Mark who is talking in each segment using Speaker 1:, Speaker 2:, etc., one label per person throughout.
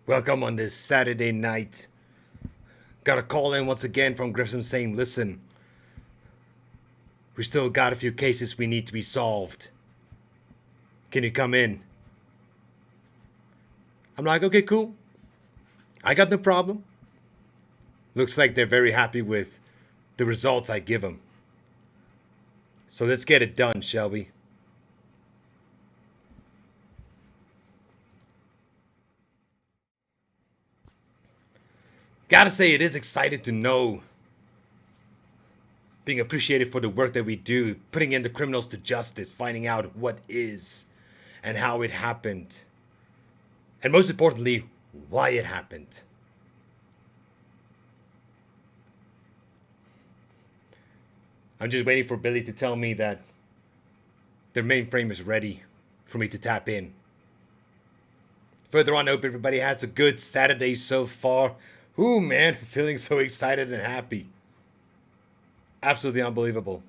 Speaker 1: Welcome on this Saturday night. Got a call in once again from Grissom saying, listen, we still got a few cases we need to be solved. Can you come in? I'm like, okay, cool. I got no problem. Looks like they're very happy with the results I give them. So let's get it done, shall we? Gotta say, it is exciting to know being appreciated for the work that we do, putting in the criminals to justice, finding out what is and how it happened. And most importantly, why it happened. I'm just waiting for Billy to tell me that their mainframe is ready for me to tap in. Further on, I hope everybody has a good Saturday so far. Ooh, man, feeling so excited and happy. Absolutely unbelievable.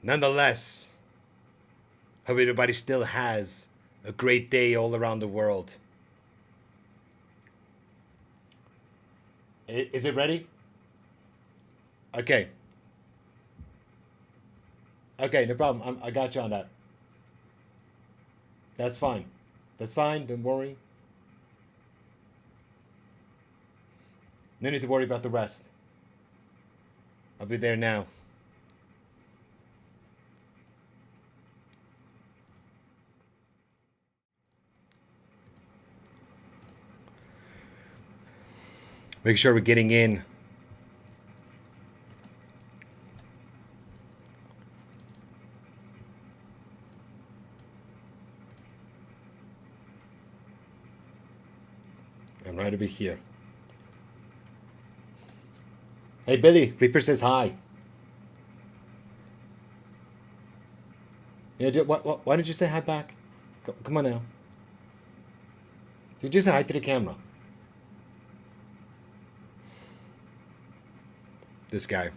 Speaker 1: Nonetheless, hope everybody still has a great day all around the world. Is it ready? Okay. Okay, no problem. I got you on that. That's fine. That's fine. Don't worry. No need to worry about the rest. I'll be there now. Make sure we're getting in. I'm right over here. Hey, Billy. Reaper says hi. Yeah, why did you say hi back? Come on now. Did you say hi to the camera? This guy.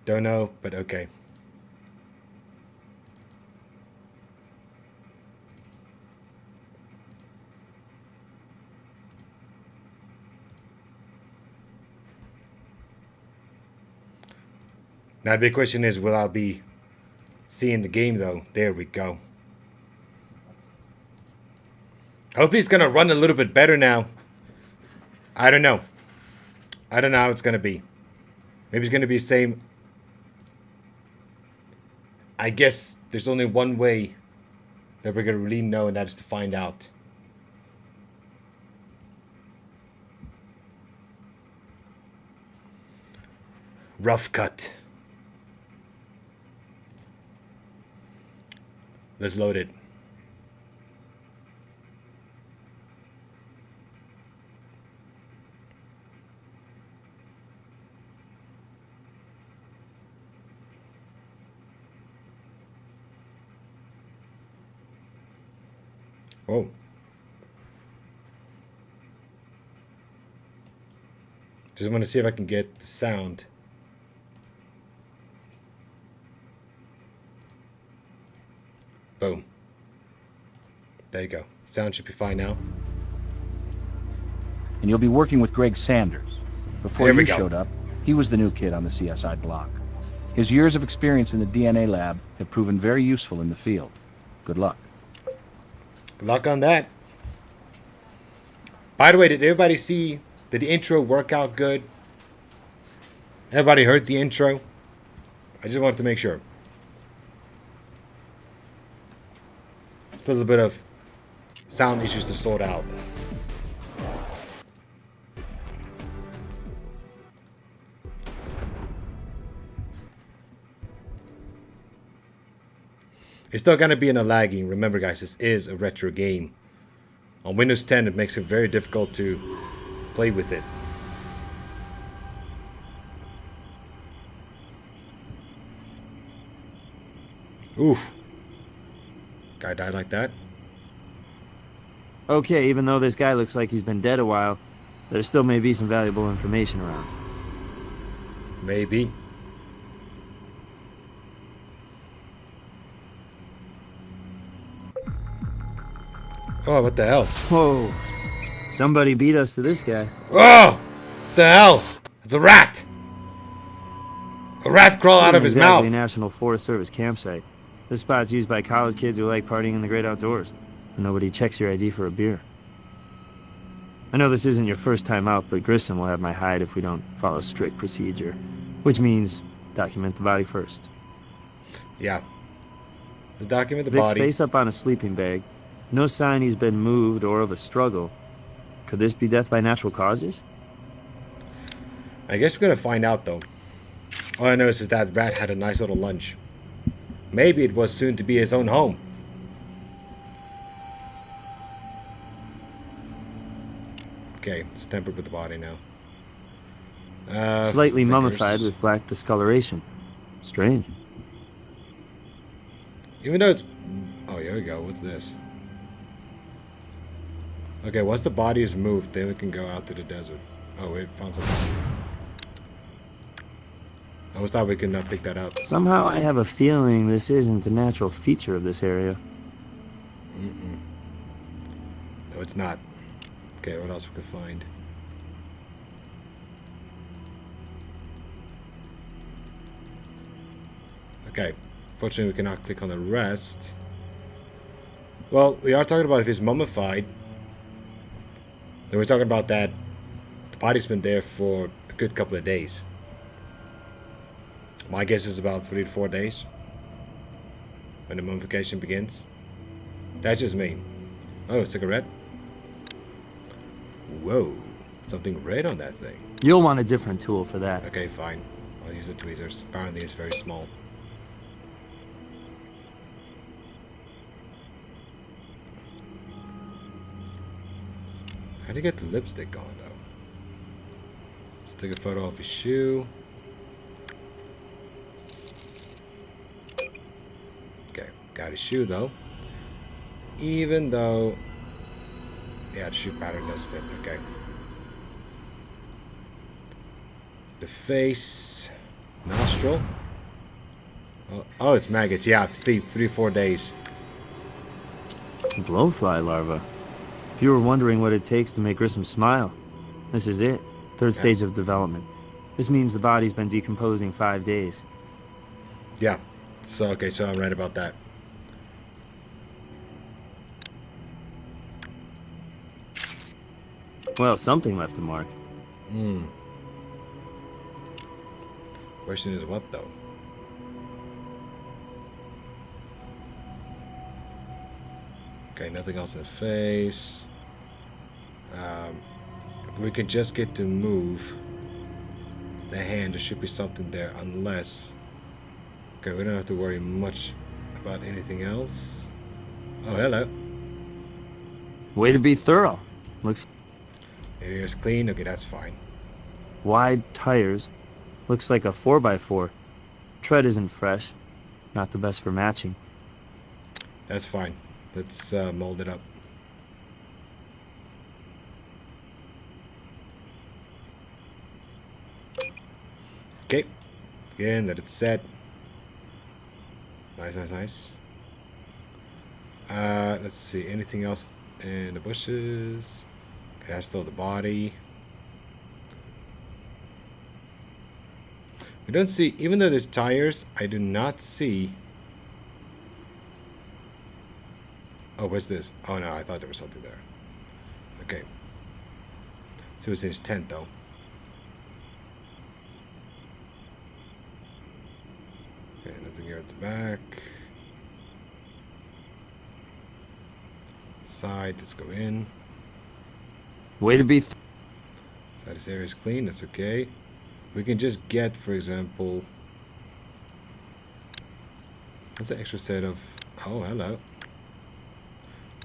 Speaker 1: Don't know, but okay. Now the big question is, will I be seeing the game though? There we go. Hopefully it's gonna run a little bit better now. I don't know. I don't know how it's gonna be. Maybe it's gonna be the same. I guess there's only one way that we're gonna really know, and that is to find out. Rough cut. Let's load it. Oh. Just want to see if I can get sound. Boom. There you go. Sound should be fine now.
Speaker 2: And you'll be working with Greg Sanders. Before you
Speaker 1: go.
Speaker 2: showed up, he was the new kid on the CSI block. His years of experience in the DNA lab have proven very useful in the field. Good luck.
Speaker 1: Good luck on that. By the way, did everybody see, did the intro work out good? Everybody heard the intro? I just wanted to make sure. Still a little bit of sound issues to sort out. It's still going to be in a lagging. Remember, guys, this is a retro game. On Windows 10, it makes it very difficult to play with it. Oof. Guy died like that?
Speaker 3: Okay, even though this guy looks like he's been dead a while, there still may be some valuable information around.
Speaker 1: Maybe. Oh, what the hell?
Speaker 3: Whoa. Somebody beat us to this guy.
Speaker 1: Oh! What the hell? It's a rat! A rat crawled out of his
Speaker 3: Exactly
Speaker 1: mouth.
Speaker 3: National Forest Service campsite. This spot's used by college kids who like partying in the great outdoors. And nobody checks your ID for a beer. I know this isn't your first time out, but Grissom will have my hide if we don't follow strict procedure. Which means document the body first.
Speaker 1: Yeah. Let's document the
Speaker 3: Vic's
Speaker 1: body.
Speaker 3: face up on a sleeping bag. No sign he's been moved or of a struggle. Could this be death by natural causes?
Speaker 1: I guess we're gonna find out though. All I know is that rat had a nice little lunch. Maybe it was soon to be his own home. Okay, it's tempered with the body now.
Speaker 3: Slightly
Speaker 1: fingers.
Speaker 3: mummified with black discoloration. Strange.
Speaker 1: Even though it's... Oh, here we go. What's this? Okay, once the body is moved, then we can go out to the desert. Oh, wait, found something. I always thought we could not pick that up.
Speaker 3: Somehow I have a feeling this isn't a natural feature of this area.
Speaker 1: No, it's not. Okay, what else we could find? Okay, fortunately we cannot click on the rest. Well, we are talking about if he's mummified. Then we're talking about that the body's been there for a good couple of days. My guess is about 3 to 4 days when the mummification begins. That's just me. Oh, a cigarette. Whoa, something red on that thing.
Speaker 3: You'll want a different tool for that.
Speaker 1: Okay, fine. I'll use the tweezers. Apparently it's very small. How do you get the lipstick on, though? Let's take a photo of his shoe. Okay, got his shoe, though. Even though... Yeah, the shoe pattern does fit, okay. The face... Nostril. Oh, it's maggots. Yeah, see, 3 to 4 days.
Speaker 3: Blowfly larva. If you were wondering what it takes to make Grissom smile, this is it. Third stage of development. This means the body's been decomposing 5 days.
Speaker 1: Yeah. So, okay, so I'm right about that.
Speaker 3: Well, something left a mark.
Speaker 1: Question is what, though? Okay, nothing else in the face. If we can just get to move the hand, there should be something there, unless... Okay, we don't have to worry much about anything else. Oh, hello.
Speaker 3: Way to be thorough. Looks
Speaker 1: It is clean. Okay, that's fine.
Speaker 3: wide tires. Looks like a 4x4. Tread isn't fresh. Not the best for matching.
Speaker 1: That's fine. Let's mold it up. Okay. Again, let it set. Nice, nice, nice. Let's see. Anything else in the bushes? Okay, that's still the body. We don't see, even though there's tires, I do not see. Oh, what's this? Oh no, I thought there was something there. Okay. So it's in his tent though. Okay, nothing here at the back. Side, let's go in.
Speaker 3: Way to be
Speaker 1: Side of this area is clean, that's okay. We can just get, for example, what's the extra set of, oh, hello.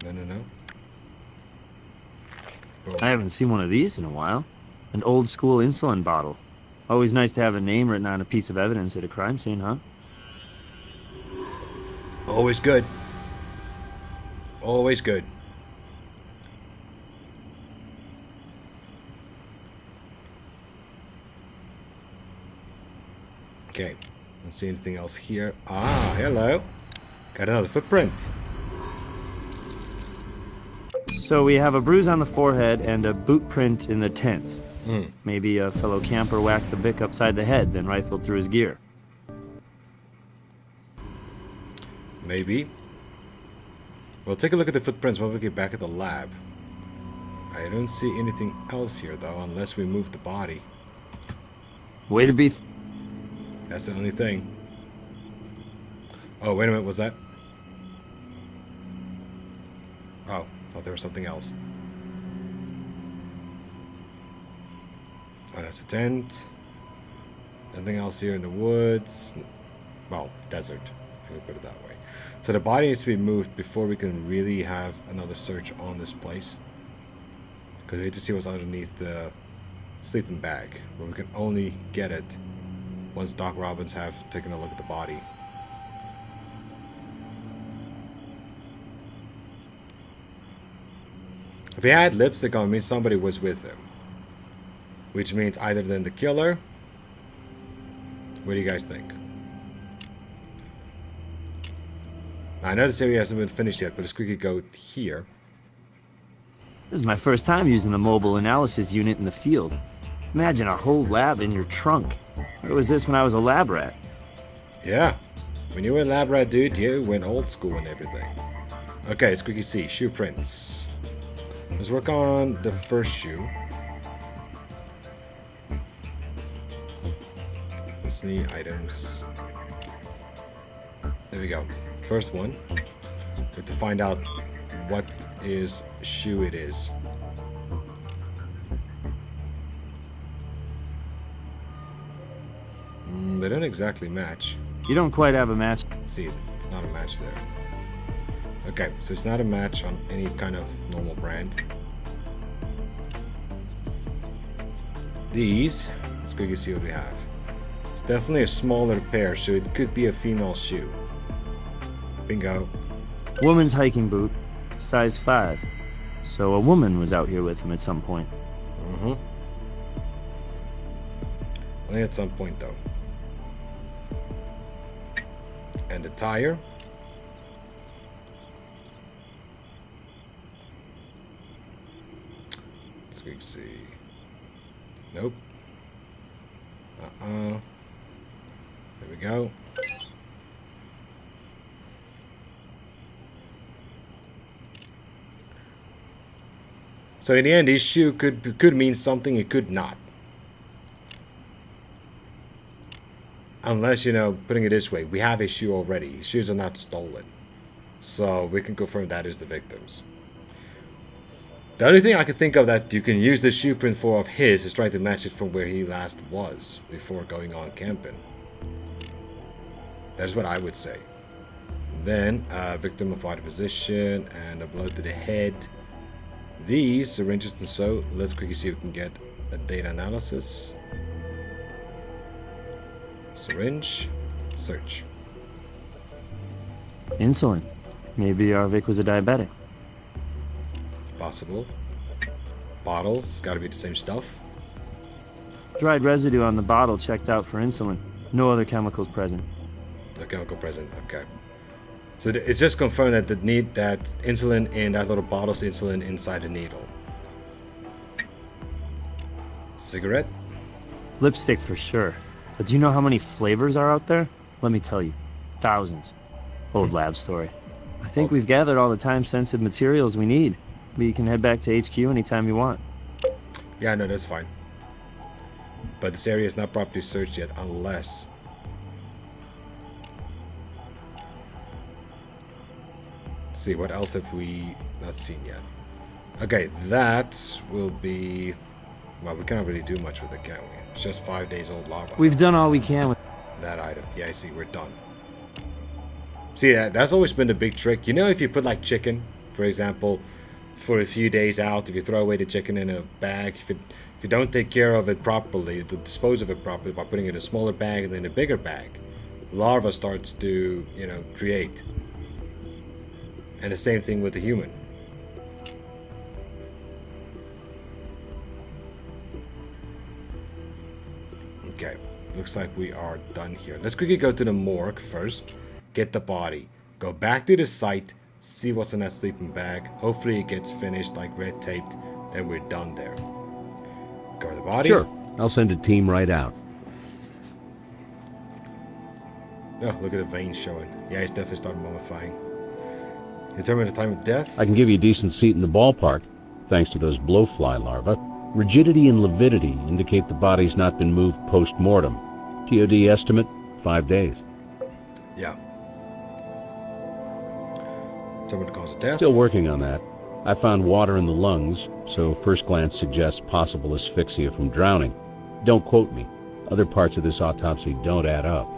Speaker 1: No. Boom.
Speaker 3: I haven't seen one of these in a while. An old school insulin bottle. Always nice to have a name written on a piece of evidence at a crime scene, huh?
Speaker 1: Always good. Always good. Okay, don't see anything else here. Ah, hello. Got another footprint.
Speaker 3: So we have a bruise on the forehead and a boot print in the tent.
Speaker 1: Hmm.
Speaker 3: Maybe a fellow camper whacked the Vic upside the head, then rifled through his gear.
Speaker 1: Maybe. We'll take a look at the footprints when we get back at the lab. I don't see anything else here, though, unless we move the body.
Speaker 3: Way to be...
Speaker 1: That's the only thing. Oh, wait a minute, was that? Oh, thought there was something else. Oh, that's a tent. Nothing else here in the woods. Well, desert, if you put it that way. So the body needs to be moved before we can really have another search on this place. Because we need to see what's underneath the sleeping bag. But we can only get it once Doc Robbins have taken a look at the body. If he had lipstick on, it means somebody was with him. Which means either then the killer. What do you guys think? I know this area hasn't been finished yet, but let's quickly go here.
Speaker 3: This is my first time using the mobile analysis unit in the field. Imagine a whole lab in your trunk. Where was this when I was a lab rat?
Speaker 1: Yeah. When you were a lab rat, dude, you went old school and everything. Okay, let's quickly see. Shoe prints. Let's work on the first shoe. Let's see items. There we go. First one. We have to find out what is shoe it is. They don't exactly match.
Speaker 3: You don't quite have a match.
Speaker 1: See, it's not a match there. Okay, so it's not a match on any kind of normal brand. These, let's quickly see what we have. It's definitely a smaller pair, so it could be a female shoe. Bingo.
Speaker 3: Woman's hiking boot, size 5. So a woman was out here with him at some point.
Speaker 1: Mm-hmm. Only at some point, though. And the tire. Let's quickly see. Nope. There we go. So in the end, this shoe could mean something, it could not. Unless, you know, putting it this way, we have his shoe already. His shoes are not stolen. So we can confirm that is the victims. The only thing I can think of that you can use the shoe print for of his is trying to match it from where he last was before going on camping. That is what I would say. Then, victim of body position and a blow to the head. These syringes and so, let's quickly see if we can get a data analysis. Syringe, search.
Speaker 3: Insulin. Maybe our Vic was a diabetic.
Speaker 1: Possible. Bottles, gotta be the same stuff.
Speaker 3: Dried residue on the bottle checked out for insulin. No other chemicals present.
Speaker 1: No chemical present, okay. So it's just confirmed that that insulin in that little bottle's insulin inside the needle. Cigarette?
Speaker 3: Lipstick for sure. But do you know how many flavors are out there? Let me tell you. Thousands. Old lab story. I think we've gathered all the time-sensitive materials we need. We can head back to HQ anytime you want.
Speaker 1: Yeah, no, that's fine. But this area is not properly searched yet unless... Let's see, what else have we not seen yet? Okay, that will be... Well, we can't really do much with it, can we? It's just 5 days old lava.
Speaker 3: We've done all we can with
Speaker 1: That item. Yeah, I see, we're done. See, that's always been the big trick. You know, if you put like chicken, for example, for a few days out, if you throw away the chicken in a bag, if you don't take care of it properly, to dispose of it properly by putting it in a smaller bag and then a bigger bag, larva starts to, you know, create. And the same thing with the human. Okay, looks like we are done here. Let's quickly go to the morgue first. Get the body. Go back to the site. see what's in that sleeping bag. Hopefully it gets finished like red taped, then we're done there. Cover the body.
Speaker 4: Sure, I'll send a team right out.
Speaker 1: Oh, look at the veins showing. Yeah, he's definitely started mummifying. Determine the time of death.
Speaker 4: I can give you a decent seat in the ballpark, thanks to those blowfly larvae. Rigidity and lividity indicate the body's not been moved post-mortem. TOD estimate, 5 days.
Speaker 1: Yeah. Determine the cause of death.
Speaker 4: Still working on that. I found water in the lungs, so first glance suggests possible asphyxia from drowning. Don't quote me. Other parts of this autopsy don't add up.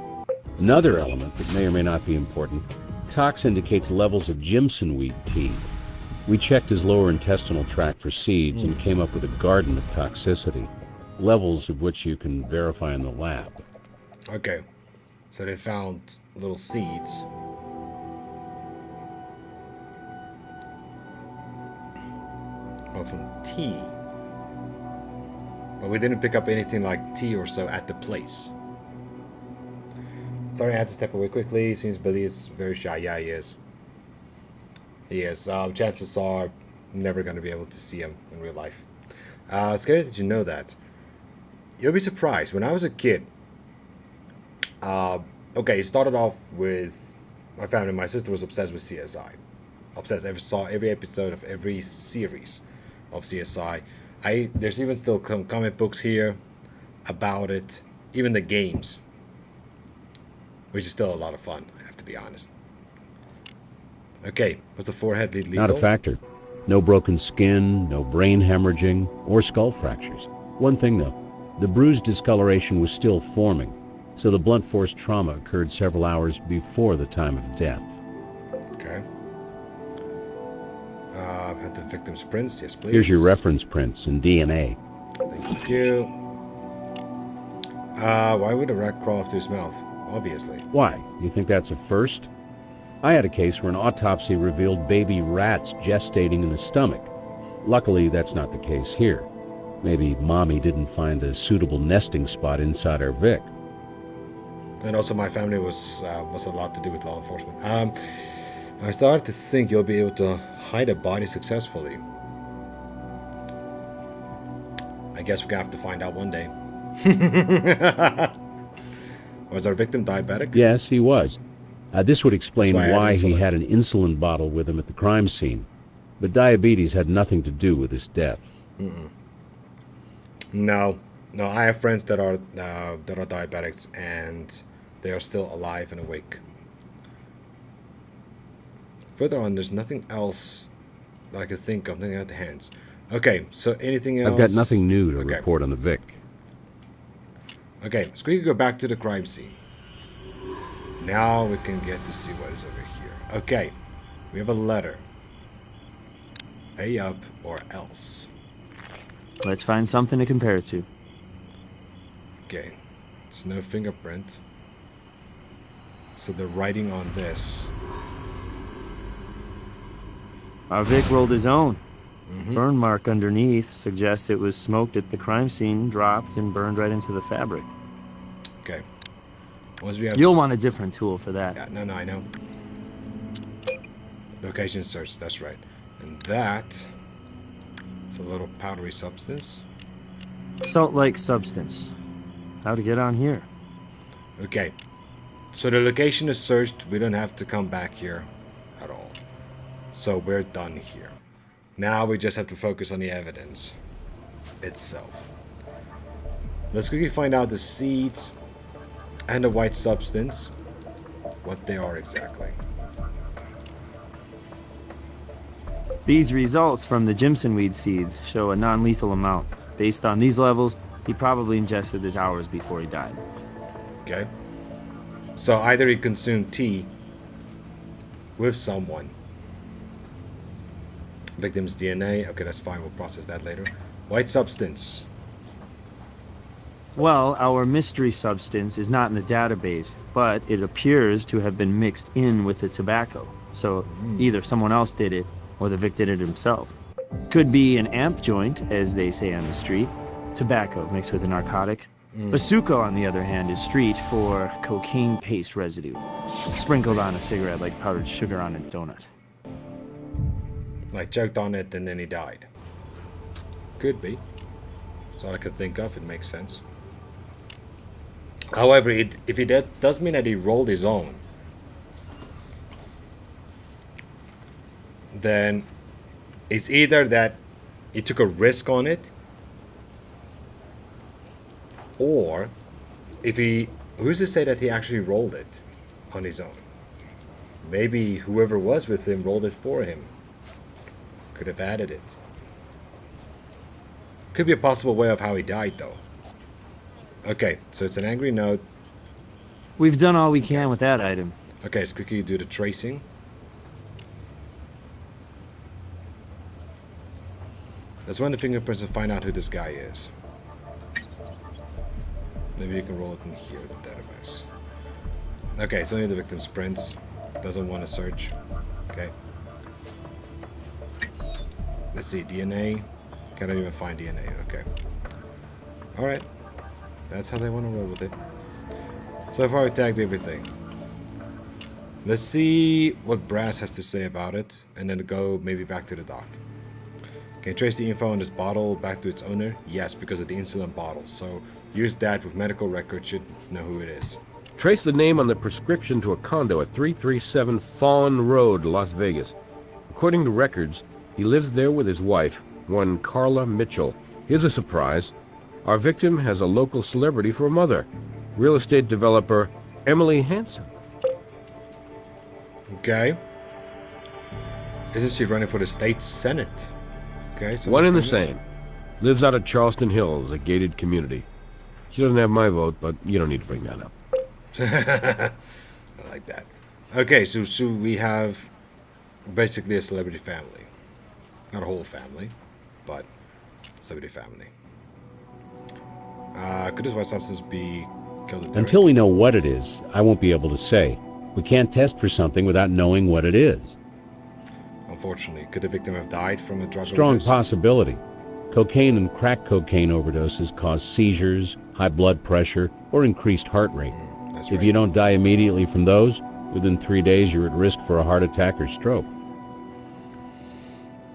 Speaker 4: Another element that may or may not be important, tox indicates levels of Jimson-weed tea. We checked his lower intestinal tract for seeds and came up with a garden of toxicity, levels of which you can verify in the lab.
Speaker 1: Okay. So they found little seeds. Oh, from tea. But we didn't pick up anything like tea or so at the place. Sorry, I had to step away quickly. Seems Billy is very shy. Yeah, he is. He is. Chances are never going to be able to see him in real life. Scary that you know that. You'll be surprised. When I was a kid, okay, it started off with my family. My sister was obsessed with CSI. Obsessed. Saw every episode of every series of CSI. There's even still comic books here about it. Even the games. Which is still a lot of fun, I have to be honest. Okay, was the forehead lethal?
Speaker 4: Not a factor. No broken skin, no brain hemorrhaging, or skull fractures. One thing though, the bruise discoloration was still forming, so the blunt force trauma occurred several hours before the time of death.
Speaker 1: Okay. Had the victim's prints, yes please.
Speaker 4: Here's your reference prints and DNA.
Speaker 1: Thank you. Why would a rat crawl up to his mouth? Obviously.
Speaker 4: Why? You think that's a first? I had a case where an autopsy revealed baby rats gestating in the stomach. Luckily, that's not the case here. Maybe Mommy didn't find a suitable nesting spot inside our Vic.
Speaker 1: And also my family was a lot to do with law enforcement. I started to think you'll be able to hide a body successfully. I guess we're gonna have to find out one day. Was our victim diabetic?
Speaker 4: Yes, he was. This would explain
Speaker 1: That's
Speaker 4: why
Speaker 1: I
Speaker 4: he had an insulin bottle with him at the crime scene. But diabetes had nothing to do with his death.
Speaker 1: No, I have friends that are diabetics, and they are still alive and awake. Further on, there's nothing else that I could think of. Nothing at the hands. Okay, so anything else?
Speaker 4: I've got nothing new to report on the Vic.
Speaker 1: Okay, so we can go back to the crime scene. Now we can get to see what is over here. Okay, we have a letter. Pay up or else.
Speaker 3: Let's find something to compare it to.
Speaker 1: Okay, there's no fingerprint. So the writing on this.
Speaker 3: Our Vic rolled his own. Burn mark underneath suggests it was smoked at the crime scene, dropped, and burned right into the fabric.
Speaker 1: Okay. Once we have...
Speaker 3: You'll want a different tool for that.
Speaker 1: Yeah, no, I know. Location search, that's right. And that is a little powdery substance.
Speaker 3: Salt-like substance. How to get on here?
Speaker 1: Okay. So the location is searched. We don't have to come back here at all. So we're done here. Now we just have to focus on the evidence itself. Let's quickly find out the seeds and the white substance, what they are exactly.
Speaker 3: These results from the Jimson weed seeds show a non-lethal amount. Based on these levels, he probably ingested this hours before he died.
Speaker 1: Okay. So either he consumed tea with someone. Victim's DNA. Okay, that's fine. We'll process that later. White substance.
Speaker 3: Well, our mystery substance is not in the database, but it appears to have been mixed in with the tobacco. So either someone else did it, or the Vic did it himself. Could be an amp joint, as they say on the street. Tobacco mixed with a narcotic. Basuco, on the other hand, is street for cocaine paste residue, sprinkled on a cigarette like powdered sugar on a donut.
Speaker 1: Like choked on it and then he died. Could be. That's all I could think of. It makes sense. However, if he does mean that he rolled his own, then it's either that he took a risk on it, or if he, who's to say that he actually rolled it on his own? Maybe whoever was with him rolled it for him. Could have added it. Could be a possible way of how he died, though. Okay, so it's an angry note.
Speaker 3: We've done all we can with that item.
Speaker 1: Okay, let's quickly do the tracing. Let's run the fingerprints and find out who this guy is. Maybe you can roll it in here, the database. Okay, it's only the victim's prints. Doesn't want to search. Okay. Let's see, DNA. Can't even find DNA. Okay. Alright. That's how they want to roll with it. So far, we tagged everything. Let's see what Brass has to say about it, and then go maybe back to the dock. Can you trace the info on this bottle back to its owner? Yes, because of the insulin bottle. So use that with medical records, should know who it is.
Speaker 4: Trace the name on the prescription to a condo at 337 Fawn Road, Las Vegas. According to records, he lives there with his wife, one Carla Mitchell. Here's a surprise. Our victim has a local celebrity for a mother, real estate developer Emily Hansen.
Speaker 1: Okay. Isn't she running for the state senate? Okay, so
Speaker 4: One and the same. Lives out at Charleston Hills, a gated community. She doesn't have my vote, but you don't need to bring that up.
Speaker 1: I like that. Okay, so we have basically a celebrity family. Not a whole family, but celebrity family. Could this white substance be killed at Derek?
Speaker 4: Until we know what it is, I won't be able to say. We can't test for something without knowing what it is.
Speaker 1: Unfortunately, could the victim have died from a drug
Speaker 4: Strong
Speaker 1: overdose?
Speaker 4: possibility. Cocaine and crack cocaine overdoses cause seizures, high blood pressure, or increased heart rate.
Speaker 1: That's
Speaker 4: If
Speaker 1: right.
Speaker 4: you don't die immediately from those, within 3 days you're at risk for a heart attack or stroke.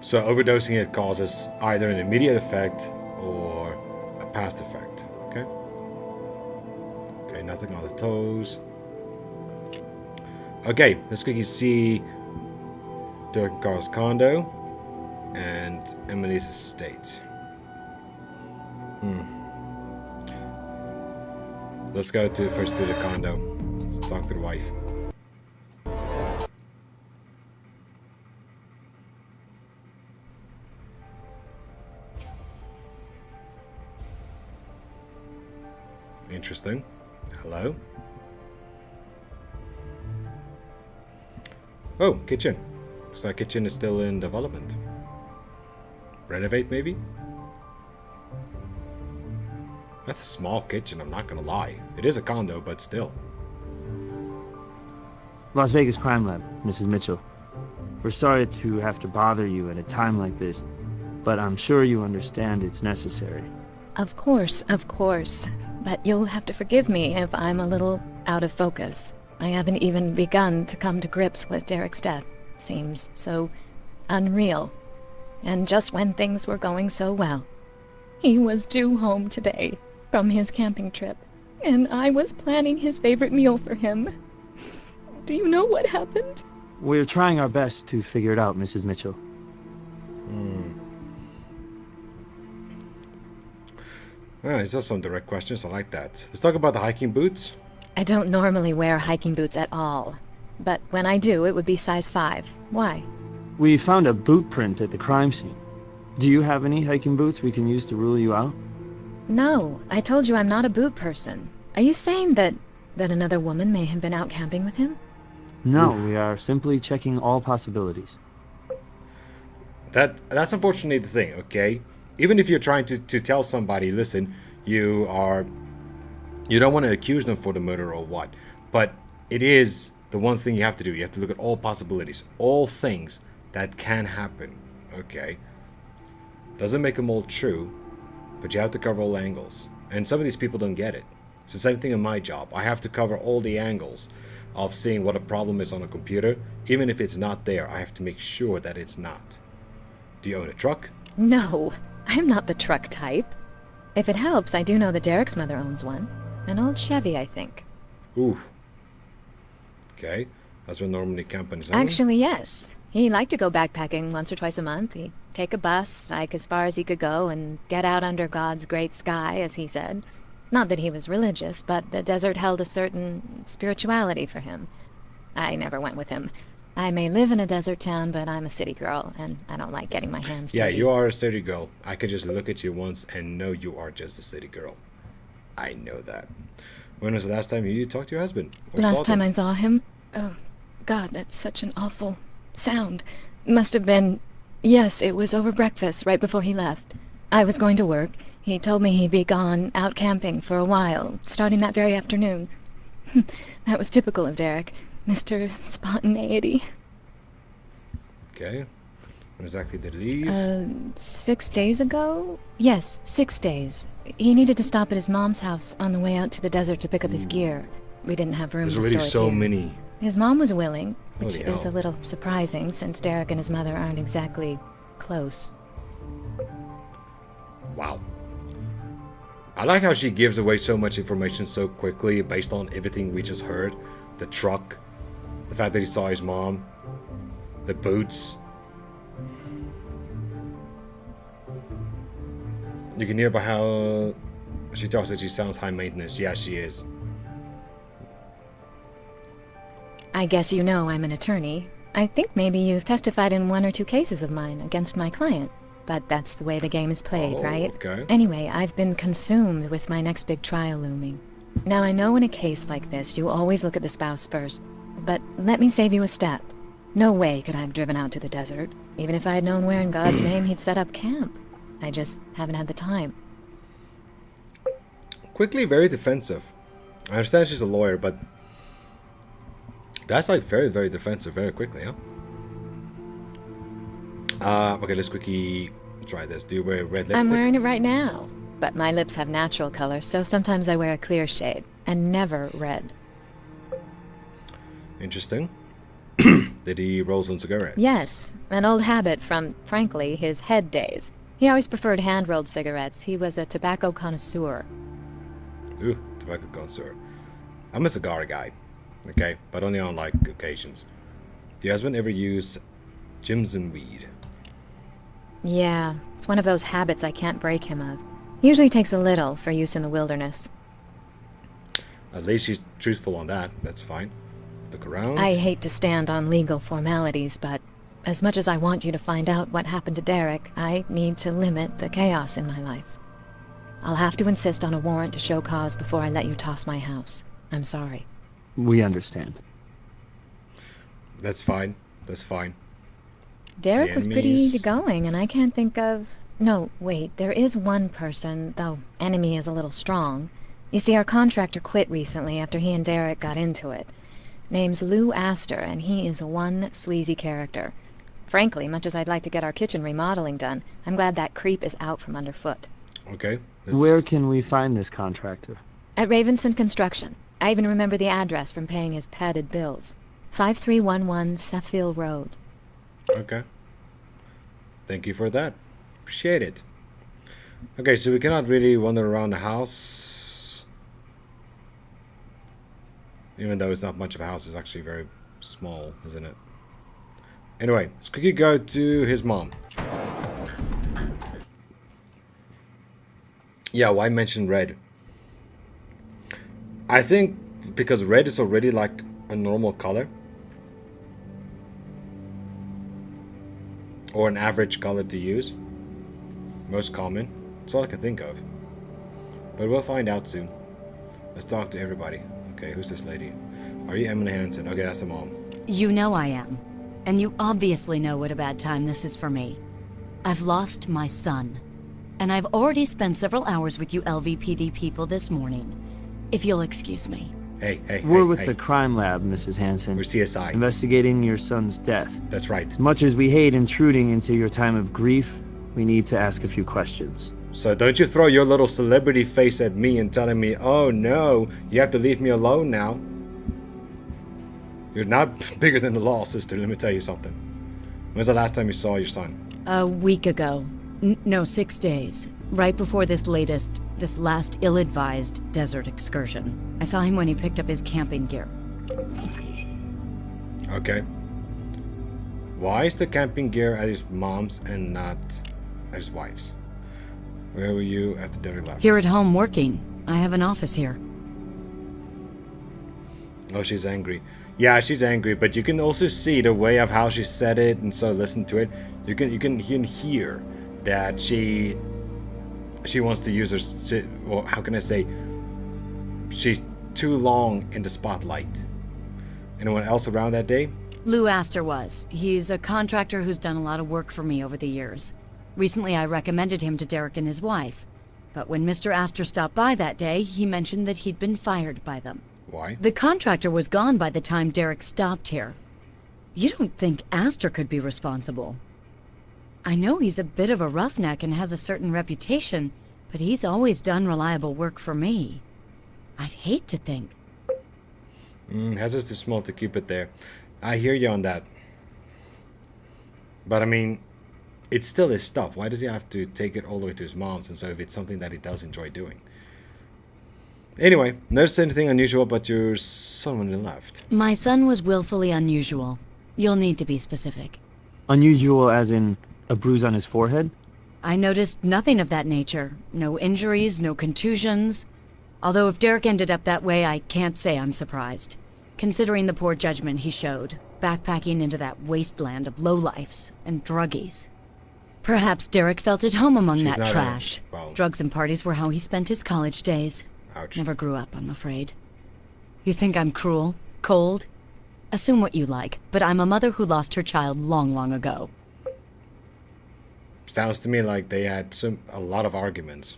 Speaker 1: So overdosing it causes either an immediate effect or a past effect. Okay. Okay, nothing on the toes. Okay, let's quickly see Derek and Carl's condo and Emily's estate. Let's go first to the condo. Let's talk to the wife. Interesting. Hello. Oh, kitchen. Looks like kitchen is still in development. Renovate, maybe? That's a small kitchen, I'm not gonna lie. It is a condo, but still.
Speaker 3: Las Vegas Crime Lab, Mrs. Mitchell. We're sorry to have to bother you at a time like this, but I'm sure you understand it's necessary.
Speaker 5: Of course, of course. But you'll have to forgive me if I'm a little out of focus. I haven't even begun to come to grips with Derek's death. Seems so unreal. And just when things were going so well. He was due home today from his camping trip, and I was planning his favorite meal for him. Do you know what happened?
Speaker 3: We're trying our best to figure it out, Mrs. Mitchell.
Speaker 1: These are some direct questions, I like that. Let's talk about the hiking boots.
Speaker 5: I don't normally wear hiking boots at all. But when I do, it would be size 5. Why?
Speaker 3: We found a boot print at the crime scene. Do you have any hiking boots we can use to rule you out?
Speaker 5: No, I told you I'm not a boot person. Are you saying that another woman may have been out camping with him?
Speaker 3: No, we are simply checking all possibilities.
Speaker 1: That's unfortunately the thing, okay? Even if you're trying to tell somebody, listen, you don't want to accuse them for the murder or what, but it is the one thing you have to do. You have to look at all possibilities, all things that can happen, okay? Doesn't make them all true, but you have to cover all angles. And some of these people don't get it. It's the same thing in my job. I have to cover all the angles of seeing what a problem is on a computer. Even if it's not there, I have to make sure that it's not. Do you own a truck?
Speaker 5: No, I'm not the truck type. If it helps, I do know that Derek's mother owns one. An old Chevy, I think.
Speaker 1: Ooh. Okay. That's what normally companies own.
Speaker 5: Actually, yes. He liked to go backpacking once or twice a month. He'd take a bus, hike as far as he could go, and get out under God's great sky, as he said. Not that he was religious, but the desert held a certain spirituality for him. I never went with him. I may live in a desert town, but I'm a city girl, and I don't like getting my hands dirty.
Speaker 1: Yeah, you are a city girl. I could just look at you once and know you are just a city girl. I know that. When was the last time you talked to your husband?
Speaker 5: Last time I saw him? Oh, God, that's such an awful sound. Must have been... Yes, it was over breakfast, right before he left. I was going to work. He told me he'd be gone, out camping for a while, starting that very afternoon. That was typical of Derek. Mr. Spontaneity.
Speaker 1: Okay. When exactly did he leave?
Speaker 5: 6 days ago? Yes, 6 days. He needed to stop at his mom's house on the way out to the desert to pick up his gear. We didn't have room
Speaker 1: There's
Speaker 5: to
Speaker 1: already
Speaker 5: store it
Speaker 1: so
Speaker 5: here.
Speaker 1: many.
Speaker 5: His mom was willing, which
Speaker 1: Holy
Speaker 5: is
Speaker 1: hell.
Speaker 5: a little surprising since Derek and his mother aren't exactly close.
Speaker 1: Wow. I like how she gives away so much information so quickly based on everything we just heard. The truck, the fact that he saw his mom, the boots. You can hear by how she talks that she sounds high maintenance. Yeah, she is.
Speaker 5: I guess you know I'm an attorney. I think maybe you've testified in 1 or 2 cases of mine against my client. But that's the way the game is played,
Speaker 1: Oh,
Speaker 5: right?
Speaker 1: okay.
Speaker 5: Anyway, I've been consumed with my next big trial looming. Now, I know in a case like this, you always look at the spouse first. But let me save you a step. No way could I have driven out to the desert, even if I had known where in God's name he'd set up camp. I just haven't had the time.
Speaker 1: Quickly, very defensive. I understand she's a lawyer, but that's like very, very defensive very quickly, huh? Okay, let's quickly try this. Do you wear red lipstick?
Speaker 5: I'm wearing it right now. But my lips have natural color, so sometimes I wear a clear shade. And never red.
Speaker 1: Interesting. Did he roll some cigarettes?
Speaker 5: Yes, an old habit from, frankly, his head days. He always preferred hand-rolled cigarettes. He was a tobacco connoisseur.
Speaker 1: Ooh, tobacco connoisseur. I'm a cigar guy, okay, but only on like occasions. Do your husband ever use gyms and weed?
Speaker 5: Yeah, it's one of those habits I can't break him of. Usually takes a little for use in the wilderness.
Speaker 1: At least she's truthful on that. That's fine. Look around.
Speaker 5: I hate to stand on legal formalities, but as much as I want you to find out what happened to Derek, I need to limit the chaos in my life. I'll have to insist on a warrant to show cause before I let you toss my house. I'm sorry.
Speaker 3: We understand.
Speaker 1: That's fine. That's fine.
Speaker 5: Derek was pretty
Speaker 1: enemies.
Speaker 5: easygoing, and I can't think of... No, wait, there is one person, though enemy is a little strong. You see, our contractor quit recently after he and Derek got into it. Name's Lou Astor, and he is one sleazy character. Frankly, much as I'd like to get our kitchen remodeling done, I'm glad that creep is out from underfoot.
Speaker 1: Okay.
Speaker 3: Where can we find this contractor?
Speaker 5: At Ravenson Construction. I even remember the address from paying his padded bills. 5311 Seffield Road.
Speaker 1: Okay. Thank you for that. Appreciate it. Okay, so we cannot really wander around the house. Even though it's not much of a house, it's actually very small, isn't it? Anyway, let's quickly go to his mom. Yeah, why mention red? I think because red is already like a normal color. Or an average color to use. Most common. That's all I can think of. But we'll find out soon. Let's talk to everybody. Okay, who's this lady? Are you Emily Hansen? Okay, that's the mom.
Speaker 6: You know I am. And you obviously know what a bad time this is for me. I've lost my son. And I've already spent several hours with you LVPD people this morning. If you'll excuse me.
Speaker 1: Hey,
Speaker 3: We're
Speaker 1: hey,
Speaker 3: with
Speaker 1: hey.
Speaker 3: the crime lab, Mrs. Hansen.
Speaker 1: We're CSI.
Speaker 3: Investigating your son's death.
Speaker 1: That's right.
Speaker 3: As much as we hate intruding into your time of grief, we need to ask a few questions.
Speaker 1: So don't you throw your little celebrity face at me and telling me, oh no, you have to leave me alone now. You're not bigger than the law, sister. Let me tell you something. When's the last time you saw your son?
Speaker 6: A week ago. No, 6 days. Right before this last ill-advised desert excursion. I saw him when he picked up his camping gear.
Speaker 1: Okay. Why is the camping gear at his mom's and not at his wife's? Where were you after Derek left?
Speaker 6: Here at home working. I have an office here.
Speaker 1: Oh, she's angry. Yeah, she's angry, but you can also see the way of how she said it, and so listen to it. You can hear that she wants to use her. Well, how can I say? She's too long in the spotlight. Anyone else around that day?
Speaker 6: Lou Astor was. He's a contractor who's done a lot of work for me over the years. Recently, I recommended him to Derek and his wife. But when Mr. Astor stopped by that day, he mentioned that he'd been fired by them.
Speaker 1: Why?
Speaker 6: The contractor was gone by the time Derek stopped here. You don't think Astor could be responsible? I know he's a bit of a roughneck and has a certain reputation, but he's always done reliable work for me. I'd hate to think.
Speaker 1: Hazard's too small to keep it there. I hear you on that. But I mean, it's still his stuff. Why does he have to take it all the way to his mom's? And so if it's something that he does enjoy doing. Anyway, notice anything unusual about your son when he left?
Speaker 6: My son was willfully unusual. You'll need to be specific.
Speaker 3: Unusual as in a bruise on his forehead?
Speaker 6: I noticed nothing of that nature. No injuries, no contusions. Although if Derek ended up that way, I can't say I'm surprised. Considering the poor judgment he showed, backpacking into that wasteland of lowlifes and druggies. Perhaps Derek felt at home among that trash. Drugs and parties were how he spent his college days.
Speaker 1: Ouch.
Speaker 6: Never grew up, I'm afraid. You think I'm cruel? Cold? Assume what you like, but I'm a mother who lost her child long, long ago.
Speaker 1: Sounds to me like they had a lot of arguments.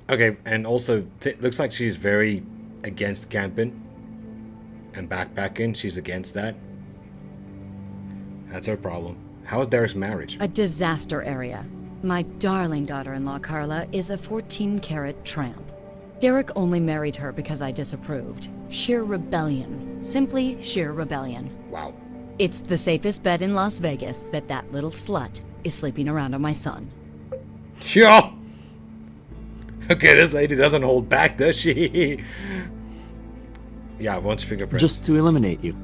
Speaker 1: Okay, and also, looks like she's very against camping and backpacking. She's against that. That's her problem. How is Derek's marriage?
Speaker 6: A disaster area. My darling daughter-in-law, Carla, is a 14-carat tramp. Derek only married her because I disapproved. Sheer rebellion. Simply sheer rebellion.
Speaker 1: Wow.
Speaker 6: It's the safest bet in Las Vegas that little slut is sleeping around on my son.
Speaker 1: Yeah. Okay, this lady doesn't hold back, does she? Yeah, wants fingerprints.
Speaker 3: Just to eliminate you.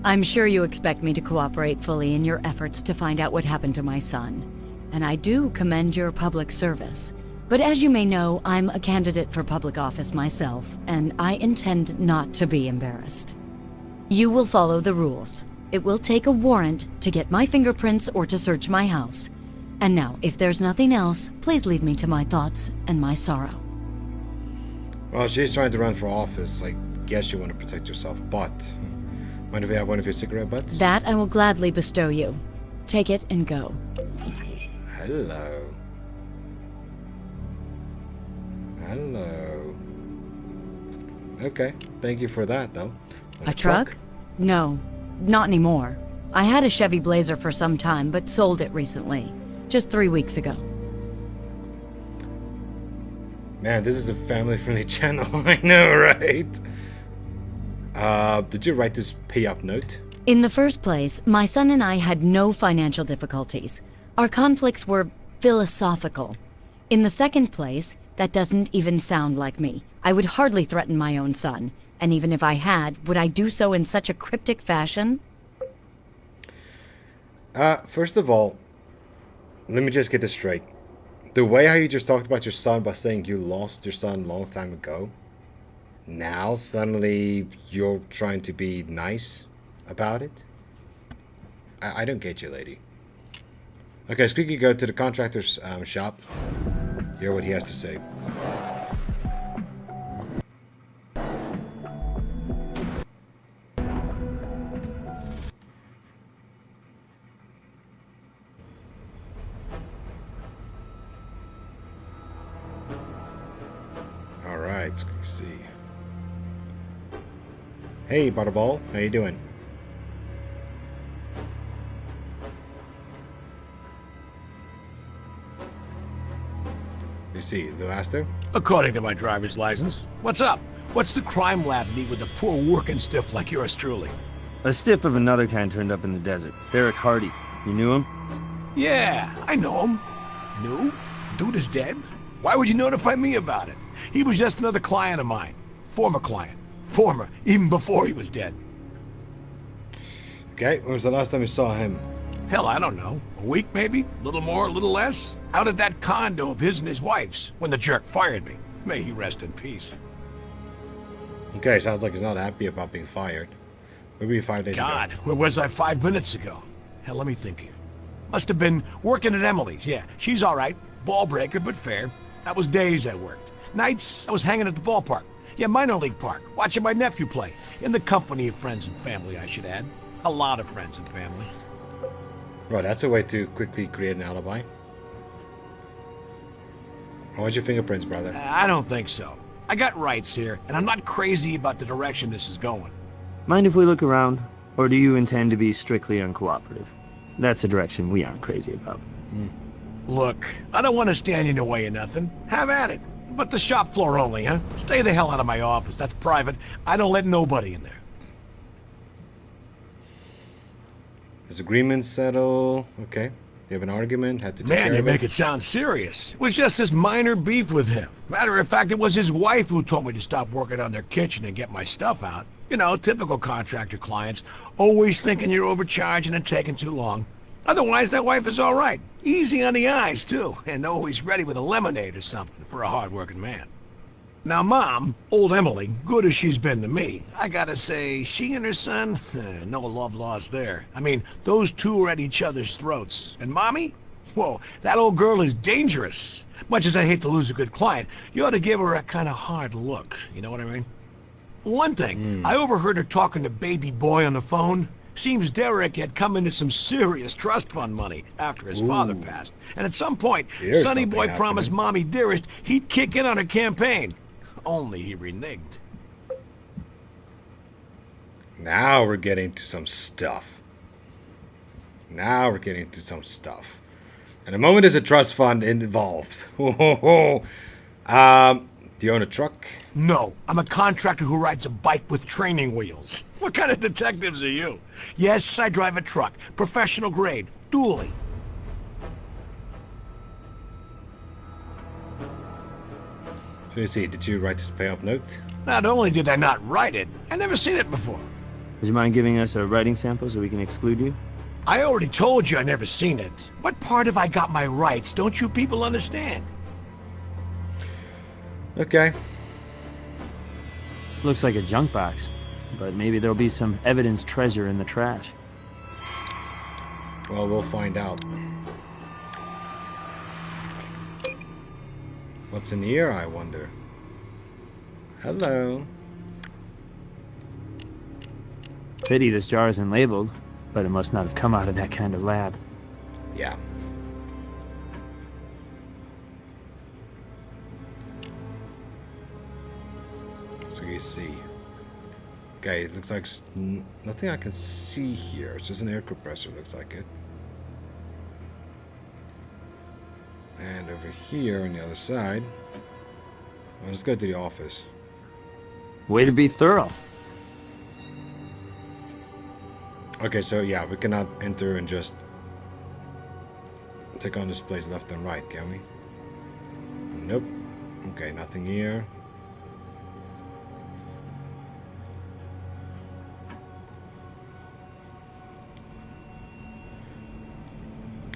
Speaker 6: I'm sure you expect me to cooperate fully in your efforts to find out what happened to my son. And I do commend your public service. But as you may know, I'm a candidate for public office myself, and I intend not to be embarrassed. You will follow the rules. It will take a warrant to get my fingerprints or to search my house. And now, if there's nothing else, please leave me to my thoughts and my sorrow.
Speaker 1: Well, she's trying to run for office. I guess you want to protect yourself, but... mind if I have one of your cigarette butts?
Speaker 6: That I will gladly bestow you. Take it and go.
Speaker 1: Hello. Hello. Okay, thank you for that, though.
Speaker 6: A truck? No, not anymore. I had a Chevy Blazer for some time, but sold it recently. Just 3 weeks ago.
Speaker 1: Man, this is a family-friendly channel. I know, right? Did you write this pay-up note?
Speaker 6: In the first place, my son and I had no financial difficulties. Our conflicts were philosophical. In the second place, that doesn't even sound like me. I would hardly threaten my own son. And even if I had, would I do so in such a cryptic fashion?
Speaker 1: First of all, let me just get this straight. The way how you just talked about your son by saying you lost your son a long time ago, now suddenly you're trying to be nice about it? I don't get you, lady. Okay, Squeaky, go to the contractor's shop. Hear what he has to say. Alright, let's see. Hey, Butterball, how you doing? You see, Lou Astor?
Speaker 7: According to my driver's license. What's up? What's the crime lab need with a poor working stiff like yours truly?
Speaker 3: A stiff of another kind turned up in the desert. Derek Hardy. You knew him?
Speaker 7: Yeah, I know him. New? Dude is dead? Why would you notify me about it? He was just another client of mine. Former client. Former, even before he was dead.
Speaker 1: Okay, when was the last time you saw him?
Speaker 7: Hell, I don't know. A week maybe? A little more, a little less? Out at that condo of his and his wife's, when the jerk fired me. May he rest in peace.
Speaker 1: Okay, sounds like he's not happy about being fired. Where were you 5 days
Speaker 7: God,
Speaker 1: ago?
Speaker 7: where was I 5 minutes ago? Hell, let me think here. Must have been working at Emily's, yeah. She's all right. Ball breaker, but fair. That was days I worked. Nights, I was hanging at the ballpark. Yeah, minor league park, watching my nephew play. In the company of friends and family, I should add. A lot of friends and family.
Speaker 1: Right, that's a way to quickly create an alibi. How was your fingerprints, brother?
Speaker 7: I don't think so. I got rights here, and I'm not crazy about the direction this is going.
Speaker 3: Mind if we look around? Or do you intend to be strictly uncooperative? That's a direction we aren't crazy about.
Speaker 7: Look, I don't want to stand in the way of nothing. Have at it. But the shop floor only, huh? Stay the hell out of my office. That's private. I don't let nobody in there.
Speaker 1: Disagreement settle. Okay. You have an argument, had to take
Speaker 7: Man,
Speaker 1: care
Speaker 7: you
Speaker 1: of
Speaker 7: make
Speaker 1: it.
Speaker 7: it sound serious. It was just this minor beef with him. Matter of fact, it was his wife who told me to stop working on their kitchen and get my stuff out. You know, typical contractor clients. Always thinking you're overcharging and taking too long. Otherwise, that wife is all right. Easy on the eyes, too. And always ready with a lemonade or something for a hard-working man. Now, Mom, old Emily, good as she's been to me, I gotta say, she and her son, no love lost there. I mean, those two are at each other's throats. And Mommy? Whoa, that old girl is dangerous. Much as I hate to lose a good client, you ought to give her a kind of hard look. You know what I mean? One thing, I overheard her talking to baby boy on the phone. Seems Derek had come into some serious trust fund money after his father passed. And at some point,
Speaker 1: Here's
Speaker 7: Sonny
Speaker 1: something
Speaker 7: Boy promised
Speaker 1: happening.
Speaker 7: Mommy Dearest he'd kick in on her campaign. Only he reneged.
Speaker 1: Now we're getting to some stuff. Now we're getting to some stuff. And the moment there's a trust fund involved. Do you own a truck?
Speaker 7: No, I'm a contractor who rides a bike with training wheels. What kind of detectives are you? Yes, I drive a truck. Professional grade. Dually.
Speaker 1: So you see, did you write this payoff note?
Speaker 7: Not only did I not write it, I never seen it before.
Speaker 3: Would you mind giving us a writing sample so we can exclude you?
Speaker 7: I already told you I never seen it. What part of I got my rights don't you people understand?
Speaker 1: Okay.
Speaker 3: Looks like a junk box, but maybe there'll be some evidence treasure in the trash.
Speaker 1: Well, we'll find out. What's in here, I wonder? Hello.
Speaker 3: Pity this jar isn't labeled, but it must not have come out of that kind of lab.
Speaker 1: Yeah. So you see. Okay, it looks like nothing I can see here. It's just an air compressor, looks like it. And over here on the other side. Well, let's go to the office.
Speaker 3: Way to be thorough.
Speaker 1: Okay, so yeah, we cannot enter and just take on this place left and right, can we? Nope. Okay, nothing here.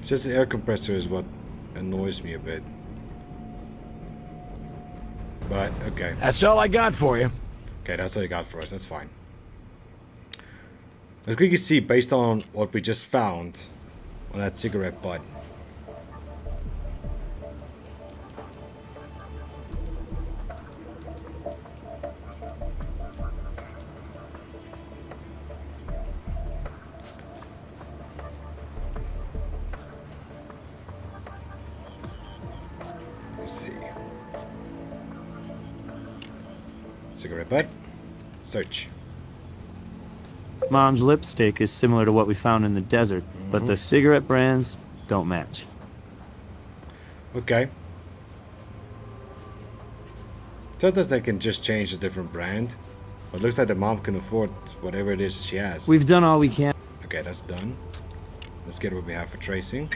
Speaker 1: Just the air compressor is what annoys me a bit. But, okay.
Speaker 7: That's all I got for you.
Speaker 1: Okay, that's all you got for us. That's fine. As we can see, based on what we just found on that cigarette butt. Let's see. Cigarette butt. Search.
Speaker 3: Mom's lipstick is similar to what we found in the desert, but the cigarette brands don't match.
Speaker 1: Okay. Sometimes they can just change a different brand. But it looks like the mom can afford whatever it is she has.
Speaker 3: We've done all we can.
Speaker 1: Okay, that's done. Let's get what we have for tracing.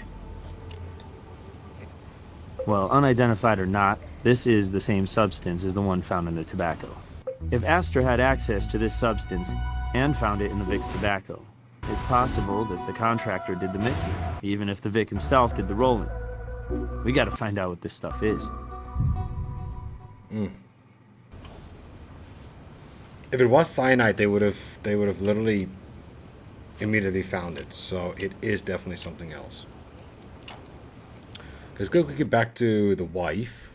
Speaker 3: Well, unidentified or not, this is the same substance as the one found in the tobacco. If Astor had access to this substance and found it in the Vic's tobacco, it's possible that the contractor did the mixing, even if the Vic himself did the rolling. We gotta find out what this stuff is.
Speaker 1: If it was cyanide, they would have literally immediately found it. So it is definitely something else. Let's go get back to the wife.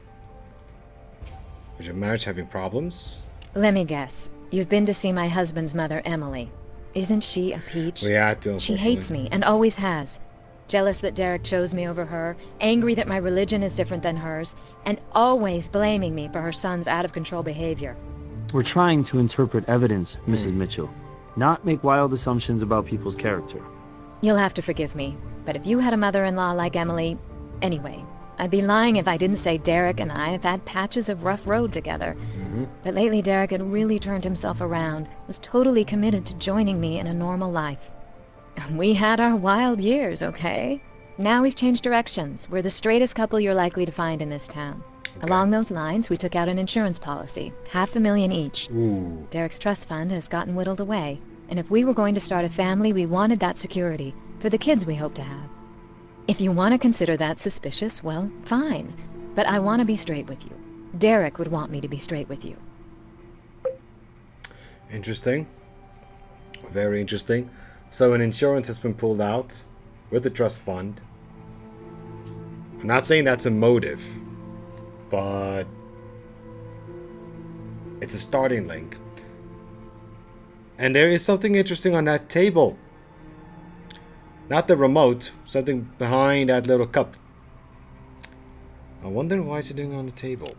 Speaker 1: Is your marriage having problems?
Speaker 5: Let me guess. You've been to see my husband's mother, Emily. Isn't she a peach?
Speaker 1: We had to,
Speaker 5: She hates me, and always has. Jealous that Derek chose me over her, angry that my religion is different than hers, and always blaming me for her son's out-of-control behavior.
Speaker 3: We're trying to interpret evidence, Mrs. Mitchell, not make wild assumptions about people's character.
Speaker 5: You'll have to forgive me, but if you had a mother-in-law like Emily... Anyway, I'd be lying if I didn't say Derek and I have had patches of rough road together. But lately Derek had really turned himself around, was totally committed to joining me in a normal life. We had our wild years, okay? Now we've changed directions. We're the straightest couple you're likely to find in this town. Okay. Along those lines, we took out an insurance policy, $500,000 each.
Speaker 1: Ooh.
Speaker 5: Derek's trust fund has gotten whittled away, and if we were going to start a family, we wanted that security, for the kids we hope to have. If you want to consider that suspicious, well, fine. But I want to be straight with you. Derek would want me to be straight with you.
Speaker 1: Interesting. Very interesting. So an insurance has been pulled out with the trust fund. I'm not saying that's a motive, but it's a starting link. And there is something interesting on that table. Not the remote, something behind that little cup. I wonder why is it doing on the table.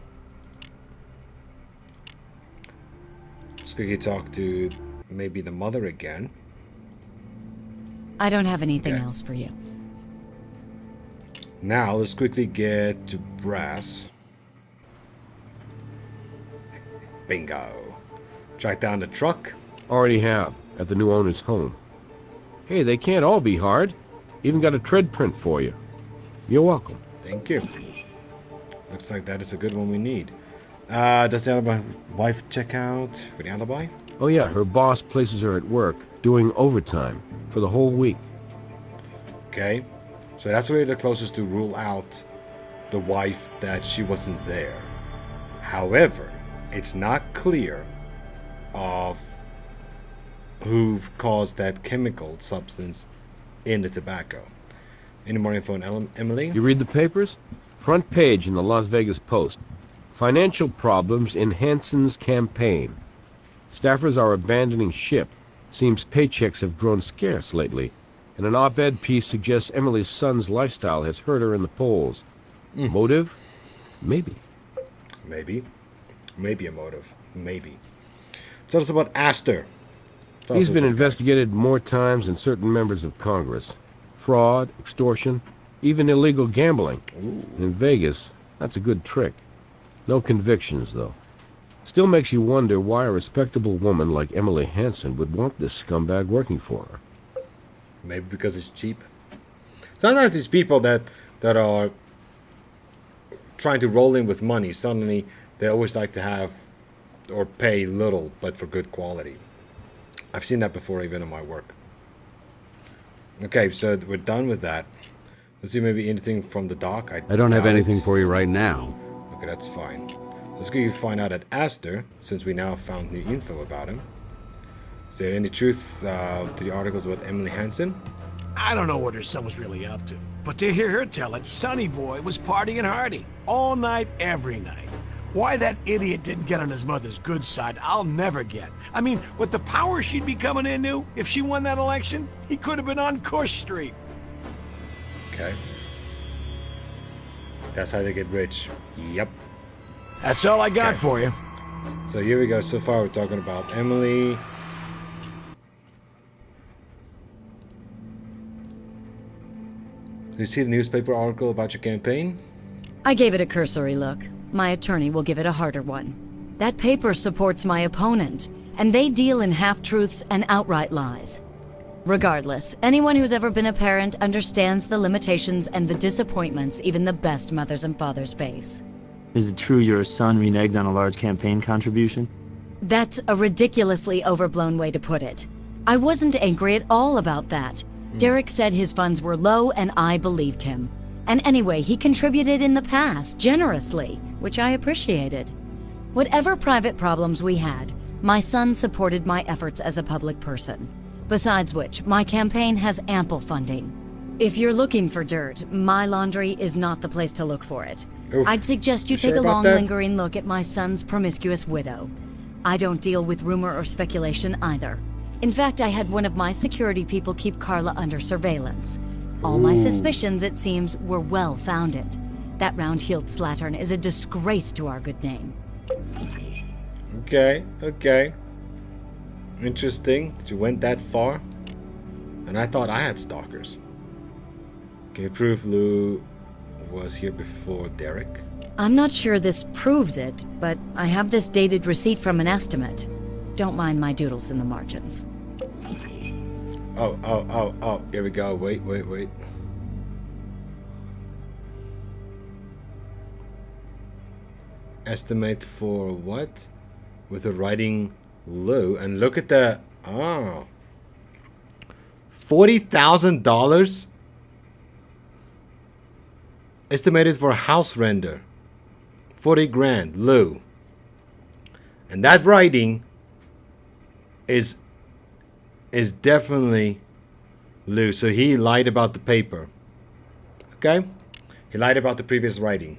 Speaker 1: Let's quickly talk to maybe the mother again.
Speaker 6: I don't have anything
Speaker 1: Okay.
Speaker 6: else for you.
Speaker 1: Now let's quickly get to brass. Bingo. Track down the truck.
Speaker 4: Already have, at the new owner's home. Hey, they can't all be hard. Even got a tread print for you. You're welcome.
Speaker 1: Thank you. Looks like that is a good one we need. Does the alibi wife check out for the alibi?
Speaker 4: Oh yeah, her boss places her at work, doing overtime, for the whole week.
Speaker 1: Okay. So that's really the closest to rule out the wife that she wasn't there. However, it's not clear of who caused that chemical substance in the tobacco. Any more info on Emily?
Speaker 4: You read the papers? Front page in the Las Vegas Post. Financial problems in Hanson's campaign. Staffers are abandoning ship. Seems paychecks have grown scarce lately. And an op-ed piece suggests Emily's son's lifestyle has hurt her in the polls. Motive? Maybe.
Speaker 1: Maybe. Maybe a motive. Maybe. Tell us about Astor. Tell
Speaker 4: He's
Speaker 1: us
Speaker 4: been
Speaker 1: about-
Speaker 4: investigated more times than certain members of Congress. Fraud, extortion, even illegal gambling. In Vegas, that's a good trick. No convictions, though. Still makes you wonder why a respectable woman like Emily Hanson would want this scumbag working for her.
Speaker 1: Maybe because it's cheap. Sometimes these people that are trying to roll in with money, suddenly they always like to have or pay little, but for good quality. I've seen that before, even in my work. Okay, so we're done with that. Let's see, maybe anything from the doc.
Speaker 4: I don't have
Speaker 1: doubt
Speaker 4: anything
Speaker 1: it.
Speaker 4: for you right now.
Speaker 1: Okay, that's fine. Let's go find out at Astor, since we now found new info about him. Is there any truth to the articles about Emily Hanson?
Speaker 7: I don't know what her son was really up to, but to hear her tell it, Sonny Boy was partying hardy, all night, every night. Why that idiot didn't get on his mother's good side, I'll never get. I mean, with the power she'd be coming into, if she won that election, he could have been on Cush Street.
Speaker 1: Okay. That's how they get rich. Yep.
Speaker 7: That's all I got
Speaker 1: Okay.
Speaker 7: for you.
Speaker 1: So here we go. So far we're talking about Emily. Did you see the newspaper article about your campaign?
Speaker 6: I gave it a cursory look. My attorney will give it a harder one. That paper supports my opponent, and they deal in half-truths and outright lies. Regardless, anyone who's ever been a parent understands the limitations and the disappointments even the best mothers and fathers face.
Speaker 3: Is it true your son reneged on a large campaign contribution?
Speaker 6: That's a ridiculously overblown way to put it. I wasn't angry at all about that. Derek said his funds were low and I believed him. And anyway, he contributed in the past, generously, which I appreciated. Whatever private problems we had, my son supported my efforts as a public person. Besides which, my campaign has ample funding. If you're looking for dirt, my laundry is not the place to look for it.
Speaker 1: Oof.
Speaker 6: I'd suggest you
Speaker 1: You sure
Speaker 6: take a
Speaker 1: about
Speaker 6: long,
Speaker 1: that?
Speaker 6: lingering look at my son's promiscuous widow. I don't deal with rumor or speculation either. In fact, I had one of my security people keep Carla under surveillance. All my suspicions, it seems, were well-founded. That round-heeled slattern is a disgrace to our good name.
Speaker 1: Okay, okay. Interesting that you went that far. And I thought I had stalkers. Can you prove Lou was here before Derek?
Speaker 6: I'm not sure this proves it, but I have this dated receipt from an estimate. Don't mind my doodles in the margins.
Speaker 1: Oh, here we go. Wait. Estimate for what? With the writing Lou. And look at the... Oh. $40,000? Estimated for a house render. 40 grand. Lou. And that writing is definitely Lou. So he lied about the paper. Okay? He lied about the previous writing.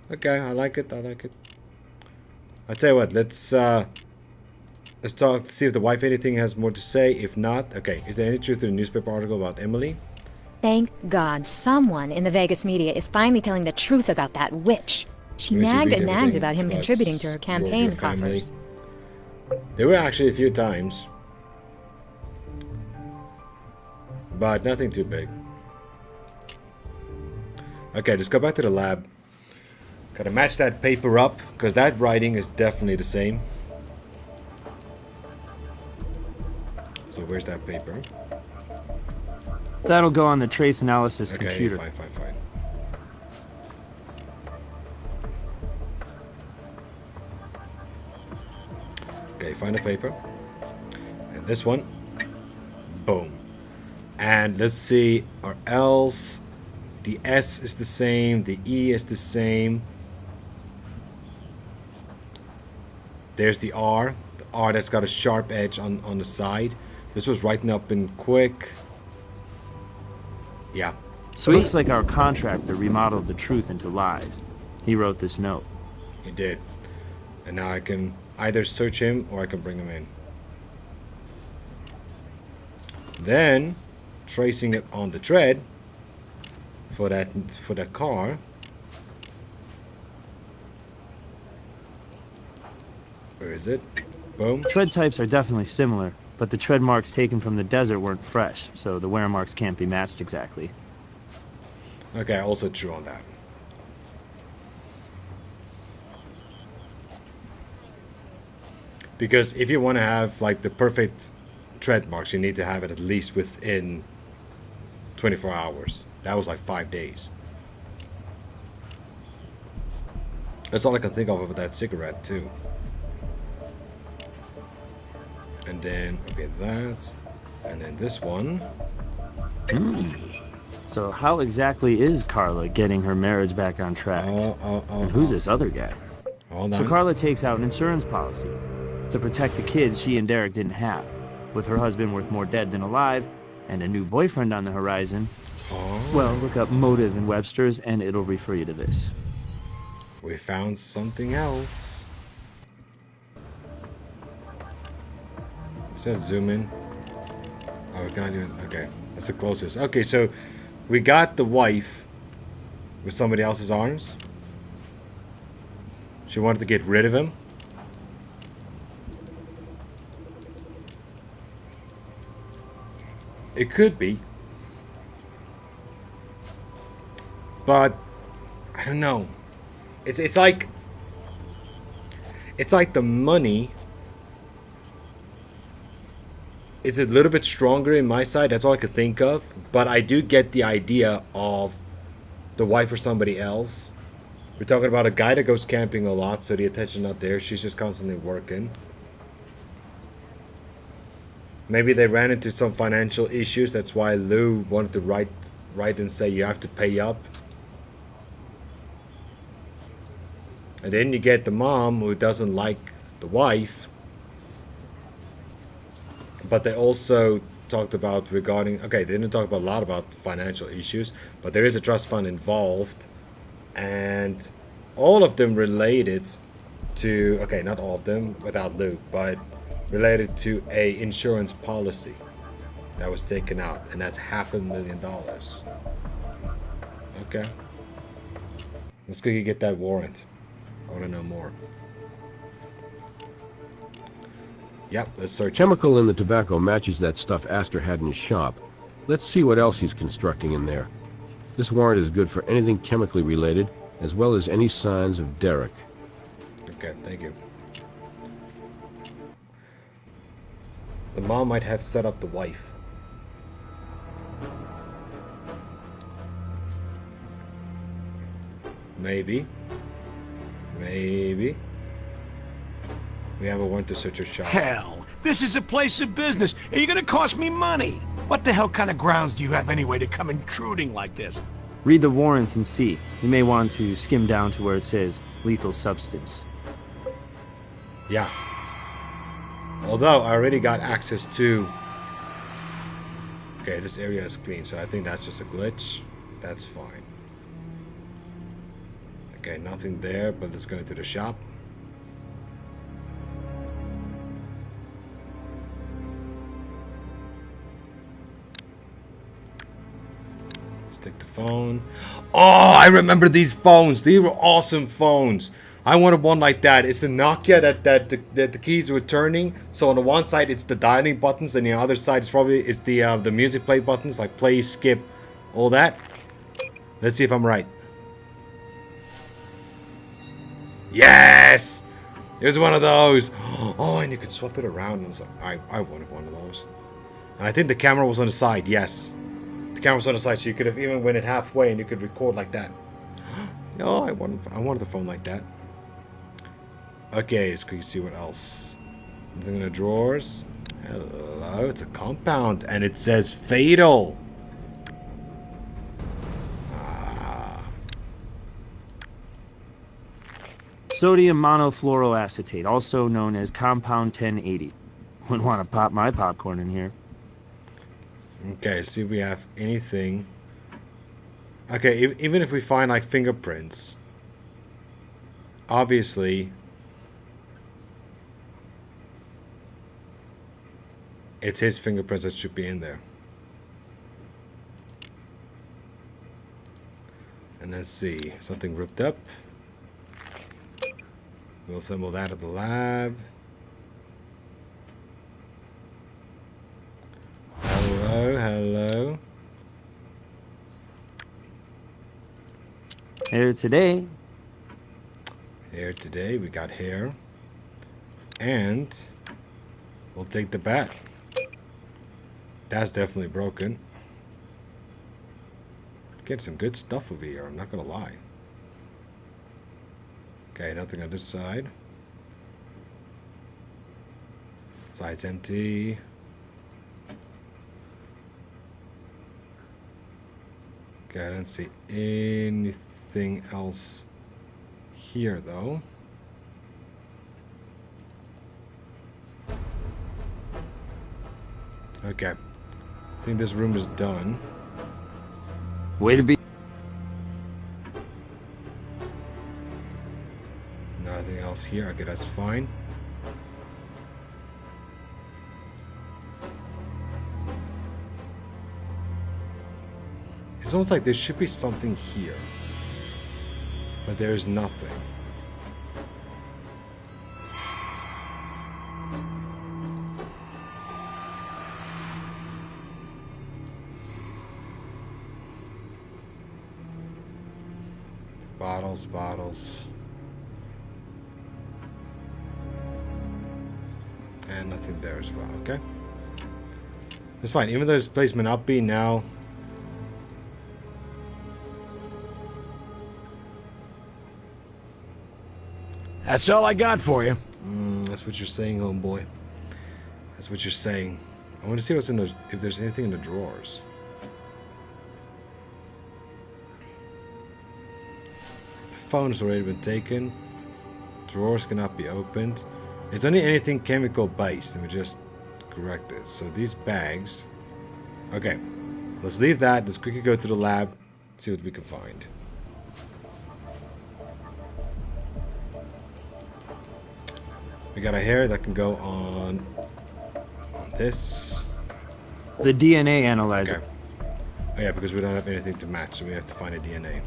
Speaker 1: Okay, I like it. I'll tell you what, let's talk, see if the wife anything has more to say. If not, okay, is there any truth to the newspaper article about Emily?
Speaker 5: Thank God someone in the Vegas media is finally telling the truth about that witch. She
Speaker 1: You need to
Speaker 5: nagged
Speaker 1: read
Speaker 5: and nagged
Speaker 1: everything
Speaker 5: about him
Speaker 1: about
Speaker 5: contributing to her
Speaker 1: your
Speaker 5: campaign
Speaker 1: family.
Speaker 5: coffers.
Speaker 1: There were actually a few times. But nothing too big. Okay, let's go back to the lab. Gotta match that paper up, because that writing is definitely the same. So where's that paper?
Speaker 3: That'll go on the trace analysis
Speaker 1: Okay,
Speaker 3: computer.
Speaker 1: fine. Okay, find a paper. And this one. Boom. And let's see, or else the S is the same, the E is the same. There's the R that's got a sharp edge on the side. This was written up in quick. Yeah.
Speaker 3: So it looks like our contractor remodeled the truth into lies. He wrote this note.
Speaker 1: He did. And now I can either search him or I can bring him in. Then tracing it on the tread for that car. Where is it? Boom.
Speaker 3: Tread types are definitely similar, but the tread marks taken from the desert weren't fresh, so the wear marks can't be matched exactly.
Speaker 1: Okay, also true on that. Because if you want to have like the perfect tread marks, you need to have it at least within 24 hours. That was like 5 days. That's all I can think of that cigarette too. And then, okay, that. And then this one.
Speaker 3: So how exactly is Carla getting her marriage back on track? And who's this other guy?
Speaker 1: Hold
Speaker 3: So
Speaker 1: on.
Speaker 3: Carla takes out an insurance policy to protect the kids she and Derek didn't have. With her husband worth more dead than alive, and a new boyfriend on the horizon.
Speaker 1: Oh,
Speaker 3: Well, look up motive in Webster's and it'll refer you to this.
Speaker 1: we found something else. It says zoom in. Oh, can I do it? Okay, that's the closest. Okay, so we got the wife with somebody else's arms. She wanted to get rid of him. It could be. But I don't know. It's like the money it's a little bit stronger in my side. That's all I could think of. But I do get the idea of the wife or somebody else. We're talking about a guy that goes camping a lot, so the attention not there. She's just constantly working. Maybe they ran into some financial issues. That's why Lou wanted to write and say you have to pay up. And then you get the mom who doesn't like the wife. But they also talked about regarding... Okay, they didn't talk about a lot about financial issues. But there is a trust fund involved. And all of them related to... Okay, not all of them without Luke. But related to a insurance policy that was taken out. And that's $500,000. Okay. Let's go get that warrant. I want to know more. Yep, let's search it.
Speaker 8: Chemical in the tobacco matches that stuff Astor had in his shop. Let's see what else he's constructing in there. This warrant is good for anything chemically related, as well as any signs of Derek.
Speaker 1: Okay, thank you. The mom might have set up the wife. Maybe. Maybe. We have a warrant to search your shop.
Speaker 7: Hell, this is a place of business, and you're gonna cost me money. What the hell kind of grounds do you have anyway to come intruding like this?
Speaker 3: Read the warrants and see. You may want to skim down to where it says lethal substance.
Speaker 1: Yeah. Although I already got access to... Okay, this area is clean, so I think that's just a glitch. That's fine. Okay, nothing there, but let's go into the shop. Let's take the phone. Oh, I remember these phones. These were awesome phones. I wanted one like that. It's the Nokia that the keys were turning. So on the one side it's the dialing buttons, and the other side is probably the music play buttons, like play, skip, all that. Let's see if I'm right. Yes! It was one of those. Oh, and you could swap it around. And so I wanted one of those. And I think the camera was on the side. Yes, the camera was on the side, so you could have even went it halfway and you could record like that. Oh, I wanted the phone like that. Okay, let's quickly see what else. Nothing in the drawers. Hello, it's a compound, and it says fatal.
Speaker 3: Sodium monofluoroacetate, also known as compound 1080. Wouldn't want to pop my popcorn in here.
Speaker 1: Okay, see if we have anything. Okay, even if we find like fingerprints, obviously it's his fingerprints that should be in there. And let's see, something ripped up. We'll assemble that at the lab. Hello, hello.
Speaker 3: Here today.
Speaker 1: Hair today, we got hair. And we'll take the bat. That's definitely broken. Get some good stuff over here, I'm not gonna lie. Okay, nothing on this side. Side's empty. Okay, I don't see anything else here though. Okay. I think this room is done.
Speaker 3: Way to be.
Speaker 1: Nothing else here. Okay, that's fine. It's almost like there should be something here, but there is nothing. Bottles. And nothing there as well, okay? It's fine. Even though this place may not be now.
Speaker 7: That's all I got for you.
Speaker 1: That's what you're saying, homeboy. That's what you're saying. I want to see what's in those. If there's anything in the drawers. The phone has already been taken. Drawers cannot be opened. It's only anything chemical based. Let me just correct this. So these bags. Okay, let's leave that. Let's quickly go to the lab. See what we can find. We got a hair that can go on this.
Speaker 3: The DNA analyzer.
Speaker 1: Okay. Oh yeah, because we don't have anything to match, so we have to find a DNA.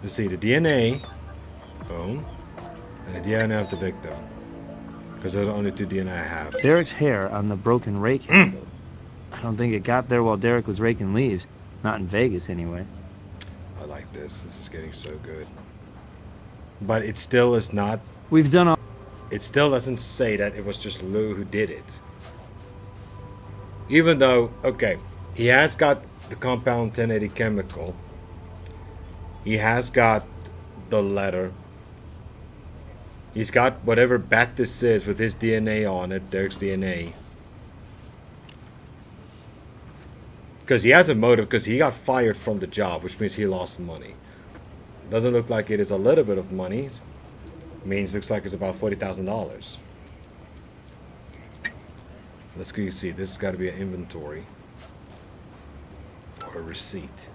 Speaker 1: Let's see, the DNA. Boom. And the DNA of the victim. Because those are the only two DNA I have.
Speaker 3: Derek's hair on the broken rake handle. I don't think it got there while Derek was raking leaves. Not in Vegas, anyway.
Speaker 1: I like this. This is getting so good. But it still is not...
Speaker 3: We've done all...
Speaker 1: It still doesn't say that it was just Lou who did it. Even though, okay, he has got the compound 1080 chemical. He has got the letter. He's got whatever bat this is with his DNA on it, Derek's DNA. Because he has a motive, because he got fired from the job, which means he lost money. Doesn't look like it is a little bit of money. Means looks like it's about $40,000. Let's go see. This has got to be an inventory or a receipt.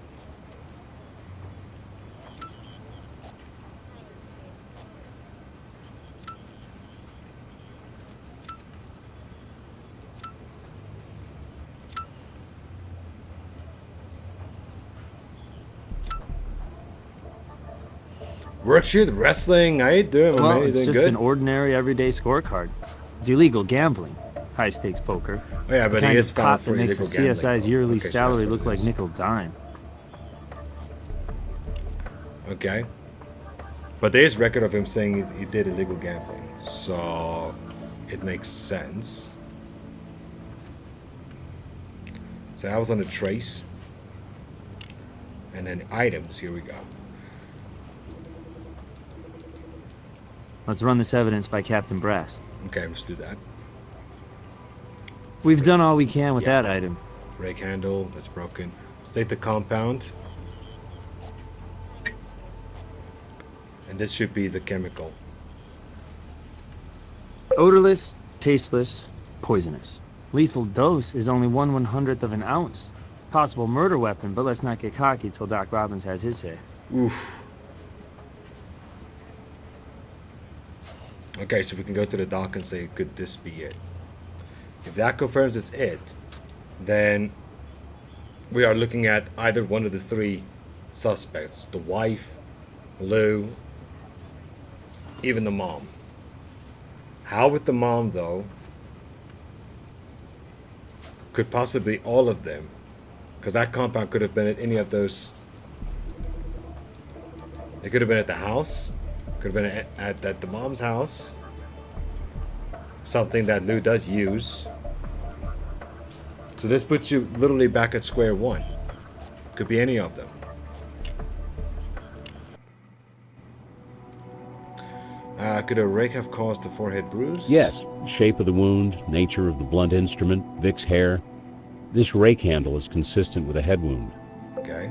Speaker 1: Workshoot wrestling. How you doing, my
Speaker 3: Well,
Speaker 1: man? You
Speaker 3: it's
Speaker 1: doing
Speaker 3: just
Speaker 1: good?
Speaker 3: an ordinary, everyday scorecard. It's illegal gambling. High-stakes poker.
Speaker 1: Oh, yeah, but
Speaker 3: The
Speaker 1: he
Speaker 3: kind
Speaker 1: is
Speaker 3: of
Speaker 1: found
Speaker 3: pot
Speaker 1: for
Speaker 3: that makes a
Speaker 1: illegal gambling,
Speaker 3: CSI's
Speaker 1: though.
Speaker 3: yearly
Speaker 1: Okay, so
Speaker 3: salary
Speaker 1: that's what
Speaker 3: look
Speaker 1: it
Speaker 3: like
Speaker 1: is.
Speaker 3: nickel dime.
Speaker 1: Okay. But there is record of him saying he did illegal gambling. So it makes sense. So that was on the trace. And then items. Here we go.
Speaker 3: Let's run this evidence by Captain Brass.
Speaker 1: Okay, let's do that.
Speaker 3: We've done all we can with
Speaker 1: Yeah.
Speaker 3: that item.
Speaker 1: Rake handle. That's broken. State the compound. And this should be the chemical.
Speaker 3: Odorless, tasteless, poisonous. Lethal dose is only 1/100th of an ounce. Possible murder weapon, but let's not get cocky till Doc Robbins has his say.
Speaker 1: Oof. Okay, so we can go to the doc and say, could this be it? If that confirms it's it, then we are looking at either one of the three suspects. The wife, Lou, even the mom. How with the mom, though, could possibly all of them. Because that compound could have been at any of those. It could have been at the house. Could have been at the mom's house. Something that Lou does use. So this puts you literally back at square one. Could be any of them. Could a rake have caused the forehead bruise?
Speaker 4: Yes, shape of the wound, nature of the blunt instrument, Vic's hair. This rake handle is consistent with a head wound.
Speaker 1: Okay.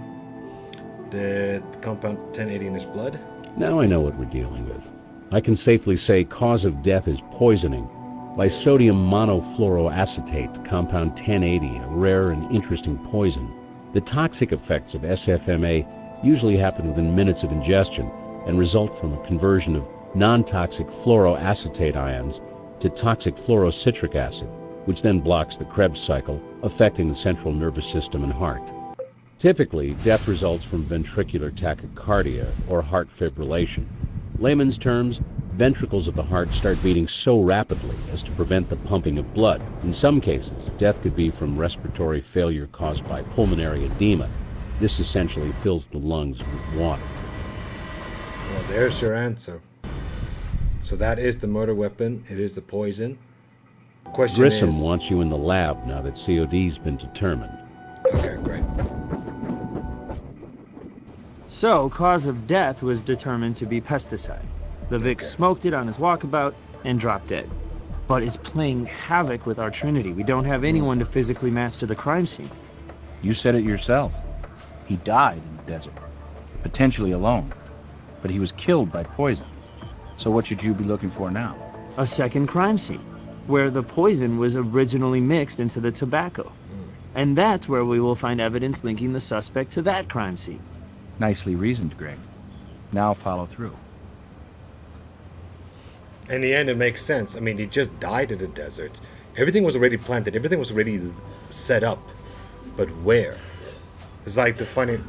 Speaker 1: Did compound 1080 in his blood?
Speaker 4: Now I know what we're dealing with. I can safely say cause of death is poisoning by sodium monofluoroacetate, compound 1080, a rare and interesting poison. The toxic effects of SFMA usually happen within minutes of ingestion and result from a conversion of non-toxic fluoroacetate ions to toxic fluorocitric acid, which then blocks the Krebs cycle, affecting the central nervous system and heart. Typically, death results from ventricular tachycardia or heart fibrillation. Layman's terms, ventricles of the heart start beating so rapidly as to prevent the pumping of blood. In some cases, death could be from respiratory failure caused by pulmonary edema. This essentially fills the lungs with water.
Speaker 1: Well, there's your answer. So that is the murder weapon. It is the poison. Question
Speaker 4: Grissom
Speaker 1: is...
Speaker 4: wants you in the lab now that COD's been determined.
Speaker 1: Okay, great.
Speaker 3: So, cause of death was determined to be pesticide. The Vic smoked it on his walkabout and dropped dead. But it's playing havoc with our Trinity. We don't have anyone to physically match to the crime scene.
Speaker 2: You said it yourself. He died in the desert, potentially alone. But he was killed by poison. So what should you be looking for now?
Speaker 3: A second crime scene, where the poison was originally mixed into the tobacco. And that's where we will find evidence linking the suspect to that crime scene.
Speaker 2: Nicely reasoned, Greg. Now follow through.
Speaker 1: In the end, it makes sense. I mean, he just died in the desert. Everything was already planted. Everything was already set up. But where? It's like finding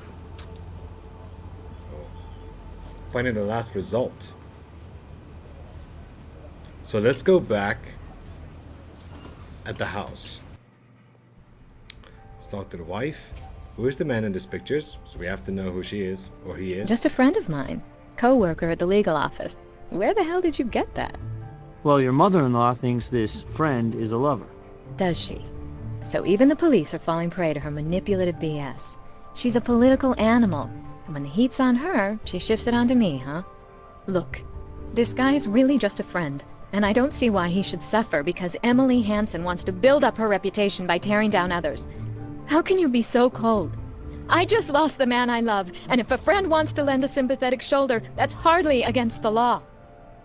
Speaker 1: the last result. So let's go back at the house. Let's talk to the wife. Who is the man in these pictures? So we have to know who she is, or he is.
Speaker 5: Just a friend of mine. Co-worker at the legal office. Where the hell did you get that?
Speaker 3: Well, your mother-in-law thinks this friend is a lover.
Speaker 5: Does she? So even the police are falling prey to her manipulative BS. She's a political animal, and when the heat's on her, she shifts it onto me, huh? Look, this guy's really just a friend, and I don't see why he should suffer because Emily Hansen wants to build up her reputation by tearing down others. How can you be so cold? I just lost the man I love, and if a friend wants to lend a sympathetic shoulder, that's hardly against the law.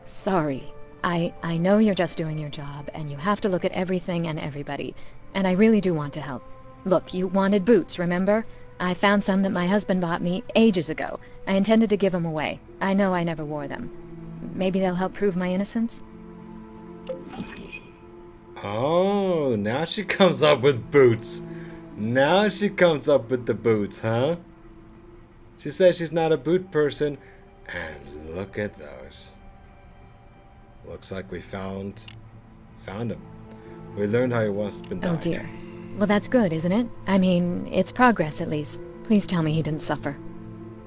Speaker 5: Sorry. I know you're just doing your job, and you have to look at everything and everybody, and I really do want to help. Look, you wanted boots, remember? I found some that my husband bought me ages ago. I intended to give them away. I know I never wore them. Maybe they'll help prove my innocence?
Speaker 1: Oh, now she comes up with boots. Now she comes up with the boots, huh? She says she's not a boot person, and look at those. Looks like we found him. We learned how he was been died.
Speaker 5: Oh dear. Well, that's good, isn't it? I mean, it's progress at least. Please tell me he didn't suffer.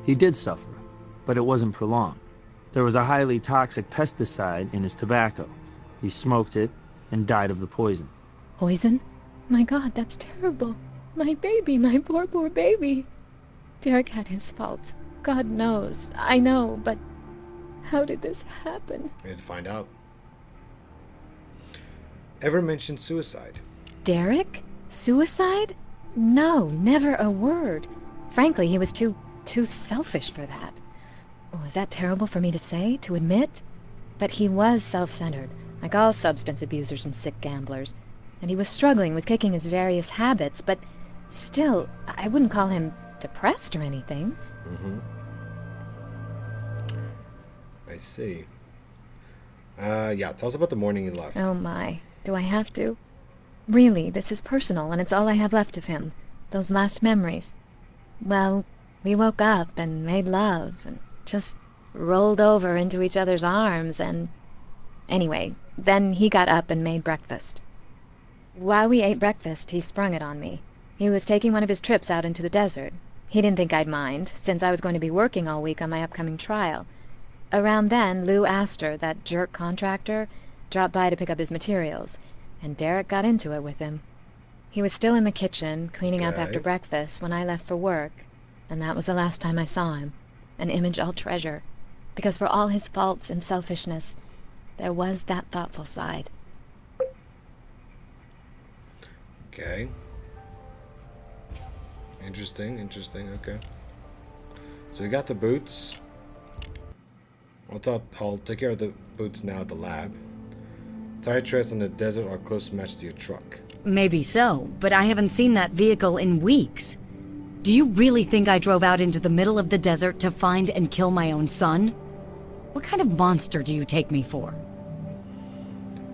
Speaker 3: He did suffer, but it wasn't prolonged. There was a highly toxic pesticide in his tobacco. He smoked it and died of the poison.
Speaker 5: Poison? My God, that's terrible. My baby, my poor, poor baby. Derek had his faults. God knows. I know, but how did this happen?
Speaker 1: We had to find out. Ever mentioned suicide?
Speaker 5: Derek? Suicide? No, never a word. Frankly, he was too selfish for that. Oh, is that terrible for me to say, to admit? But he was self-centered, like all substance abusers and sick gamblers. And he was struggling with kicking his various habits, but still, I wouldn't call him depressed or anything.
Speaker 1: Mm-hmm. I see. Yeah, tell us about the morning you left.
Speaker 5: Oh my, do I have to? Really, this is personal, and it's all I have left of him. Those last memories. Well, we woke up and made love, and just rolled over into each other's arms, and... Anyway, then he got up and made breakfast. While we ate breakfast, he sprung it on me. He was taking one of his trips out into the desert. He didn't think I'd mind, since I was going to be working all week on my upcoming trial. Around then, Lou Astor, that jerk contractor, dropped by to pick up his materials, and Derek got into it with him. He was still in the kitchen, cleaning up after breakfast, when I left for work, and that was the last time I saw him. An image I'll treasure, because for all his faults and selfishness, there was that thoughtful side.
Speaker 1: Okay. Interesting, okay. So you got the boots. I'll take care of the boots now at the lab. Tire treads on the desert are close match to your truck.
Speaker 6: Maybe so, but I haven't seen that vehicle in weeks. Do you really think I drove out into the middle of the desert to find and kill my own son? What kind of monster do you take me for?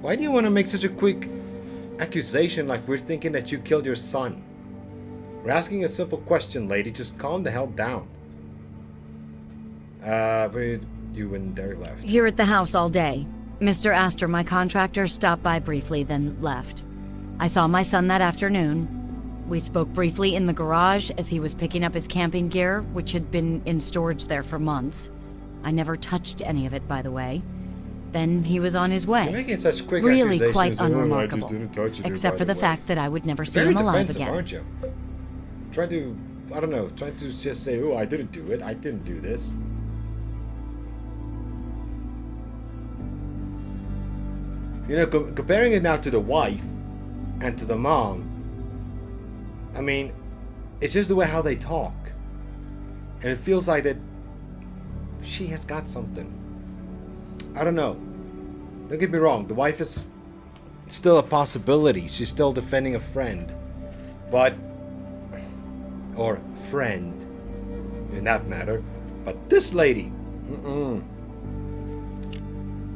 Speaker 1: Why do you want to make such a quick accusation like we're thinking that you killed your son? We're asking a simple question, lady. Just calm the hell down. Where you and Derek left?
Speaker 6: Here at the house all day. Mr. Astor, my contractor, stopped by briefly, then left. I saw my son that afternoon. We spoke briefly in the garage as he was picking up his camping gear, which had been in storage there for months. I never touched any of it, by the way. Then he was on his
Speaker 1: You're
Speaker 6: way.
Speaker 1: making such quick
Speaker 6: Really
Speaker 1: accusations.
Speaker 6: quite
Speaker 1: "Oh, I just
Speaker 6: unremarkable.
Speaker 1: didn't touch it,
Speaker 6: Except
Speaker 1: by
Speaker 6: for the
Speaker 1: way."
Speaker 6: fact that I would never see
Speaker 1: Very
Speaker 6: him alive
Speaker 1: defensive,
Speaker 6: again.
Speaker 1: aren't you? Trying to, I don't know, trying to just say, "Oh, I didn't do it. I didn't do this." You know, comparing it now to the wife and to the mom, I mean, it's just the way how they talk. And it feels like that she has got something. I don't know. Don't get me wrong, the wife is still a possibility. She's still defending a friend. But, or friend, in that matter. But this lady,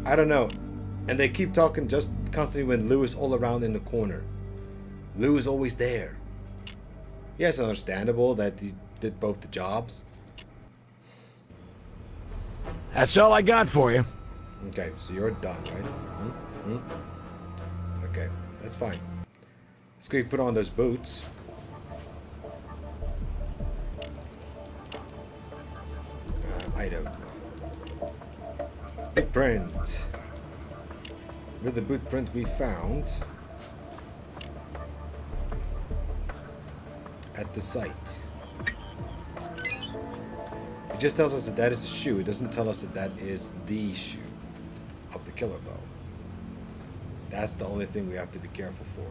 Speaker 1: I don't know. And they keep talking just constantly when Lou is all around in the corner. Lou is always there. Yes, understandable that he did both the jobs.
Speaker 7: That's all I got for you.
Speaker 1: Okay, so you're done, right? Okay, that's fine. Let's go put on those boots. Item. Footprint. With the boot print we found at the site. It just tells us that that is a shoe. It doesn't tell us that that is the shoe of the killer bow. That's the only thing we have to be careful for.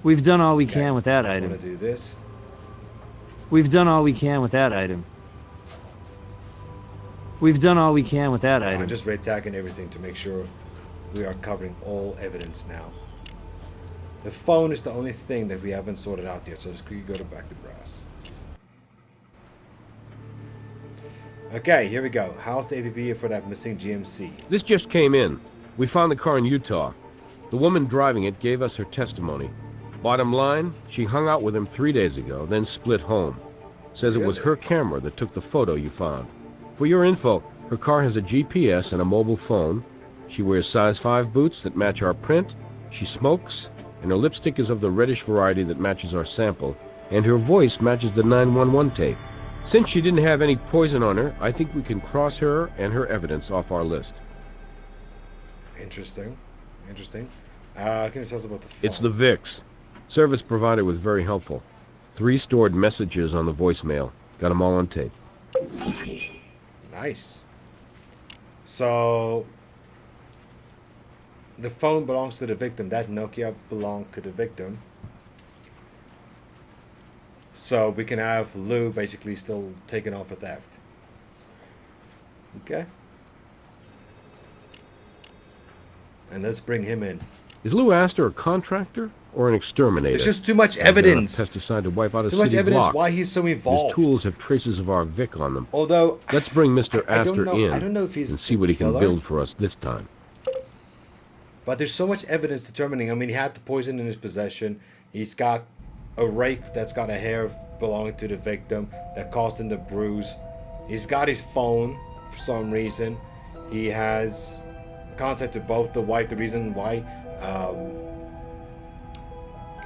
Speaker 3: We've done all we
Speaker 1: Okay,
Speaker 3: can with that
Speaker 1: I
Speaker 3: item.
Speaker 1: want to do this.
Speaker 3: We've done all we can with that item. We've done all we can with that item.
Speaker 1: I'm just red tagging everything to make sure we are covering all evidence now. The phone is the only thing that we haven't sorted out yet, so let's go to back to brass. Okay, here we go. How's the APB for that missing GMC?
Speaker 8: This just came in. We found the car in Utah. The woman driving it gave us her testimony. Bottom line, she hung out with him 3 days ago, then split home. Says it was her camera that took the photo you found. For your info, her car has a GPS and a mobile phone. She wears size 5 boots that match our print. She smokes, and her lipstick is of the reddish variety that matches our sample. And her voice matches the 911 tape. Since she didn't have any poison on her, I think we can cross her and her evidence off our list.
Speaker 1: Interesting. Interesting. Can you tell us about the phone?
Speaker 8: It's the VIX. Service provider was very helpful. 3 stored messages on the voicemail. Got them all on tape.
Speaker 1: Nice. So, the phone belongs to the victim. That Nokia belonged to the victim. So we can have Lou basically still taken off for theft. Okay. And let's bring him in.
Speaker 8: Is Lou Astor a contractor or an exterminator?
Speaker 1: There's just too much
Speaker 8: Has there enough
Speaker 1: evidence.
Speaker 8: pesticide to wipe out a
Speaker 1: Too much
Speaker 8: city
Speaker 1: evidence
Speaker 8: block.
Speaker 1: why he's so involved.
Speaker 8: His tools have traces of our Vic on them.
Speaker 1: Although,
Speaker 8: Let's bring Mr.
Speaker 1: I don't
Speaker 8: Astor
Speaker 1: know-
Speaker 8: in
Speaker 1: I don't know if he's
Speaker 8: and see
Speaker 1: the
Speaker 8: what he can
Speaker 1: killer.
Speaker 8: build for us this time.
Speaker 1: but there's so much evidence determining. I mean, he had the poison in his possession. He's got a rake that's got a hair belonging to the victim that caused him the bruise. He's got his phone for some reason. He has contacted both the wife. The reason why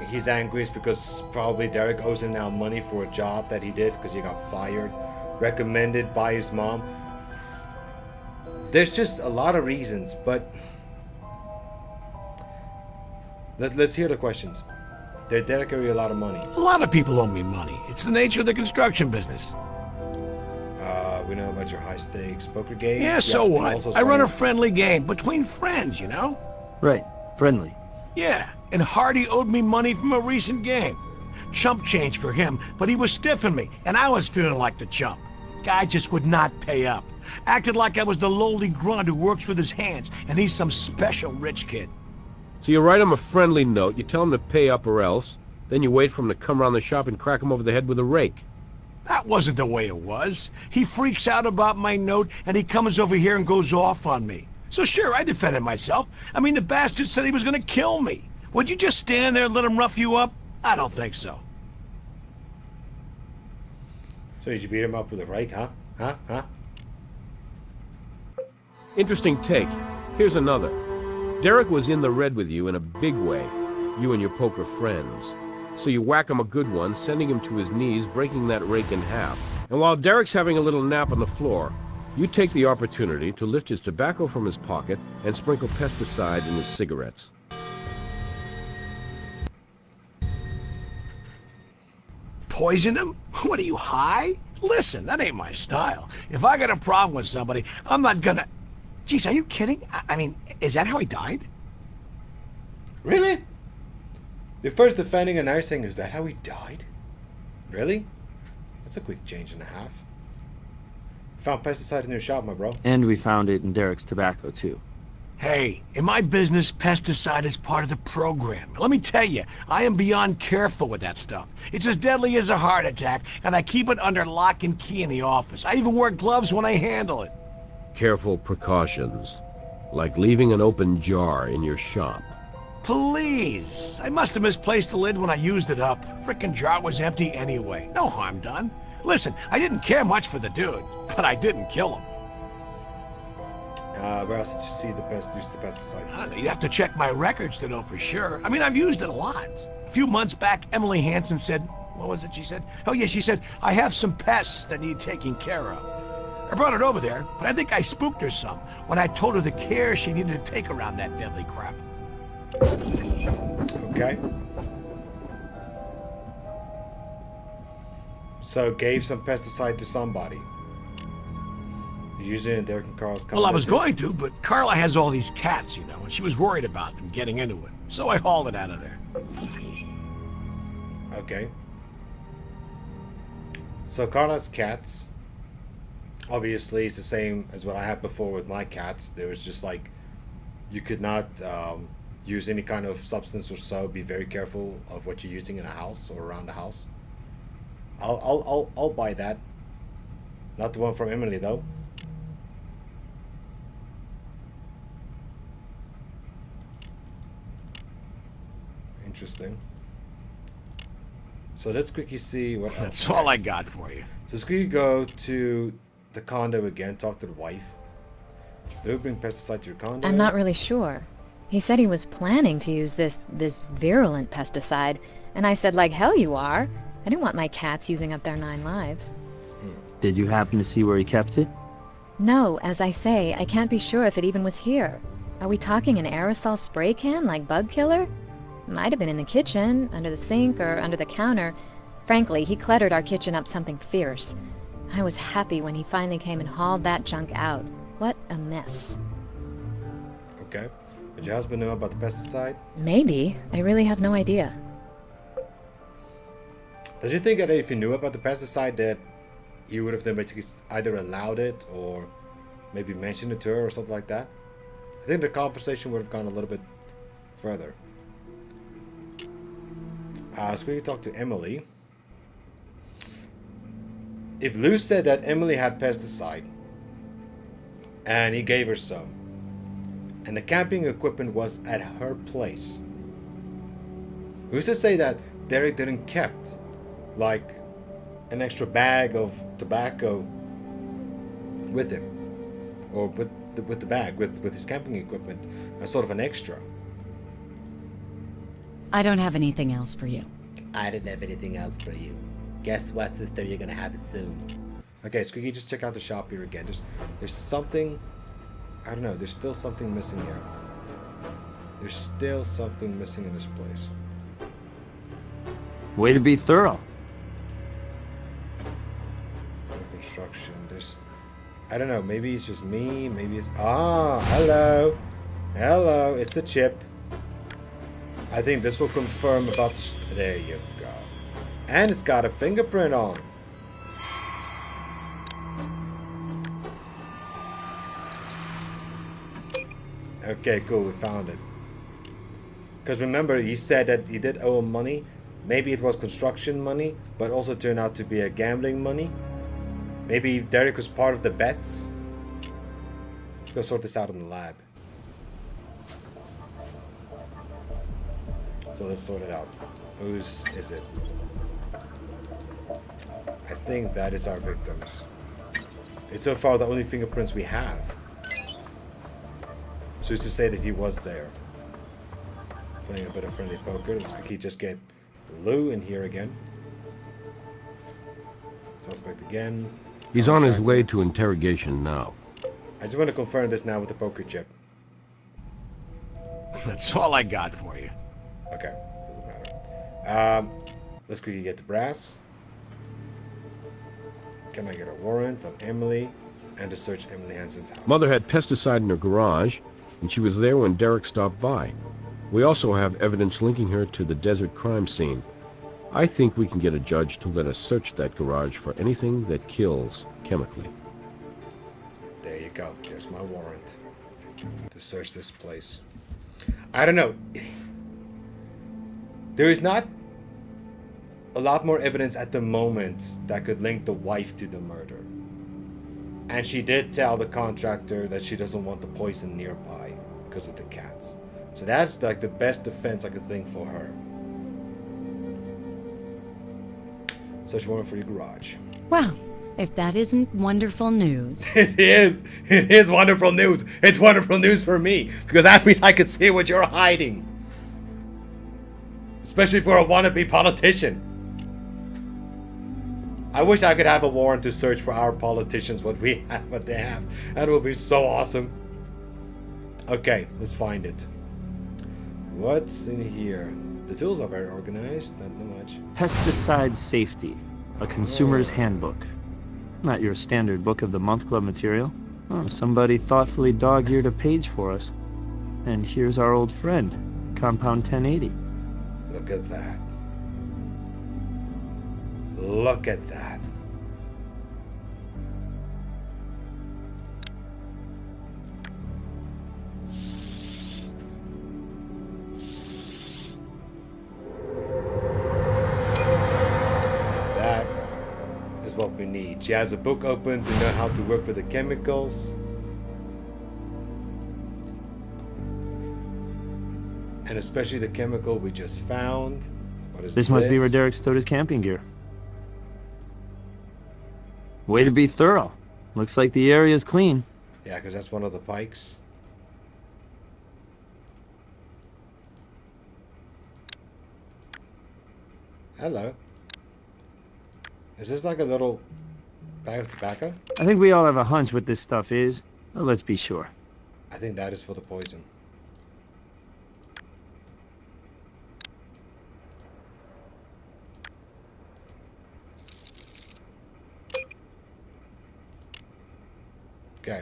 Speaker 1: he's angry is because probably Derek owes him now money for a job that he did because he got fired, recommended by his mom. There's just a lot of reasons, but let's hear the questions. Did Derek owe you a lot of money?
Speaker 7: A lot of people owe me money. It's the nature of the construction business.
Speaker 1: We know about your high stakes poker game.
Speaker 7: Yeah, so
Speaker 1: and
Speaker 7: what?
Speaker 1: also
Speaker 7: I run a
Speaker 1: Spanish.
Speaker 7: friendly game between friends, you know?
Speaker 3: Right. Friendly.
Speaker 7: Yeah, and Hardy owed me money from a recent game. Chump change for him, but he was stiffing me, and I was feeling like the chump. Guy just would not pay up. Acted like I was the lowly grunt who works with his hands, and he's some special rich kid.
Speaker 8: So you write him a friendly note, you tell him to pay up or else, then you wait for him to come around the shop and crack him over the head with a rake.
Speaker 7: That wasn't the way it was. He freaks out about my note, and he comes over here and goes off on me. So sure, I defended myself. I mean, the bastard said he was gonna kill me. Would you just stand there and let him rough you up? I don't think so.
Speaker 1: So did you beat him up with a rake, huh? Huh?
Speaker 8: Interesting take. Here's another. Derek was in the red with you in a big way, you and your poker friends. So you whack him a good one, sending him to his knees, breaking that rake in half. And while Derek's having a little nap on the floor, You take the opportunity to lift his tobacco from his pocket and sprinkle pesticide in his cigarettes.
Speaker 7: Poison him? What are you, high? Listen, that ain't my style. If I got a problem with somebody, I'm not gonna... Jeez, are you kidding? I mean, is that how he died?
Speaker 1: Really? You're first defending and now you're saying, is that how he died? Really? That's a quick change and a half. Found pesticide in your shop, my bro.
Speaker 3: And we found it in Derek's tobacco, too.
Speaker 7: Hey, in my business, pesticide is part of the program. Let me tell you, I am beyond careful with that stuff. It's as deadly as a heart attack, and I keep it under lock and key in the office. I even wear gloves when I handle it.
Speaker 8: Careful precautions, like leaving an open jar in your shop.
Speaker 7: Please! I must have misplaced the lid when I used it up. Frickin' jar was empty anyway. No harm done. Listen, I didn't care much for the dude, but I didn't kill him.
Speaker 1: Where else did you see use the pesticide?
Speaker 7: I don't know, you'd have to check my records to know for sure. I mean, I've used it a lot. A few months back, Emily Hansen said, what was it she said? Oh yeah, she said, I have some pests that need taking care of. I brought it over there, but I think I spooked her some when I told her the care she needed to take around that deadly crap.
Speaker 1: Okay. So gave some pesticide to somebody. Using it in Derek and Carl's conversation.
Speaker 7: Well, I was going to, but Carla has all these cats, you know, and she was worried about them getting into it. So I hauled it out of there.
Speaker 1: Okay. So Carla's cats, obviously it's the same as what I had before with my cats. There was just like, you could not use any kind of substance or so. Be very careful of what you're using in a house or around the house. I'll buy that. Not the one from Emily though. Interesting. So let's quickly see what
Speaker 7: That's all I got for you.
Speaker 1: So let's quickly go to the condo again, talk to the wife. Do we bring pesticide to your condo?
Speaker 5: I'm not really sure. He said he was planning to use this virulent pesticide, and I said, like hell you are. I didn't want my cats using up their 9 lives.
Speaker 3: Did you happen to see where he kept it?
Speaker 5: No, as I say, I can't be sure if it even was here. Are we talking an aerosol spray can like bug killer? Might have been in the kitchen, under the sink, or under the counter. Frankly, he cluttered our kitchen up something fierce. I was happy when he finally came and hauled that junk out. What a mess.
Speaker 1: Okay. Did your husband know about the pesticide?
Speaker 5: Maybe. I really have no idea.
Speaker 1: Did you think that if you knew about the pesticide that you would have then basically either allowed it or maybe mentioned it to her or something like that? I think the conversation would have gone a little bit further. So we talked to Emily. If Lou said that Emily had pesticide and he gave her some and the camping equipment was at her place, who's to say that Derek didn't kept like an extra bag of tobacco with him, or with the bag with his camping equipment as sort of an extra?
Speaker 6: I don't have anything else for you.
Speaker 1: I didn't have anything else for you. Guess what, sister? You're gonna have it soon. Okay, so can you just check out the shop here again? There's something, I don't know, there's still something missing here. There's still something missing in this place.
Speaker 3: Way to be thorough.
Speaker 1: Under construction. There's, I don't know, maybe it's just me, maybe it's, hello. Hello, it's the chip. I think this will confirm about the, there you go. And it's got a fingerprint on. Okay, cool, we found it. Because remember, he said that he did owe him money. Maybe it was construction money, but also turned out to be a gambling money. Maybe Derek was part of the bets. Let's go sort this out in the lab. So let's sort it out. Whose is it? I think that is our victims. It's so far the only fingerprints we have. So it's to say that he was there. Playing a bit of friendly poker. Let's quickly just get Lou in here again. Suspect again.
Speaker 8: He's on his way to interrogation now.
Speaker 1: I just want to confirm this now with the poker chip.
Speaker 7: That's all I got for you.
Speaker 1: Okay, doesn't matter. Let's quickly get the brass. Can I get a warrant on Emily and to search Emily Hansen's house?
Speaker 8: Mother had pesticide in her garage, and she was there when Derek stopped by. We also have evidence linking her to the desert crime scene. I think we can get a judge to let us search that garage for anything that kills chemically.
Speaker 1: There you go. There's my warrant to search this place. I don't know. There is not a lot more evidence at the moment that could link the wife to the murder. And she did tell the contractor that she doesn't want the poison nearby because of the cats. So that's like the best defense I could think for her. Search warrant for your garage.
Speaker 6: Well, if that isn't wonderful news.
Speaker 1: It is. It is wonderful news. It's wonderful news for me because that means I can see what you're hiding. Especially for a wannabe politician. I wish I could have a warrant to search for our politicians what we have, what they have. That would be so awesome. Okay, let's find it. What's in here? The tools are very organized, not much.
Speaker 3: Pesticide Safety, a consumer's handbook. Not your standard book of the month club material. Oh, somebody thoughtfully dog-eared a page for us. And here's our old friend, Compound 1080.
Speaker 1: Look at that. Look at that. That is what we need. She has a book open to know how to work with the chemicals. And especially the chemical we just found. What is
Speaker 3: This must be where Derek stowed his camping gear. Way to be thorough. Looks like the area's clean.
Speaker 1: Yeah, because that's one of the pikes. Hello. Is this like a little bag of tobacco?
Speaker 3: I think we all have a hunch what this stuff is. Well, let's be sure.
Speaker 1: I think that is for the poison. Okay.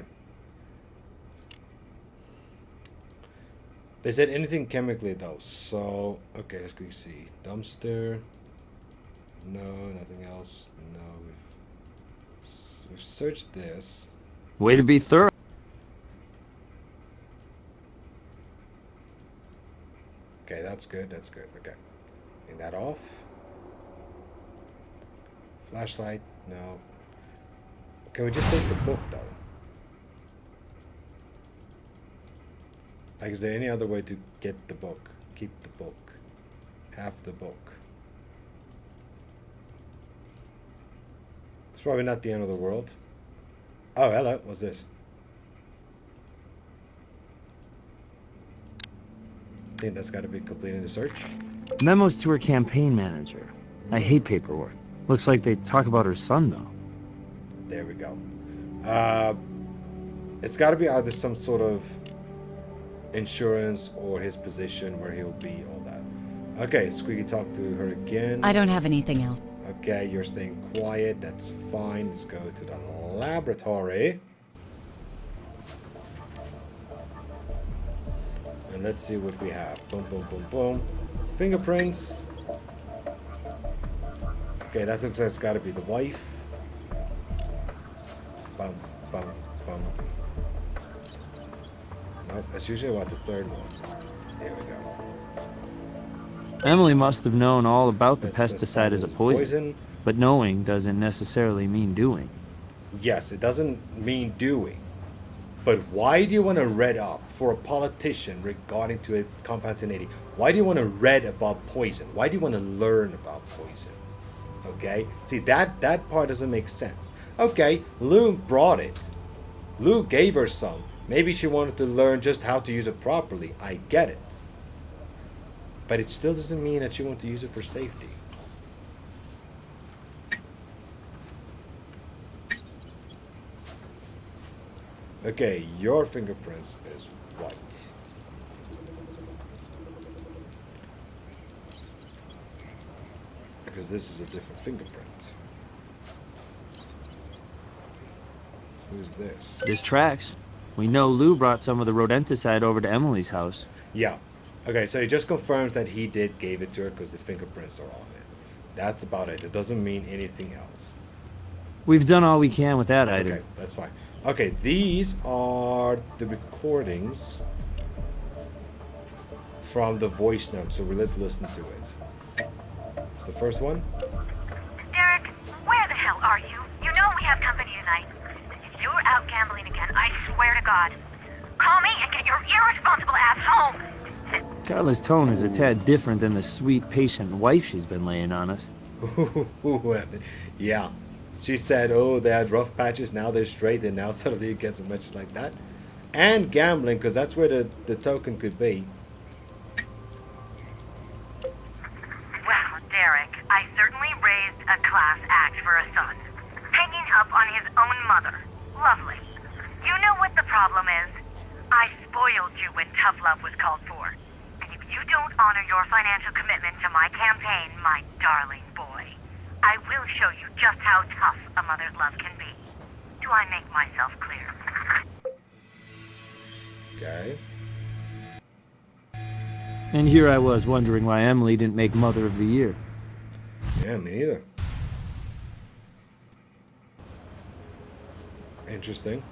Speaker 1: They said anything chemically though, so okay, let's quickly see. Dumpster. No, nothing else. No, we've searched this.
Speaker 3: Way to be thorough.
Speaker 1: Okay, that's good. That's good. Okay, take that off. Flashlight. No. Can we just take the book though? Like, is there any other way to get the book? Keep the book. Have the book. It's probably not the end of the world. Oh, hello. What's this? I think that's got to be completing the search.
Speaker 3: Memos to her campaign manager. I hate paperwork. Looks like they talk about her son, though.
Speaker 1: There we go. It's got to be either some sort of insurance or his position where he'll be, all that. Okay, Squeaky, talk to her again.
Speaker 6: I don't have anything else.
Speaker 1: Okay, you're staying quiet. That's fine. Let's go to the laboratory. And let's see what we have. Boom, boom, boom, boom. Fingerprints. Okay, that looks like it's got to be the wife. Bum, bum, bum. Nope, that's usually about the third one. There we go.
Speaker 3: Emily must have known all about the
Speaker 1: That's
Speaker 3: pesticide as a
Speaker 1: the
Speaker 3: poison, but knowing doesn't necessarily mean doing.
Speaker 1: Yes, it doesn't mean doing. But why do you want to read up for a politician regarding to a compound 1080? Why do you want to read about poison? Why do you want to learn about poison? Okay? See, that part doesn't make sense. Okay, Lou brought it. Lou gave her some. Maybe she wanted to learn just how to use it properly. I get it. But it still doesn't mean that she wants to use it for safety. Okay, your fingerprints is white. Because this is a different fingerprint. Who's this?
Speaker 3: This tracks. We know Lou brought some of the rodenticide over to Emily's house.
Speaker 1: Yeah. Okay, so it just confirms that he gave it to her because the fingerprints are on it. That's about it. It doesn't mean anything else.
Speaker 3: We've done all we can with that item.
Speaker 1: Okay, that's fine. Okay, these are the recordings from the voice note. So let's listen to it. It's the first one.
Speaker 9: Derek, where the hell are you? You know we have company tonight. If you're out gambling again, I swear to God, call me and get your irresponsible ass home.
Speaker 3: Carla's tone is a tad different than the sweet, patient wife she's been laying on us.
Speaker 1: Yeah. She said, oh, they had rough patches, now they're straight, and now suddenly it gets a message like that. And gambling, because that's where the token could be.
Speaker 9: Well, Derek, I certainly raised a class act for a son. Hanging up on his own mother. Lovely. You know what the problem is? I spoiled you when tough love was called for. And if you don't honor your financial commitment to my campaign, my darling boy, I will show you just how tough a mother's love can be. Do I make myself clear?
Speaker 1: Okay.
Speaker 3: And here I was wondering why Emily didn't make Mother of the Year.
Speaker 1: Yeah, me neither. Interesting.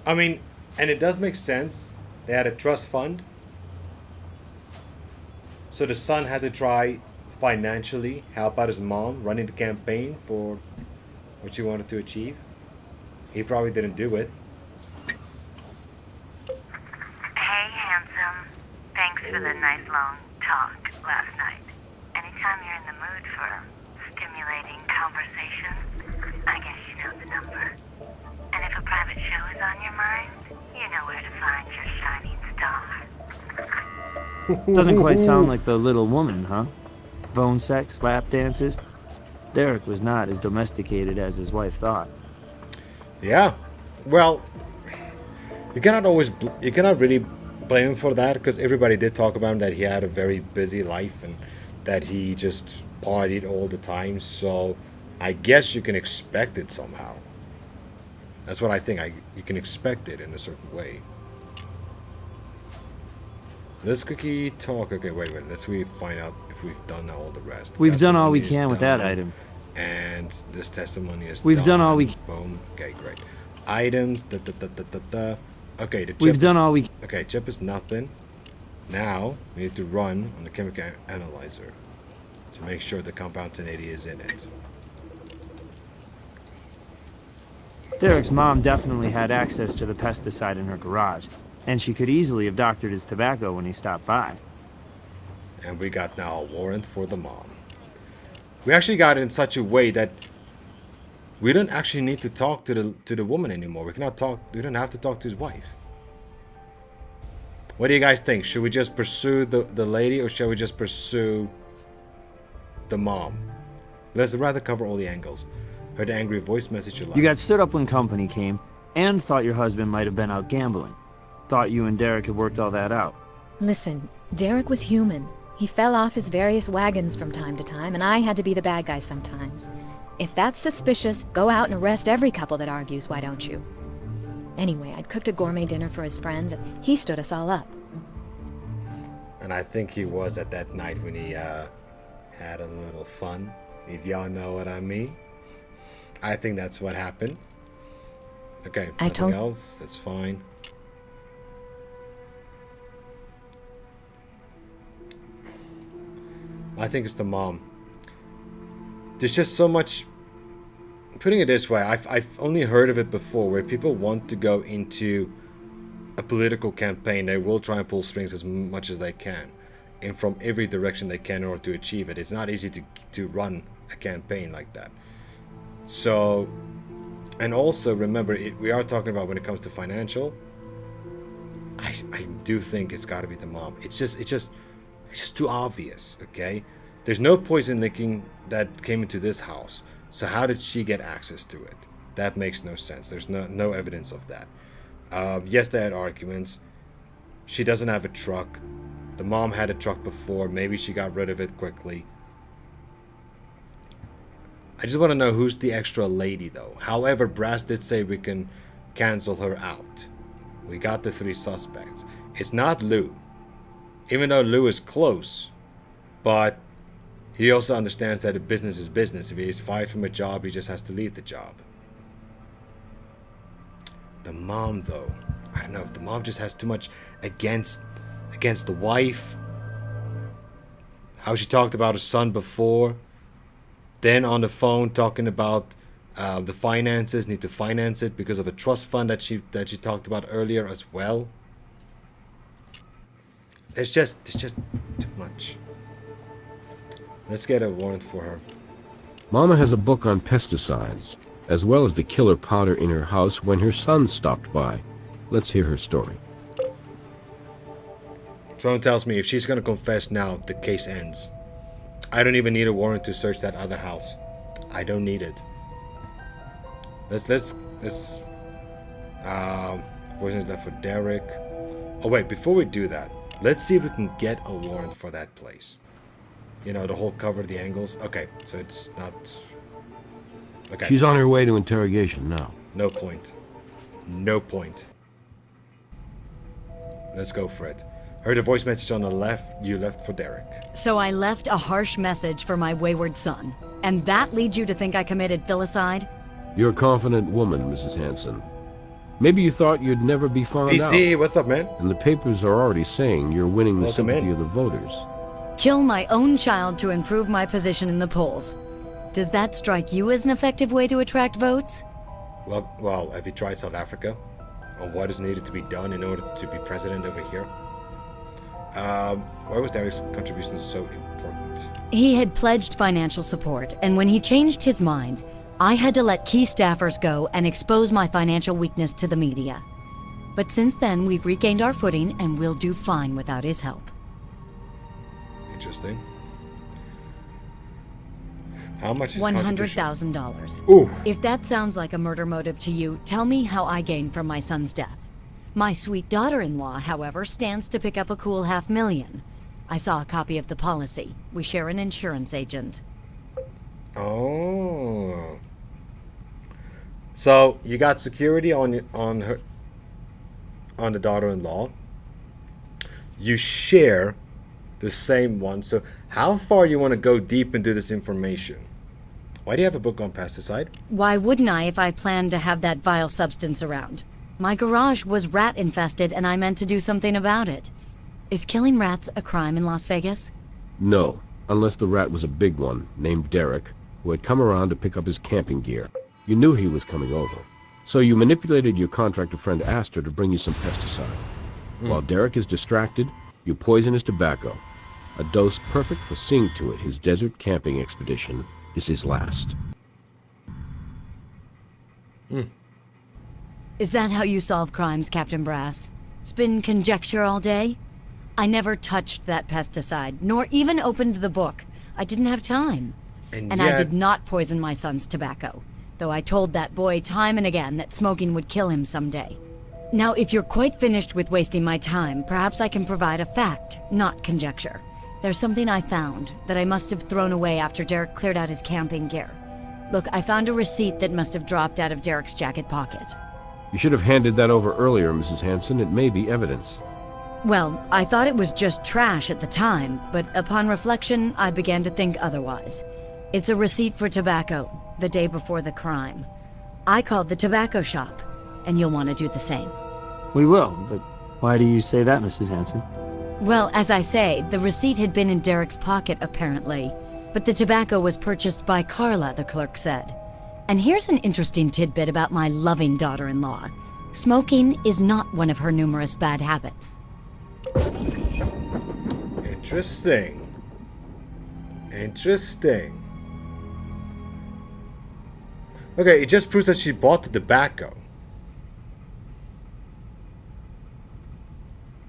Speaker 1: I mean, and it does make sense. They had a trust fund. So the son had to try financially help out his mom running the campaign for what she wanted to achieve. He probably didn't do it.
Speaker 9: Hey, handsome. Thanks for the nice long talk last night. Anytime you're in the mood for a stimulating conversation, I guess you know the number. And if a private show is on your mind, you know where to find your shining star.
Speaker 3: Doesn't quite sound like the little woman, huh? Bone sex, lap dances. Derek was not as domesticated as his wife thought.
Speaker 1: Yeah. Well, you cannot really blame him for that, because everybody did talk about him that he had a very busy life and that he just partied all the time. So I guess you can expect it somehow. That's what I think. You can expect it in a certain way. Let's quickly talk. Okay, wait. Let's find out if we've done all the rest.
Speaker 3: We've done all we
Speaker 1: Testimony is
Speaker 3: can with that
Speaker 1: done,
Speaker 3: item.
Speaker 1: And this testimony is
Speaker 3: We've done all we.
Speaker 1: Boom. Okay, great. Items. Okay, the chip.
Speaker 3: We've done all we.
Speaker 1: Okay, chip is nothing. Now we need to run on the chemical analyzer to make sure the compound 1080 is in it.
Speaker 3: Derek's mom definitely had access to the pesticide in her garage, and she could easily have doctored his tobacco when he stopped by.
Speaker 1: And we got now a warrant for the mom. We actually got it in such a way that we don't actually need to talk to the woman anymore. We don't have to talk to his wife. What do you guys think? Should we just pursue the lady, or should we just pursue the mom? Let's rather cover all the angles. Heard the angry voice message you liked.
Speaker 3: You got stood up when company came, and thought your husband might have been out gambling. Thought you and Derek had worked all that out.
Speaker 5: Listen, Derek was human. He fell off his various wagons from time to time, and I had to be the bad guy sometimes. If that's suspicious, go out and arrest every couple that argues, why don't you? Anyway, I'd cooked a gourmet dinner for his friends, and he stood us all up.
Speaker 1: And I think he was at that night when he had a little fun, if y'all know what I mean. I think that's what happened. Okay, nothing else, that's fine. I think it's the mom. There's just so much. Putting it this way, I've only heard of it before, where people want to go into a political campaign. They will try and pull strings as much as they can, and from every direction they can in order to achieve it. It's not easy to run a campaign like that. So, and also remember, we are talking about when it comes to financial. I do think it's got to be the mom. It's just too obvious. Okay, there's no poison licking that came into this house. So how did she get access to it? That makes no sense. There's no evidence of that. Yes, they had arguments. She doesn't have a truck. The mom had a truck before. Maybe she got rid of it quickly. I just want to know who's the extra lady, though. However, Brass did say we can cancel her out. We got the 3 suspects. It's not Lou. Even though Lou is close. But he also understands that a business is business. If he is fired from a job, he just has to leave the job. The mom, though. I don't know. The mom just has too much against the wife. How she talked about her son before. Then on the phone talking about the finances, need to finance it because of a trust fund that she talked about earlier as well. There's just too much. Let's get a warrant for her.
Speaker 8: Mama has a book on pesticides, as well as the killer powder in her house when her son stopped by. Let's hear her story.
Speaker 1: Tron tells me if she's gonna confess now, the case ends. I don't even need a warrant to search that other house. I don't need it. Let's voice note left for Derek. Oh wait, before we do that, let's see if we can get a warrant for that place. You know, the whole cover, the angles. Okay, so it's not. Okay.
Speaker 8: She's on her way to interrogation now.
Speaker 1: No point. No point. Let's go for it. Heard a voice message on the left. You left for Derek.
Speaker 6: So I left a harsh message for my wayward son. And that leads you to think I committed filicide?
Speaker 8: You're a confident woman, Mrs. Hanson. Maybe you thought you'd never be found out.
Speaker 1: DC, what's up, man?
Speaker 8: And the papers are already saying you're winning the
Speaker 1: Welcome
Speaker 8: sympathy
Speaker 1: in.
Speaker 8: of the voters.
Speaker 6: Kill my own child to improve my position in the polls. Does that strike you as an effective way to attract votes?
Speaker 1: Well, have you tried South Africa? On what is needed to be done in order to be president over here? Why was Derek's contribution so important?
Speaker 6: He had pledged financial support, and when he changed his mind, I had to let key staffers go and expose my financial weakness to the media. But since then, we've regained our footing, and we'll do fine without his help.
Speaker 1: Interesting. How much is contribution?
Speaker 6: $100,000.
Speaker 1: Ooh.
Speaker 6: If that sounds like a murder motive to you, tell me how I gained from my son's death. My sweet daughter-in-law, however, stands to pick up a cool $500,000. I saw a copy of the policy. We share an insurance agent.
Speaker 1: Oh. So you got security on the daughter-in-law. You share the same one. So how far you want to go deep into this information? Why do you have a book on pesticide?
Speaker 6: Why wouldn't I if I planned to have that vile substance around? My garage was rat-infested and I meant to do something about it. Is killing rats a crime in Las Vegas?
Speaker 8: No, unless the rat was a big one, named Derek, who had come around to pick up his camping gear. You knew he was coming over. So you manipulated your contractor friend Astor to bring you some pesticide. While Derek is distracted, you poison his tobacco. A dose perfect for seeing to it his desert camping expedition is his last.
Speaker 6: Is that how you solve crimes, Captain Brass? Spin conjecture all day? I never touched that pesticide, nor even opened the book. I didn't have time. And I did not poison my son's tobacco, though I told that boy time and again that smoking would kill him someday. Now, if you're quite finished with wasting my time, perhaps I can provide a fact, not conjecture. There's something I found that I must have thrown away after Derek cleared out his camping gear. Look, I found a receipt that must have dropped out of Derek's jacket pocket.
Speaker 8: You should have handed that over earlier, Mrs. Hanson. It may be evidence.
Speaker 6: Well, I thought it was just trash at the time, but upon reflection, I began to think otherwise. It's a receipt for tobacco, the day before the crime. I called the tobacco shop, and you'll want to do the same.
Speaker 3: We will, but why do you say that, Mrs. Hanson?
Speaker 6: Well, as I say, the receipt had been in Derek's pocket, apparently. But the tobacco was purchased by Carla, the clerk said. And here's an interesting tidbit about my loving daughter-in-law. Smoking is not one of her numerous bad habits.
Speaker 1: Interesting. Interesting. Okay, it just proves that she bought the tobacco.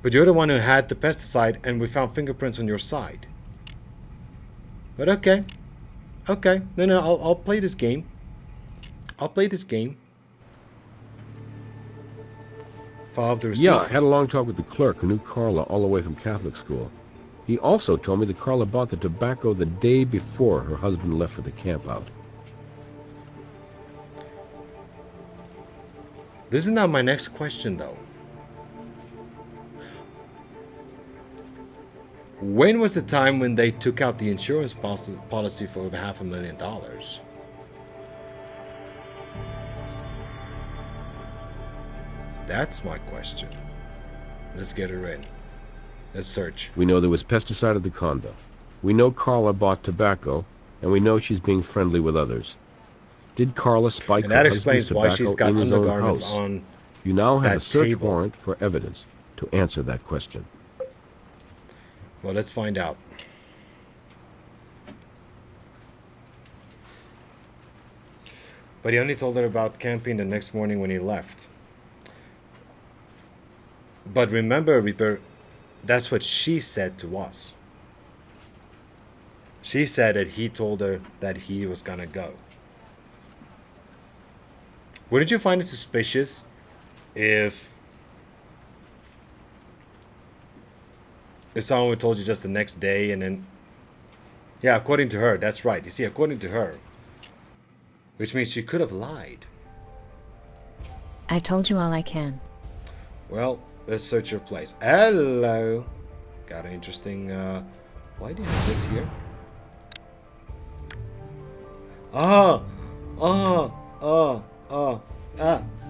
Speaker 1: But you're the one who had the pesticide and we found fingerprints on your side. But okay. Okay. No, I'll play this game. I'll play this game. Follow the receipt.
Speaker 8: Yeah, I had a long talk with the clerk who knew Carla all the way from Catholic school. He also told me that Carla bought the tobacco the day before her husband left for the camp out.
Speaker 1: This is not my next question, though. When was the time when they took out the insurance policy for over $500,000? That's my question. Let's get her in. Let's search.
Speaker 8: We know there was pesticide at the condo. We know Carla bought tobacco, and we know she's being friendly with others. Did Carla spike
Speaker 1: And
Speaker 8: her
Speaker 1: that
Speaker 8: husband's
Speaker 1: explains why
Speaker 8: tobacco
Speaker 1: she's got
Speaker 8: in his own
Speaker 1: undergarments
Speaker 8: house?
Speaker 1: on
Speaker 8: You now have
Speaker 1: that
Speaker 8: a search
Speaker 1: table.
Speaker 8: warrant for evidence to answer that question.
Speaker 1: Well, let's find out. But he only told her about camping the next morning when he left. But remember, Reaper, that's what she said to us. She said that he told her that he was gonna go. Wouldn't you find it suspicious if someone told you just the next day and then... Yeah, according to her, that's right. You see, according to her. Which means she could have lied.
Speaker 5: I told you all I can.
Speaker 1: Well, let's search your place. Hello. Got an interesting... why do you have this here?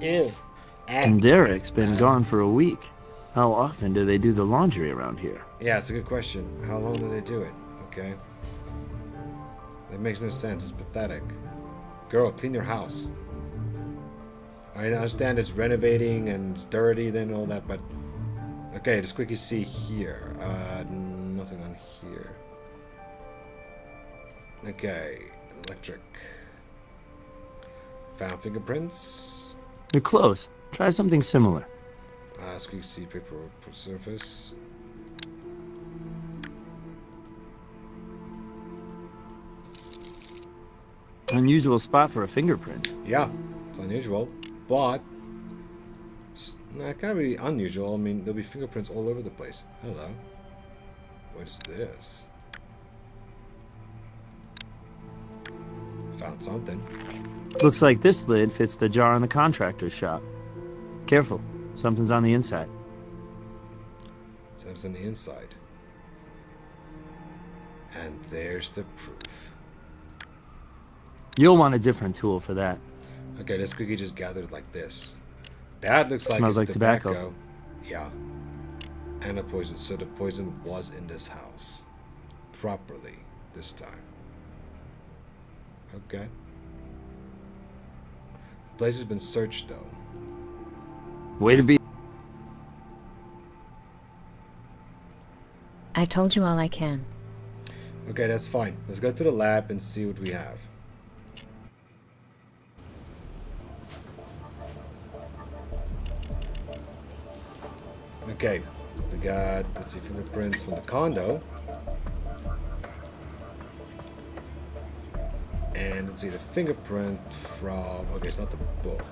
Speaker 1: Ew.
Speaker 3: And Derek's been gone for a week. How often do they do the laundry around here?
Speaker 1: Yeah, it's a good question. How long do they do it? Okay. That makes no sense. It's pathetic. Girl, clean your house. I understand it's renovating and it's dirty and all that, but... Okay, let's quickly see here. Nothing on here. Okay, electric. Found fingerprints.
Speaker 3: You're close. Try something similar.
Speaker 1: Let's quickly see paper surface.
Speaker 3: Unusual spot for a fingerprint.
Speaker 1: Yeah, it's unusual, but it's not kind of really unusual. I mean, there'll be fingerprints all over the place. Hello. What is this? Found something.
Speaker 3: Looks like this lid fits the jar in the contractor's shop. Careful, something's on the inside.
Speaker 1: Something's on the inside. And there's the proof.
Speaker 3: You'll want a different tool for that.
Speaker 1: Okay, let's quickly just gather it like this. That looks like
Speaker 3: Smells
Speaker 1: it's
Speaker 3: like
Speaker 1: tobacco.
Speaker 3: tobacco.
Speaker 1: Yeah. And a poison. So the poison was in this house. Properly this time. Okay. The place has been searched though.
Speaker 3: Way to be.
Speaker 5: I told you all I can.
Speaker 1: Okay, that's fine. Let's go to the lab and see what we have. Okay, we got, let's see, fingerprints from the condo. And let's see, the fingerprint from, okay, it's not the book.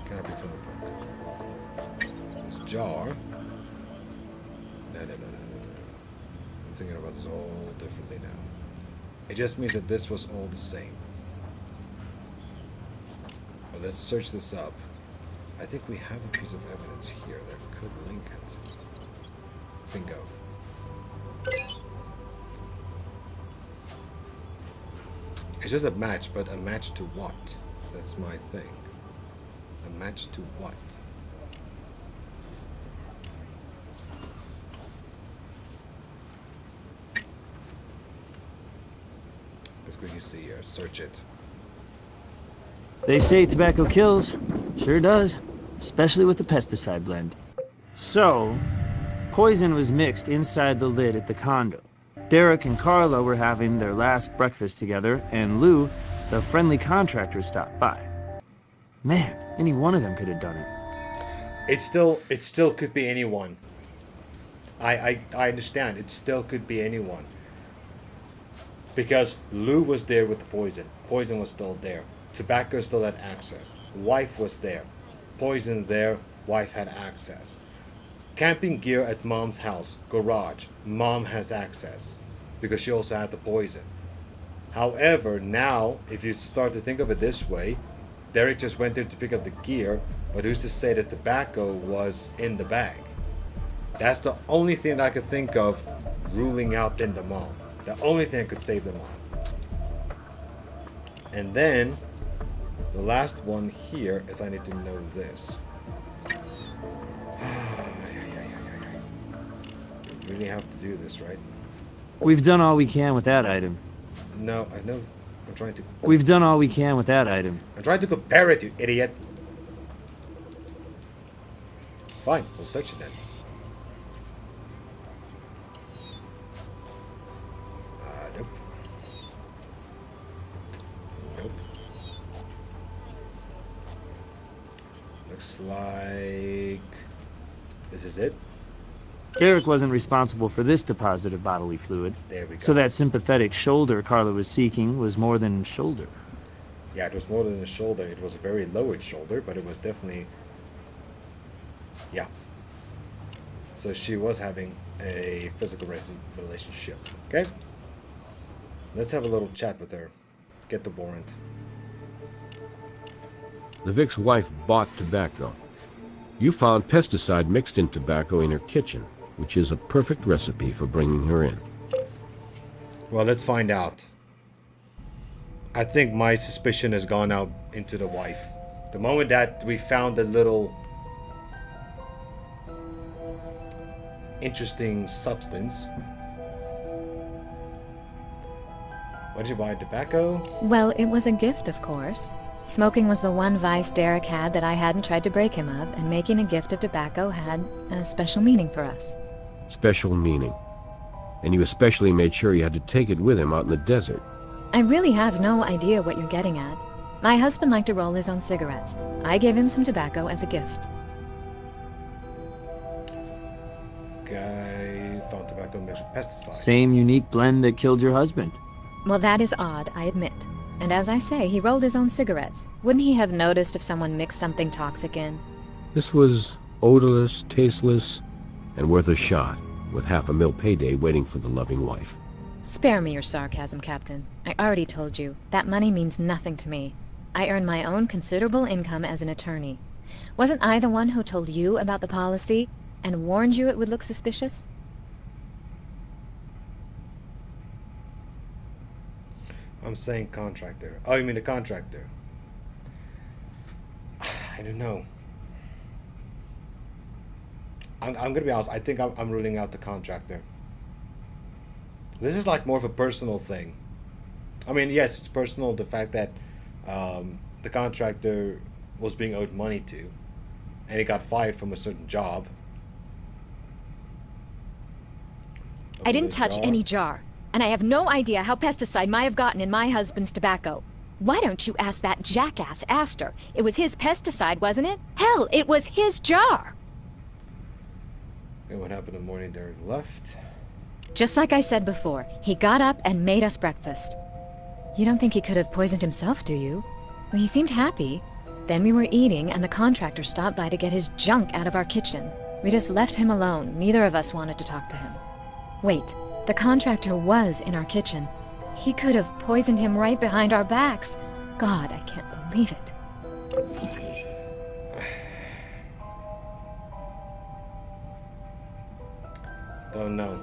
Speaker 1: Cannot be from the book. This jar. No. I'm thinking about this all differently now. It just means that this was all the same. But let's search this up. I think we have a piece of evidence here that could link it. Bingo. It's just a match, but a match to what? That's my thing. A match to what? Let's quickly see here. Search it.
Speaker 3: They say tobacco kills. Sure does. Especially with the pesticide blend. So, poison was mixed inside the lid at the condo. Derek and Carla were having their last breakfast together, and Lou, the friendly contractor, stopped by. Man, any one of them could have done it.
Speaker 1: It still could be anyone. I understand. It still could be anyone. Because Lou was there with the poison. Poison was still there. Tobacco still had access. Wife was there. Poison there. Wife had access. Camping gear at mom's house. Garage. Mom has access. Because she also had the poison. However, now, if you start to think of it this way, Derek just went there to pick up the gear, but who's to say that tobacco was in the bag? That's the only thing that I could think of ruling out then the mom. The only thing that could save the mom. And then, the last one here is I need to know this. You really have to do this, right?
Speaker 3: We've done all we can with that item.
Speaker 1: No, I know. I'm trying to...
Speaker 3: We've done all we can with that item.
Speaker 1: I'm trying to compare it, you idiot. Fine, we'll search it then. Nope. Nope. Looks like... this is it.
Speaker 3: Derek wasn't responsible for this deposit of bodily fluid.
Speaker 1: There we go.
Speaker 3: So that sympathetic shoulder Carla was seeking was more than shoulder.
Speaker 1: Yeah, it was more than a shoulder. It was a very lowered shoulder, but it was definitely... yeah. So she was having a physical relationship. Okay? Let's have a little chat with her. Get the warrant.
Speaker 8: The Vic's wife bought tobacco. You found pesticide mixed in tobacco in her kitchen, which is a perfect recipe for bringing her in.
Speaker 1: Well, let's find out. I think my suspicion has gone out into the wife. The moment that we found a little interesting substance. What did you buy? Tobacco?
Speaker 5: Well, it was a gift, of course. Smoking was the one vice Derek had that I hadn't tried to break him of, and making a gift of tobacco had a special meaning for us.
Speaker 8: Special meaning. And you especially made sure you had to take it with him out in the desert.
Speaker 5: I really have no idea what you're getting at. My husband liked to roll his own cigarettes. I gave him some tobacco as a gift.
Speaker 1: Guy found tobacco mixed with pesticide.
Speaker 3: Same unique blend that killed your husband.
Speaker 5: Well, that is odd, I admit. And as I say, he rolled his own cigarettes. Wouldn't he have noticed if someone mixed something toxic in?
Speaker 8: This was odorless, tasteless, and worth a shot, with $500,000 payday waiting for the loving wife.
Speaker 5: Spare me your sarcasm, Captain. I already told you, that money means nothing to me. I earn my own considerable income as an attorney. Wasn't I the one who told you about the policy and warned you it would look suspicious?
Speaker 1: I'm saying contractor. Oh, you mean the contractor? I don't know. I'm gonna be honest. I think I'm ruling out the contractor. This is like more of a personal thing. I mean, yes, it's personal. The fact that the contractor was being owed money to, and he got fired from a certain job.
Speaker 5: I didn't touch any jar. And I have no idea how pesticide might have gotten in my husband's tobacco. Why don't you ask that jackass Astor? It was his pesticide, wasn't it? Hell, it was his jar!
Speaker 1: And what happened the morning Derek left?
Speaker 5: Just like I said before, he got up and made us breakfast. You don't think he could have poisoned himself, do you? Well, he seemed happy. Then we were eating, and the contractor stopped by to get his junk out of our kitchen. We just left him alone. Neither of us wanted to talk to him. Wait. The contractor was in our kitchen. He could have poisoned him right behind our backs. God, I can't believe it.
Speaker 1: Don't know.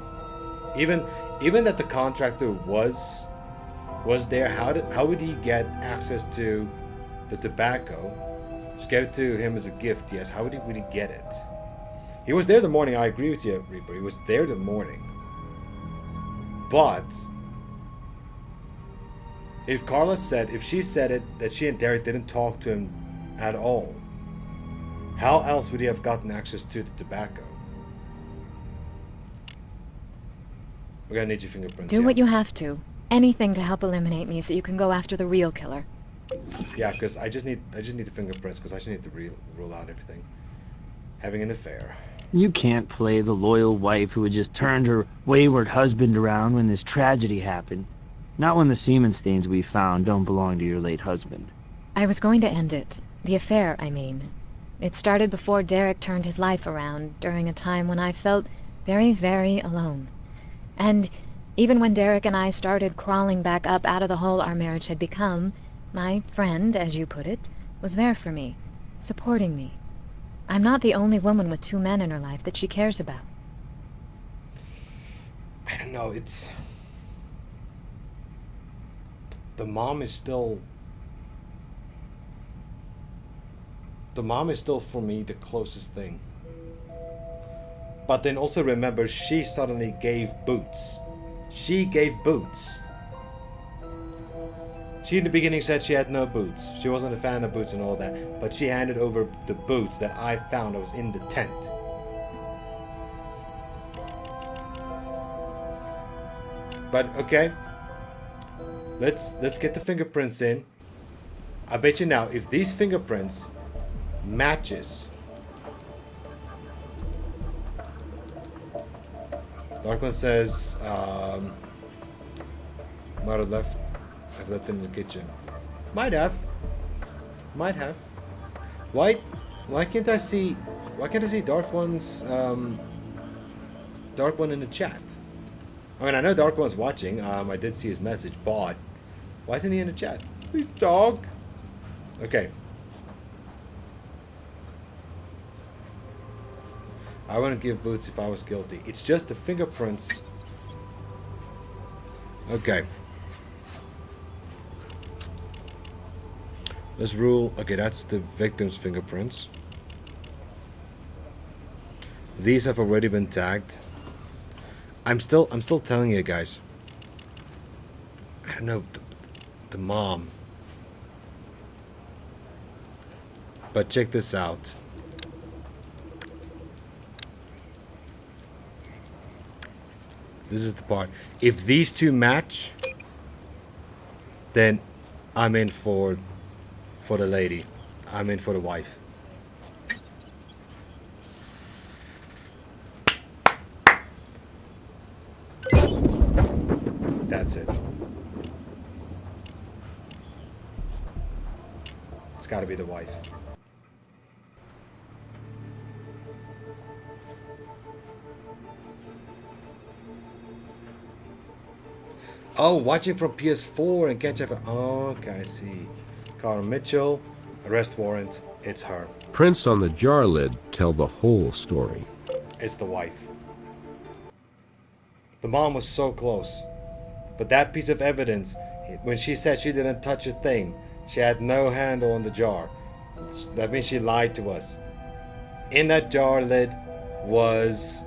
Speaker 1: Even that the contractor was there, how would he get access to the tobacco? Just gave it to him as a gift, yes. How would he get it? He was there the morning, I agree with you, Reaper. He was there the morning. But if she said it, that she and Derek didn't talk to him at all, how else would he have gotten access to the tobacco? We're gonna need your fingerprints.
Speaker 5: Do what you have to. Anything to help eliminate me so you can go after the real killer.
Speaker 1: Yeah, because I just need the fingerprints because I just need to rule out everything. Having an affair.
Speaker 3: You can't play the loyal wife who had just turned her wayward husband around when this tragedy happened. Not when the semen stains we found don't belong to your late husband.
Speaker 5: I was going to end it. The affair, I mean. It started before Derek turned his life around, during a time when I felt very, very alone. And even when Derek and I started crawling back up out of the hole our marriage had become, my friend, as you put it, was there for me, supporting me. I'm not the only woman with 2 men in her life that she cares about.
Speaker 1: I don't know, it's... The mom is still for me the closest thing. But then also remember, she suddenly gave boots. She gave boots. She in the beginning said she had no boots. She wasn't a fan of boots and all that. But she handed over the boots that I found that was in the tent. But okay. Let's get the fingerprints in. I bet you now, if these fingerprints matches. Dark one says, might have left. I've left them in the kitchen. Might have. Why can't I see? Why can't I see Dark One's Dark One in the chat? I mean, I know Dark One's watching. I did see his message, but why isn't he in the chat? Please, dog. Okay. I wouldn't give boots if I was guilty. It's just the fingerprints. Okay. Let's rule. Okay, that's the victim's fingerprints. These have already been tagged. I'm still telling you guys. I don't know the mom. But check this out. This is the part. If these two match, then I'm in for the lady. I'm in for the wife. That's it. It's got to be the wife. Oh, watching from PS4 and can't check. Oh, okay, I see. Carl Mitchell, arrest warrant. It's her.
Speaker 8: Prints on the jar lid tell the whole story.
Speaker 1: It's the wife. The mom was so close. But that piece of evidence, when she said she didn't touch a thing, she had no handle on the jar. That means she lied to us. In that jar lid was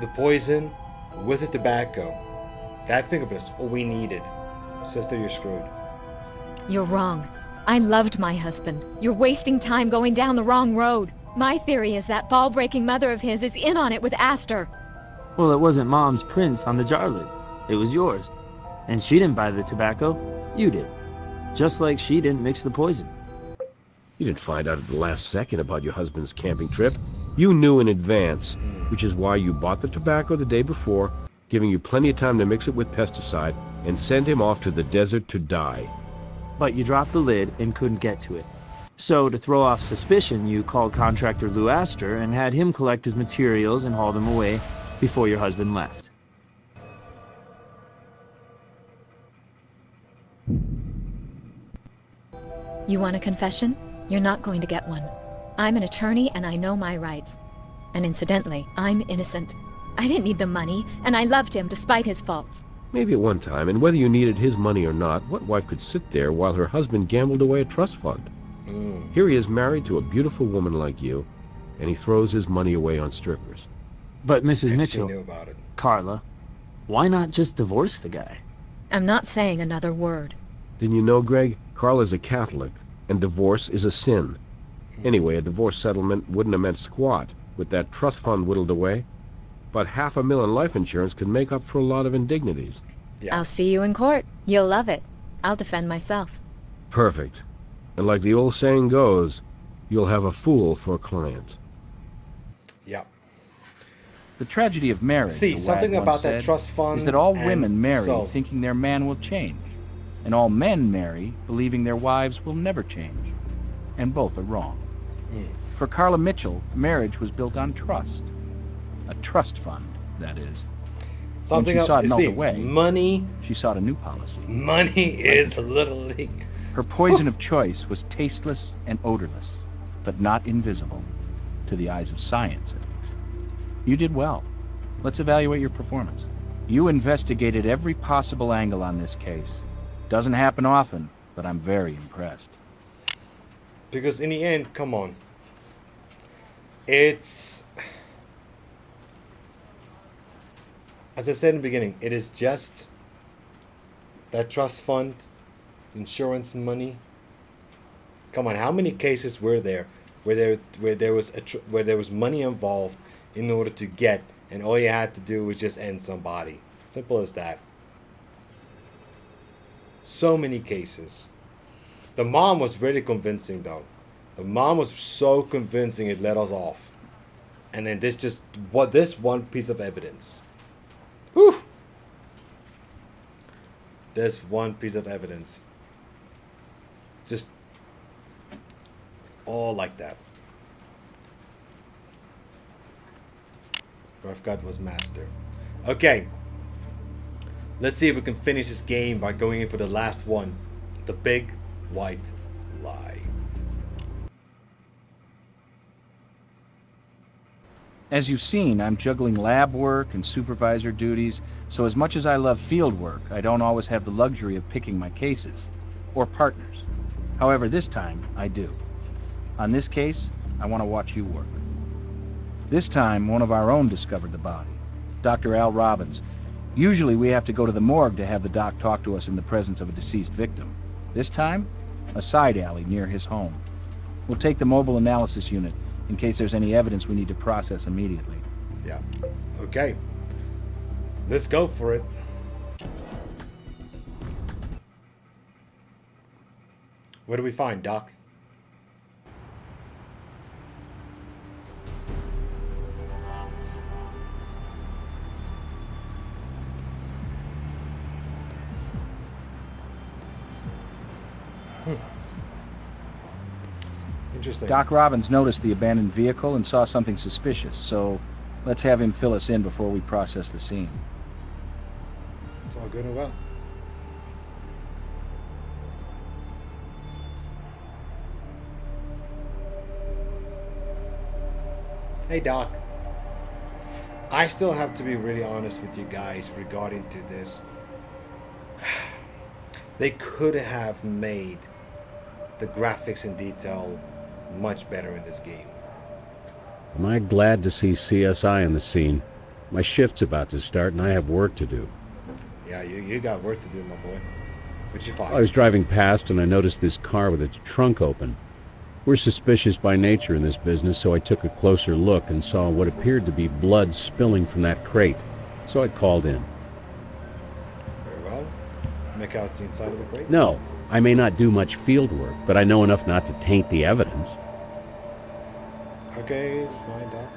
Speaker 1: the poison with the tobacco. That fingerprint's all we needed. Sister, you're screwed.
Speaker 5: You're wrong. I loved my husband. You're wasting time going down the wrong road. My theory is that ball-breaking mother of his is in on it with Astor.
Speaker 3: Well, it wasn't Mom's prints on the jar lid. It was yours. And she didn't buy the tobacco. You did. Just like she didn't mix the poison.
Speaker 8: You didn't find out at the last second about your husband's camping trip. You knew in advance, which is why you bought the tobacco the day before, giving you plenty of time to mix it with pesticide and send him off to the desert to die.
Speaker 3: But you dropped the lid and couldn't get to it. So, to throw off suspicion, you called contractor Lou Astor and had him collect his materials and haul them away before your husband left.
Speaker 5: You want a confession? You're not going to get one. I'm an attorney and I know my rights. And incidentally, I'm innocent. I didn't need the money, and I loved him despite his faults.
Speaker 8: Maybe at one time, and whether you needed his money or not, what wife could sit there while her husband gambled away a trust fund? Here he is married to a beautiful woman like you, and he throws his money away on strippers.
Speaker 3: But Mrs.
Speaker 1: And
Speaker 3: Mitchell,
Speaker 1: she knew about it.
Speaker 3: Carla, why not just divorce the guy?
Speaker 5: I'm not saying another word.
Speaker 8: Didn't you know, Greg? Carla's a Catholic, and divorce is a sin. Anyway, a divorce settlement wouldn't have meant squat with that trust fund whittled away. But $500,000 life insurance could make up for a lot of indignities.
Speaker 1: Yeah.
Speaker 5: I'll see you in court. You'll love it. I'll defend myself.
Speaker 8: Perfect. And like the old saying goes, you'll have a fool for a client.
Speaker 1: Yeah.
Speaker 2: The tragedy of marriage,
Speaker 1: See,
Speaker 2: the
Speaker 1: something
Speaker 2: wag
Speaker 1: about
Speaker 2: once
Speaker 1: that
Speaker 2: said,
Speaker 1: trust fund
Speaker 2: is that all
Speaker 1: and
Speaker 2: women marry
Speaker 1: so-
Speaker 2: thinking their man will change, and all men marry believing their wives will never change. And both are wrong. For Carla Mitchell, marriage was built on trust. A trust fund, that is.
Speaker 1: Something
Speaker 2: When she saw it
Speaker 1: else.
Speaker 2: melt
Speaker 1: See,
Speaker 2: away,
Speaker 1: money
Speaker 2: she sought a new policy.
Speaker 1: is literally.
Speaker 2: Her poison of choice was tasteless and odorless, but not invisible, to the eyes of science at least. You did well. Let's evaluate your performance. You investigated every possible angle on this case. Doesn't happen often, but I'm very impressed.
Speaker 1: Because in the end, come on. It's, as I said in the beginning, it is just that trust fund, insurance money. Come on, how many cases were there where there was money involved in order to get, and all you had to do was just end somebody? Simple as that. So many cases. The mom was really convincing, though. The mom was so convincing it let us off. And then this one piece of evidence. Whew. This one piece of evidence. Just all like that. Rough Gut was master. Okay. Let's see if we can finish this game by going in for the last one. The big white lie.
Speaker 2: As you've seen, I'm juggling lab work and supervisor duties, so as much as I love field work, I don't always have the luxury of picking my cases, or partners. However, this time, I do. On this case, I want to watch you work. This time, one of our own discovered the body, Dr. Al Robbins. Usually we have to go to the morgue to have the doc talk to us in the presence of a deceased victim. This time, a side alley near his home. We'll take the mobile analysis unit in case there's any evidence we need to process immediately.
Speaker 1: Yeah. Okay. Let's go for it. What do we find, Doc? Interesting.
Speaker 2: Doc Robbins noticed the abandoned vehicle and saw something suspicious, so let's have him fill us in before we process the scene.
Speaker 1: It's all good and well. Hey, Doc. I still have to be really honest with you guys regarding to this. They could have made the graphics and detail much better in this game.
Speaker 4: Am I glad to see CSI on the scene? My shift's about to start and I have work to do.
Speaker 1: Yeah, you got work to do, my boy. What'd you find?
Speaker 4: I was driving past and I noticed this car with its trunk open. We're suspicious by nature in this business, so I took a closer look and saw what appeared to be blood spilling from that crate. So I called in.
Speaker 1: Very well. Make out the inside of the crate?
Speaker 4: No, I may not do much field work, but I know enough not to taint the evidence.
Speaker 1: Okay, it's fine, Doc.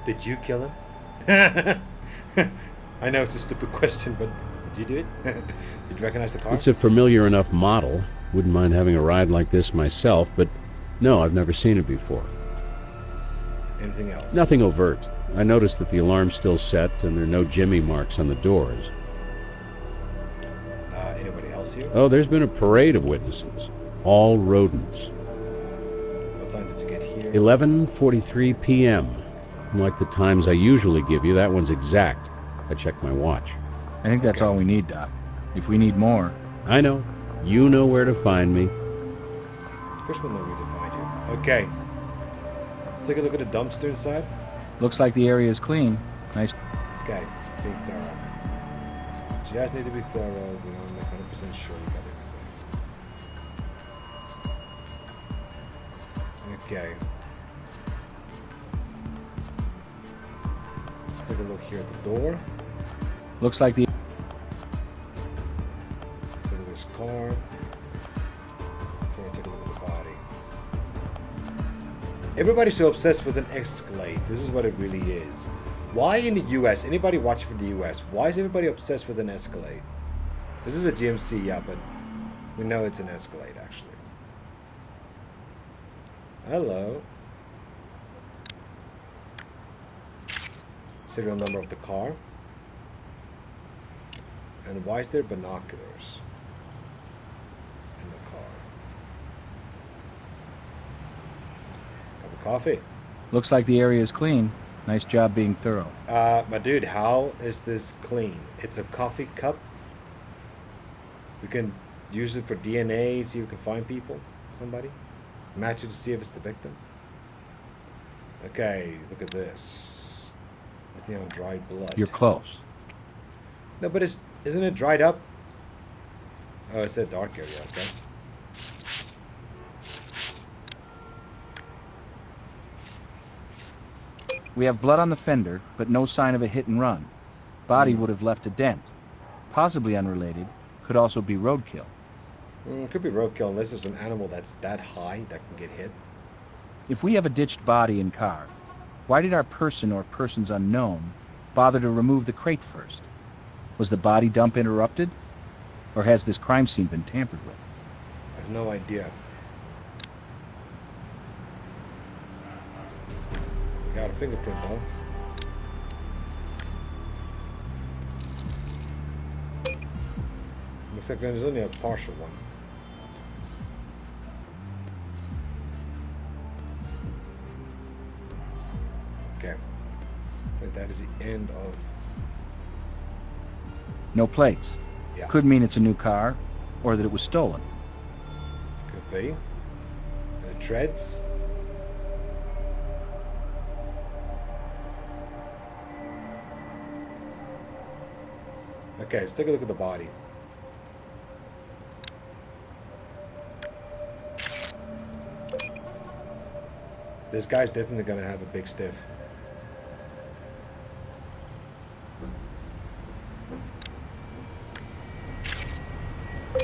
Speaker 1: Did you kill him? I know it's a stupid question, but did you do it? Did you recognize the car?
Speaker 4: It's a familiar enough model. Wouldn't mind having a ride like this myself, but no, I've never seen it before.
Speaker 1: Anything else?
Speaker 4: Nothing overt. I noticed that the alarm's still set and there are no Jimmy marks on the doors.
Speaker 1: Anybody else here?
Speaker 4: Oh, there's been a parade of witnesses. All rodents.
Speaker 1: What time did you get here?
Speaker 4: 11:43 p.m. Like the times I usually give you, that one's exact. I checked my watch.
Speaker 2: I think that's all we need, Doc. If we need more...
Speaker 4: I know. You know where to find me.
Speaker 1: Of course we'll know where to find you. Okay. Take a look at the dumpster inside.
Speaker 2: Looks like the area is clean. Nice.
Speaker 1: Okay. Being thorough. So you guys need to be thorough. We want to make 100% sure you got everything. Okay. Let's take a look here at the door.
Speaker 2: Looks like the...
Speaker 1: Let's take a look at this car. Before I take a look at the body. Everybody's so obsessed with an Escalade. This is what it really is. Why in the US, anybody watching from the US, why is everybody obsessed with an Escalade? This is a GMC, yeah, but we know it's an Escalade, actually. Hello. Serial number of the car. And why is there binoculars in the car? Cup of coffee.
Speaker 2: Looks like the area is clean. Nice job being thorough.
Speaker 1: My dude, how is this clean? It's a coffee cup. We can use it for DNA, see if we can find people, somebody. Match it to see if it's the victim. Okay, look at this. It's neon dried blood.
Speaker 2: You're close.
Speaker 1: No, but isn't it dried up? Oh, it's a dark area, okay.
Speaker 2: We have blood on the fender, but no sign of a hit and run. Body would have left a dent. Possibly unrelated. Could also be roadkill.
Speaker 1: It could be roadkill unless there's an animal that's that high that can get hit.
Speaker 2: If we have a ditched body and car, why did our person or persons unknown bother to remove the crate first? Was the body dump interrupted? Or has this crime scene been tampered with?
Speaker 1: I have no idea. Got a fingerprint though. Looks like there's only a partial one. Okay. So that is the end of...
Speaker 2: No plates.
Speaker 1: Yeah.
Speaker 2: Could mean it's a new car, or that it was stolen.
Speaker 1: Could be. And the treads. Okay, let's take a look at the body. This guy's definitely gonna have a big stiff.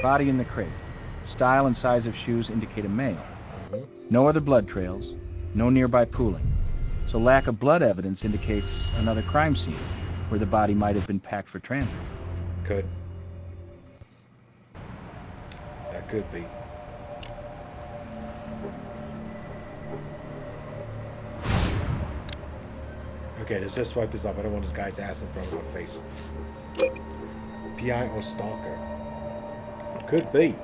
Speaker 2: Body in the crate. Style and size of shoes indicate a male. No other blood trails. No nearby pooling. So lack of blood evidence indicates another crime scene where the body might have been packed for transit.
Speaker 1: Could. That could be. Okay, let's just swipe this up. I don't want this guy's ass in front of my face. PI or stalker? Could be.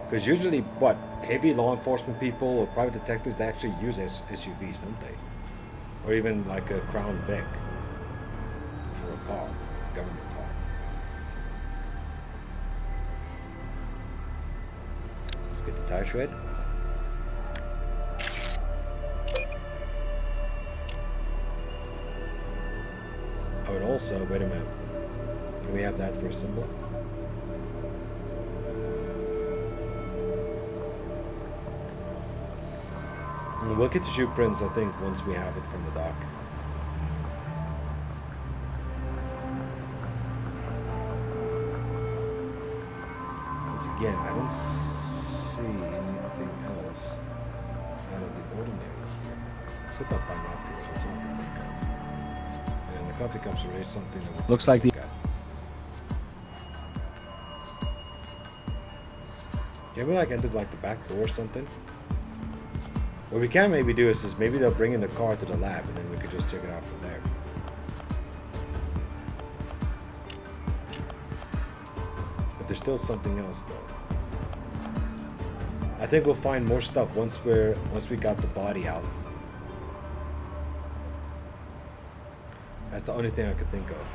Speaker 1: Because usually, what, heavy law enforcement people or private detectives, they actually use SUVs, don't they? Or even like a Crown Vic for a car, government car. Let's get the tire shred. Oh, and also, wait a minute. Can we have that for a symbol? And we'll get to shoot prints, I think, once we have it from the dock. Once again, I don't see anything else out of the ordinary here. Set up binoculars, that's all I can think of. And the coffee cups are really something that we'll
Speaker 2: Looks like the...
Speaker 1: look at. Can we like enter like the back door or something? What we can maybe do is maybe they'll bring in the car to the lab and then we could just check it out from there. But there's still something else though. I think we'll find more stuff once we got the body out. That's the only thing I could think of.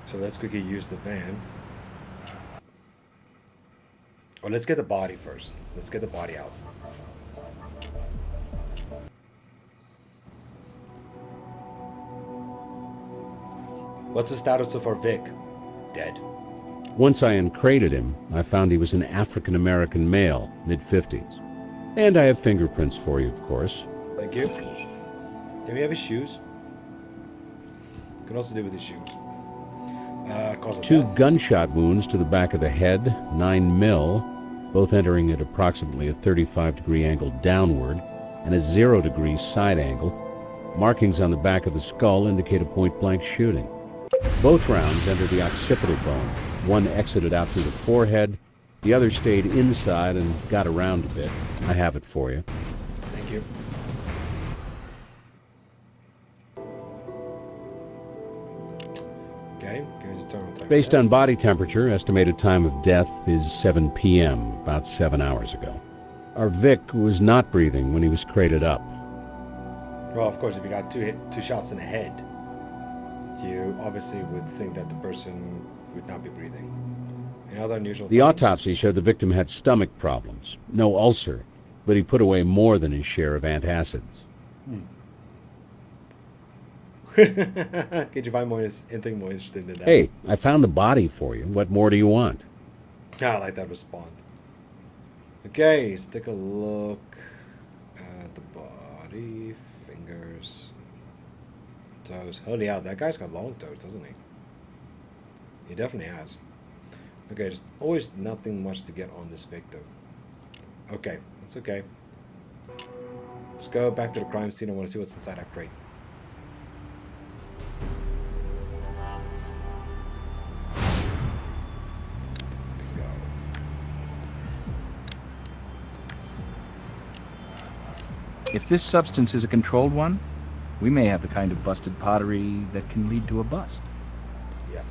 Speaker 1: So let's quickly use the van. Oh, let's get the body first. Let's get the body out. What's the status of our Vic? Dead.
Speaker 4: Once I uncrated him, I found he was an African-American male, mid-50s. And I have fingerprints for you, of course.
Speaker 1: Thank you. Can we have his shoes? Could also do with his shoes. Cause of
Speaker 4: 2
Speaker 1: death.
Speaker 4: gunshot wounds to the back of the head, 9 mil, both entering at approximately a 35-degree angle downward and a 0-degree side angle. Markings on the back of the skull indicate a point-blank shooting. Both rounds entered the occipital bone. One exited out through the forehead. The other stayed inside and got around a bit. I have it for you.
Speaker 1: Thank you. Okay, here's the terminal time.
Speaker 4: Based on body temperature, estimated time of death is 7 p.m., about 7 hours ago. Our Vic was not breathing when he was crated up.
Speaker 1: Well, of course, if you got two shots in the head, you obviously would think that the person would not be breathing. Any other unusual
Speaker 4: The
Speaker 1: things?
Speaker 4: autopsy showed the victim had stomach problems, no ulcer, but he put away more than his share of antacids.
Speaker 1: Could you find anything more interesting than that?
Speaker 4: Hey, I found the body for you. What more do you want?
Speaker 1: I like that response. Okay, let's take a look at the body, fingers, toes. Holy hell, that guy's got long toes, doesn't he? He definitely has. Okay, there's always nothing much to get on this victim. Okay, that's okay. Let's go back to the crime scene. I want to see what's inside that crate. Bingo.
Speaker 2: If this substance is a controlled one, we may have the kind of busted pottery that can lead to a bust.
Speaker 1: Yeah.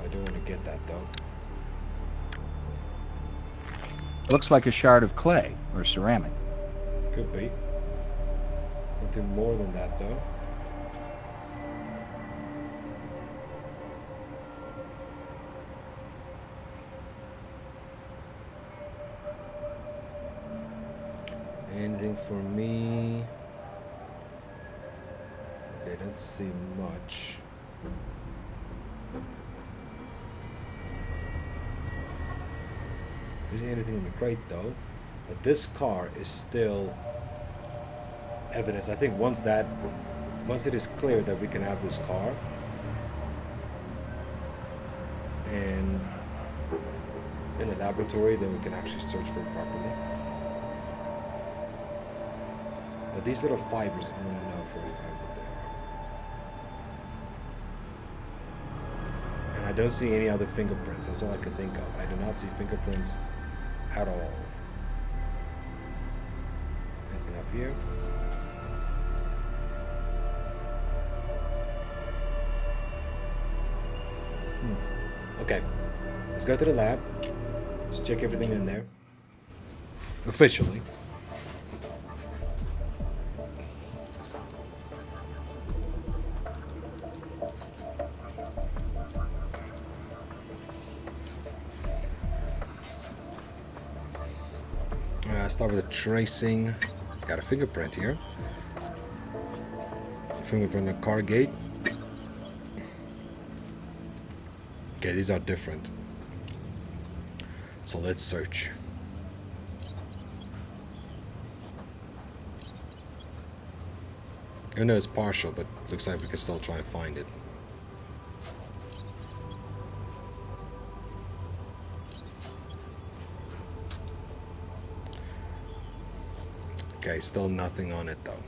Speaker 1: I don't want to get that though.
Speaker 2: It looks like a shard of clay or ceramic.
Speaker 1: Could be. Something more than that though. Anything for me? Okay, don't see much. There isn't anything in the crate though. But this car is still evidence. I think once it is clear that we can have this car and in a laboratory, then we can actually search for it properly. But these little fibers, I want to know for a fact what they are. And I don't see any other fingerprints. That's all I can think of. I do not see fingerprints at all. Anything up here? Okay, let's go to the lab. Let's check everything in there. Officially. Start with the tracing. Got a fingerprint here. Fingerprint on the car gate. Okay, these are different. So let's search. I know it's partial, but looks like we can still try and find it. Okay, still nothing on it though.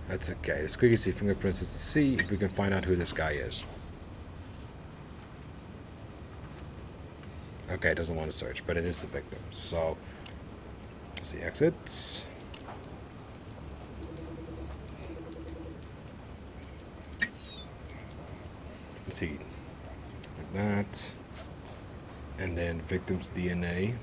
Speaker 1: That's okay. Let's quickly see fingerprints and see if we can find out who this guy is. Okay, it doesn't want to search, but it is the victim. So, let's see, exits. Let's see, like that. And then victim's DNA.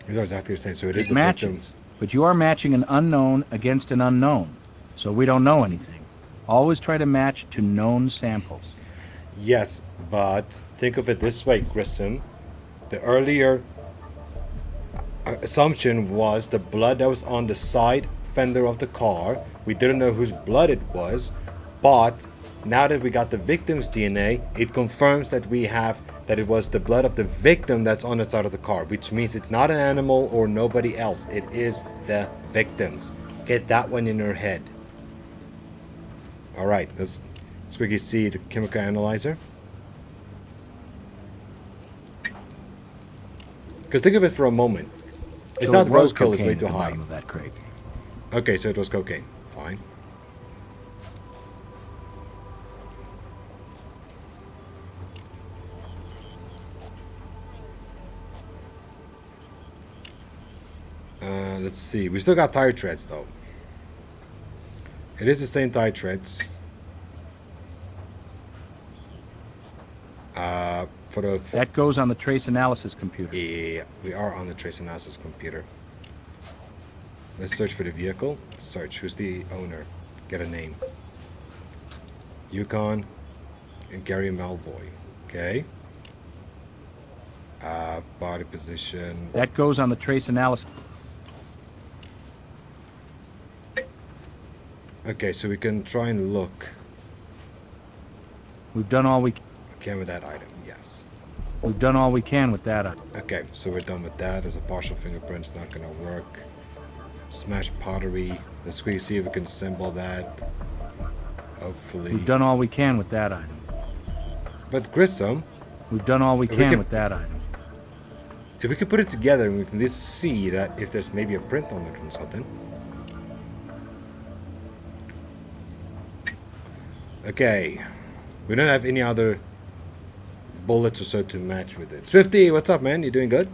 Speaker 1: These are exactly the same, so it is the victim.
Speaker 2: Matches, but you are matching an unknown against an unknown, so we don't know anything. Always try to match to known samples.
Speaker 1: Yes, but think of it this way, Grissom. The earlier assumption was the blood that was on the side fender of the car. We didn't know whose blood it was, but now that we got the victim's DNA, it confirms that it was the blood of the victim that's on the side of the car, which means it's not an animal or nobody else. It is the victims. Get that one in your head. Alright, let's quickly see the chemical analyzer. Because think of it for a moment. It's
Speaker 2: So
Speaker 1: not
Speaker 2: it was
Speaker 1: roadkill, it's
Speaker 2: cocaine
Speaker 1: way
Speaker 2: at
Speaker 1: too
Speaker 2: the
Speaker 1: high.
Speaker 2: bottom of that crate.
Speaker 1: Okay, so it was cocaine. Fine. Let's see. We still got tire treads, though. It is the same tire treads. For the...
Speaker 2: That goes on the trace analysis computer.
Speaker 1: Yeah, we are on the trace analysis computer. Let's search for the vehicle. Search. Who's the owner? Get a name. Yukon and Gary Malvoy. Okay. Body position.
Speaker 2: That goes on the trace analysis.
Speaker 1: Okay, so we can try and look.
Speaker 2: We've done all we
Speaker 1: Okay, with that item, yes.
Speaker 2: We've done all we can with that.
Speaker 1: Okay, so we're done with that. As a partial fingerprint's not gonna work. Smash pottery. Let's quickly see if we can assemble that. Hopefully.
Speaker 2: We've done all we can with that item.
Speaker 1: But Grissom,
Speaker 2: We've done all we can with that item.
Speaker 1: if we could put it together and we can at least see that if there's maybe a print on it or something. Okay. We don't have any other bullets or so to match with it. Swifty, what's up, man? You doing good?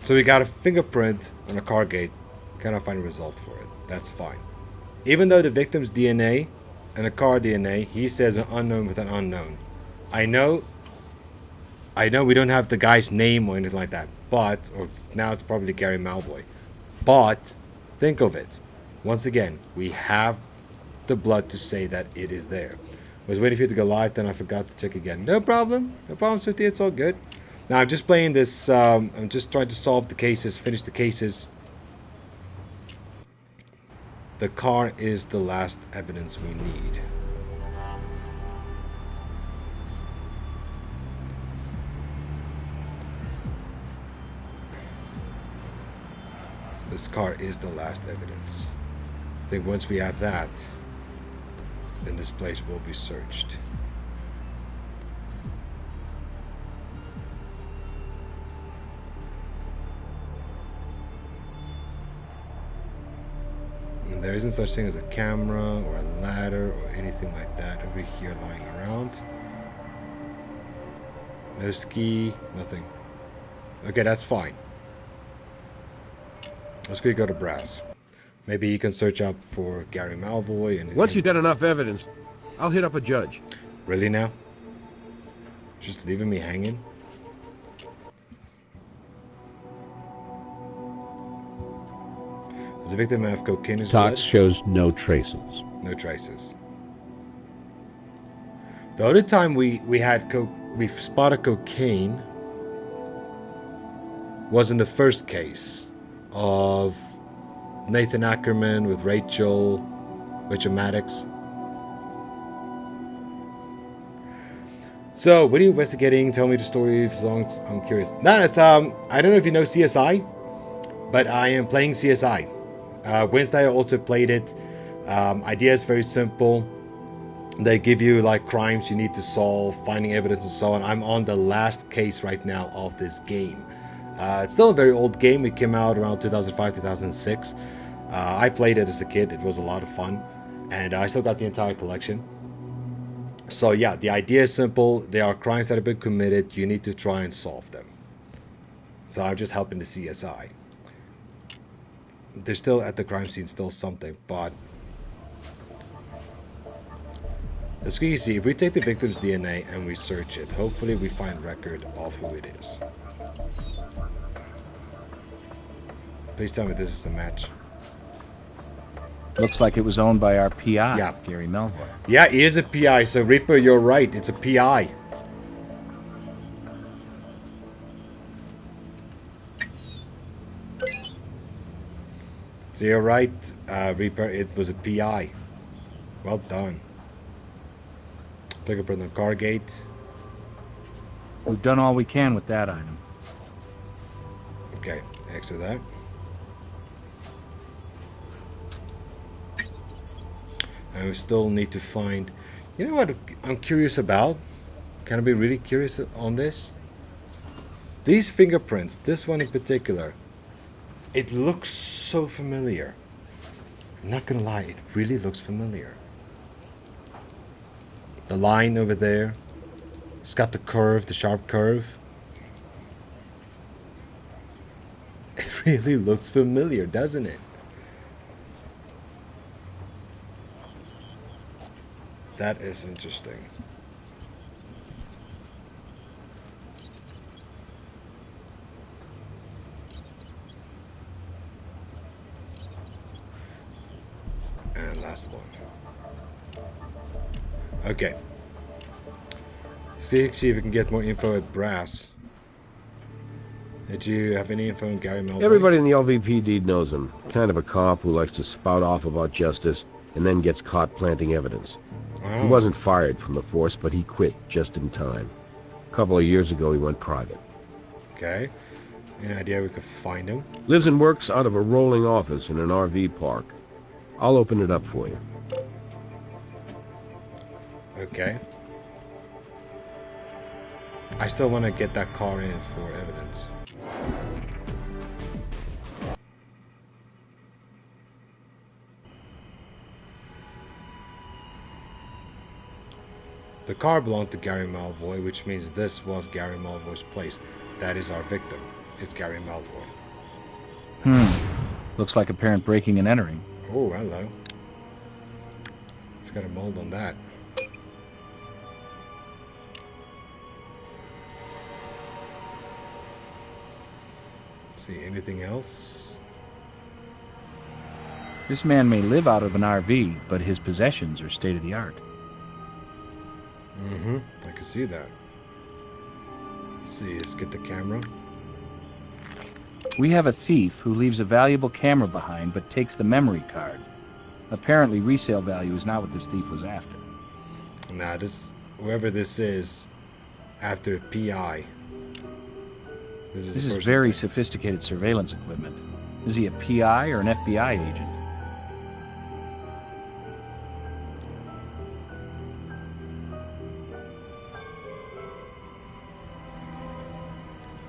Speaker 1: So we got a fingerprint on a car gate. Cannot find a result for it. That's fine. Even though the victim's DNA and a car DNA, he says an unknown with an unknown. I know we don't have the guy's name or anything like that, but, or now it's probably Gary Malvoy. But, think of it. Once again, we have the blood to say that it is there. I was waiting for you to go live, then I forgot to check again. No problem. No problem, Swifty. It's all good. Now, I'm just playing this, I'm just trying to solve the cases, finish the cases. The car is the last evidence we need. This car is the last evidence. I think once we have that, then this place will be searched. And there isn't such thing as a camera or a ladder or anything like that over here lying around. No ski, nothing. Okay, that's fine. Let's go to Brass. Maybe you can search up for Gary Malvoy and...
Speaker 8: Once you've got enough evidence, I'll hit up a judge.
Speaker 1: Really now? Just leaving me hanging? Does the victim have cocaine in his blood?
Speaker 4: Tox shows no traces.
Speaker 1: No traces. The other time we spotted cocaine was in the first case of Nathan Ackerman with Rachel Maddox. So, what are you investigating? Tell me the story of songs. I'm curious. No, it's I don't know if you know CSI, but I am playing CSI. Wednesday I also played it. Idea is very simple. They give you like crimes you need to solve, finding evidence and so on. I'm on the last case right now of this game. It's still a very old game. It came out around 2005, 2006. I played it as a kid. It was a lot of fun. And I still got the entire collection. So yeah, the idea is simple. There are crimes that have been committed. You need to try and solve them. So I'm just helping the CSI. They're still at the crime scene, still something, but... Let's see, if we take the victim's DNA and we search it, hopefully we find record of who it is. Please tell me this is a match.
Speaker 2: Looks like it was owned by our PI,
Speaker 1: Yeah.
Speaker 2: Gary Melvoy.
Speaker 1: Yeah, he is a PI, so Reaper, you're right. It's a PI. So you're right, Reaper, it was a PI. Well done. Fingerprint on car gate.
Speaker 2: We've done all we can with that item.
Speaker 1: Okay, exit that. And we still need to find... You know what I'm curious about? Can I be really curious on this? These fingerprints, this one in particular, it looks so familiar. I'm not gonna lie, it really looks familiar. The line over there, it's got the curve, the sharp curve. It really looks familiar, doesn't it? That is interesting. And last one. Okay. See if we can get more info at Brass. Did you have any info on Gary Melvin?
Speaker 8: Everybody in the LVPD knows him. Kind of a cop who likes to spout off about justice and then gets caught planting evidence.
Speaker 1: Wow.
Speaker 8: He wasn't fired from the force, but he quit just in time. A couple of years ago, he went private.
Speaker 1: Okay. Any idea we could find him?
Speaker 8: Lives and works out of a rolling office in an RV park. I'll open it up for you.
Speaker 1: Okay. I still want to get that car in for evidence. The car belonged to Gary Malvoy, which means this was Gary Malvoy's place. That is our victim. It's Gary Malvoy.
Speaker 2: Looks like apparent breaking and entering.
Speaker 1: Oh, hello. It's got a mold on that. See, anything else?
Speaker 2: This man may live out of an RV, but his possessions are state of the art.
Speaker 1: Mm-hmm. I can see that. Let's see, let's get the camera.
Speaker 2: We have a thief who leaves a valuable camera behind but takes the memory card. Apparently resale value is not what this thief was after.
Speaker 1: Nah, whoever this is, after a PI. This
Speaker 2: This is very sophisticated surveillance equipment. Is he a PI or an FBI agent?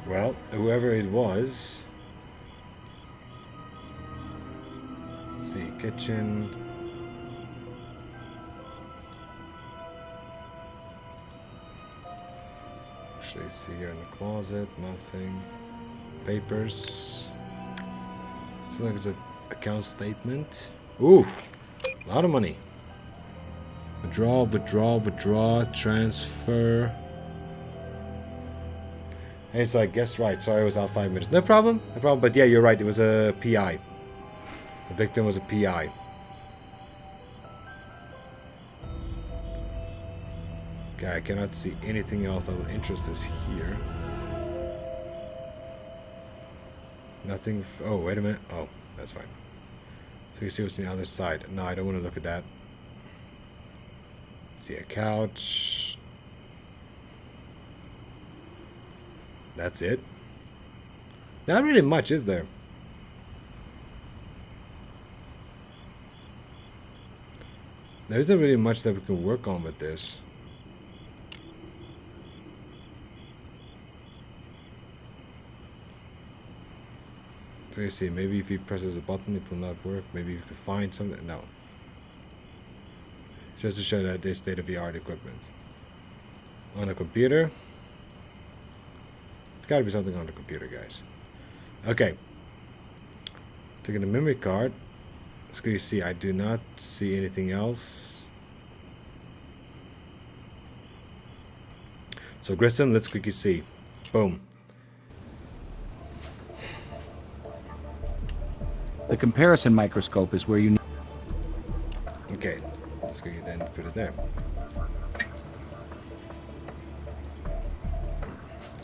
Speaker 1: Well, whoever it was. Let's see, kitchen. Actually, see here in the closet, nothing. Papers. So like it's an account statement. Ooh, a lot of money. Withdraw, transfer. Hey, so I guessed right. Sorry I was out 5 minutes. No problem. But yeah, you're right. It was a PI. The victim was a PI. Okay, I cannot see anything else that would interest us here. Nothing. Oh, wait a minute. Oh, that's fine. So you see what's on the other side. No, I don't want to look at that. See a couch. That's it. Not really much, is there? There isn't really much that we can work on with this. So you see, maybe if he presses a button it will not work. Maybe you can find something. No. Just to show that this state-of-the-art equipment. On a computer. It's gotta be something on the computer, guys. Okay. Taking the memory card. So you see, I do not see anything else. So Grissom, let's quickly see. Boom.
Speaker 2: The comparison microscope is where you need...
Speaker 1: Okay. Let's quickly then put it there.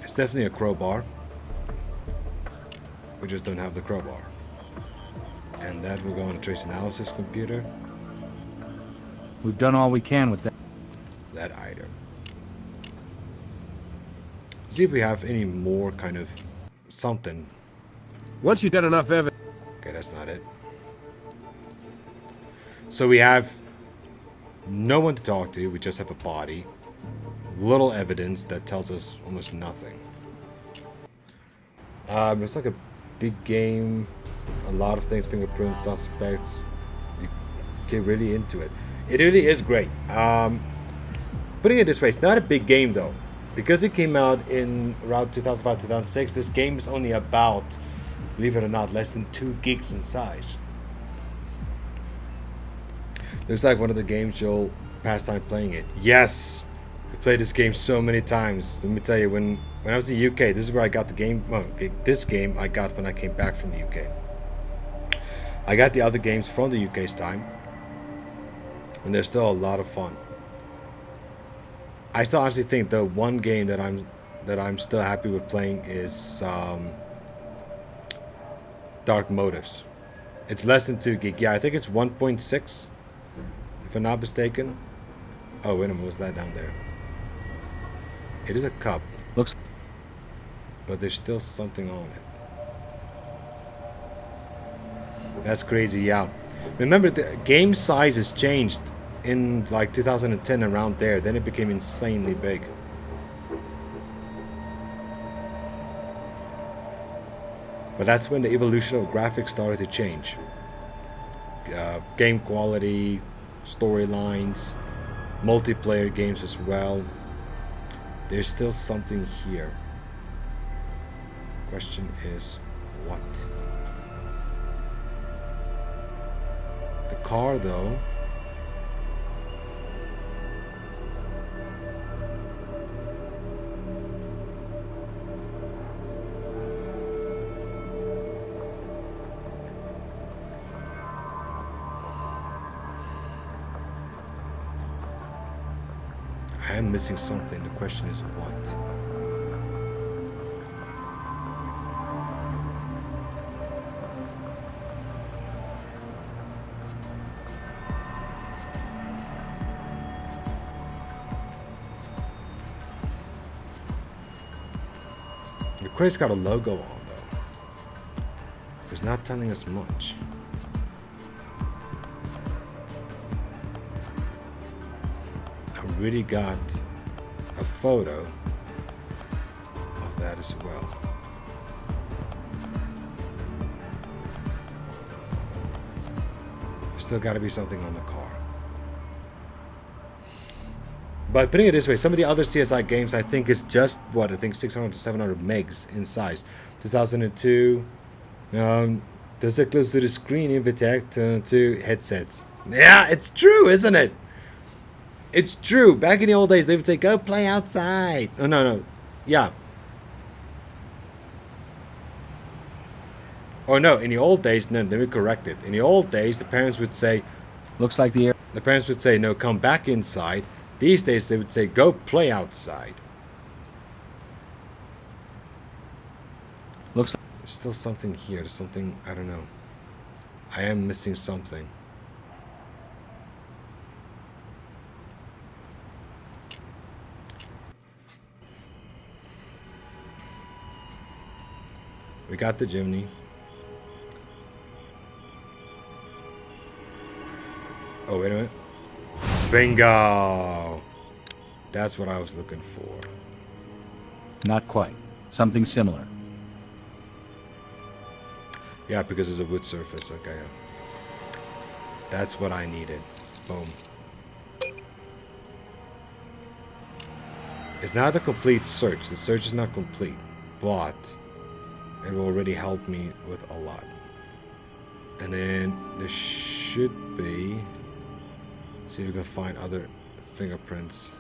Speaker 1: It's definitely a crowbar. We just don't have the crowbar. And that will go on a trace analysis computer.
Speaker 2: We've done all we can with that.
Speaker 1: That item. See if we have any more kind of something.
Speaker 8: Once you got enough evidence...
Speaker 1: Okay, that's not it. So we have no one to talk to. We just have a body. Little evidence that tells us almost nothing. It's like a big game. A lot of things, fingerprints, suspects. You get really into it. It really is great. Putting it this way, it's not a big game though. Because it came out in around 2005-2006, this game is only about, believe it or not, less than 2 gigs in size. Looks like one of the games you'll pass time playing it. Yes! I played this game so many times. Let me tell you, when I was in the UK, this is where I got the game. Well, this game I got when I came back from the UK. I got the other games from the UK's time. And they're still a lot of fun. I still actually think the one game that I'm still happy with playing is Dark Motives. It's less than 2 gig. Yeah, I think it's 1.6, if I'm not mistaken. Oh, wait a minute, what's that down there? It is a cup.
Speaker 2: Looks.
Speaker 1: But there's still something on it. That's crazy, yeah. Remember, the game size has changed in like 2010, around there. Then it became insanely big. But that's when the evolution of graphics started to change. Game quality, storylines, multiplayer games as well. There's still something here. Question is, what? The car, though. I am missing something. The question is what? The crate's got a logo on though. It's not telling us much. Really got a photo of that as well. There's still got to be something on the car. But putting it this way, some of the other CSI games I think is just what I think 600 to 700 megs in size. 2002. Does it close to the screen? Infitek to headsets. Yeah, it's true, isn't it? It's true. Back in the old days, they would say, go play outside. Oh, no. Yeah. Oh, no. In the old days, no, let me correct it. In the old days, the parents would say...
Speaker 2: Looks like the air...
Speaker 1: The parents would say, no, come back inside. These days, they would say, go play outside.
Speaker 2: Looks like...
Speaker 1: There's still something here. There's something, I don't know. I am missing something. We got the chimney. Oh, wait a minute. Bingo! That's what I was looking for.
Speaker 2: Not quite. Something similar.
Speaker 1: Yeah, because it's a wood surface. Okay. That's what I needed. Boom. It's not a complete search. The search is not complete. But... it will already help me with a lot. And then there should be... see if we can find other fingerprints.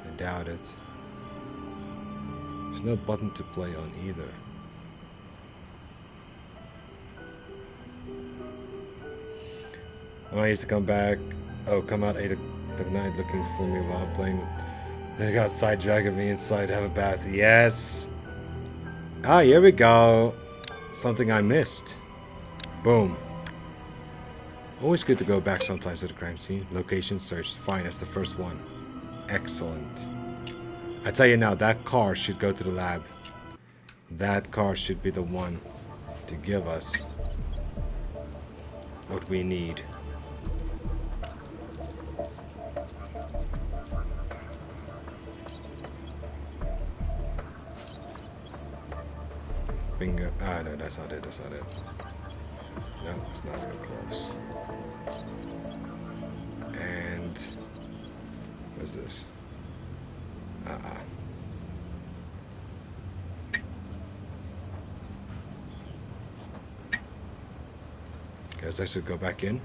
Speaker 1: I doubt it. There's no button to play on either. When I used to come back... oh, come out 8 o'clock at night looking for me while I'm playing. They got side dragging me inside to have a bath. Yes! Ah, here we go. Something I missed. Boom. Always good to go back sometimes to the crime scene. Location searched. Fine, that's the first one. Excellent. I tell you now, that car should go to the lab. That car should be the one to give us what we need. Bingo. Ah, no, that's not it. That's not it. No, it's not even close. And what's this? Guess I should go back in.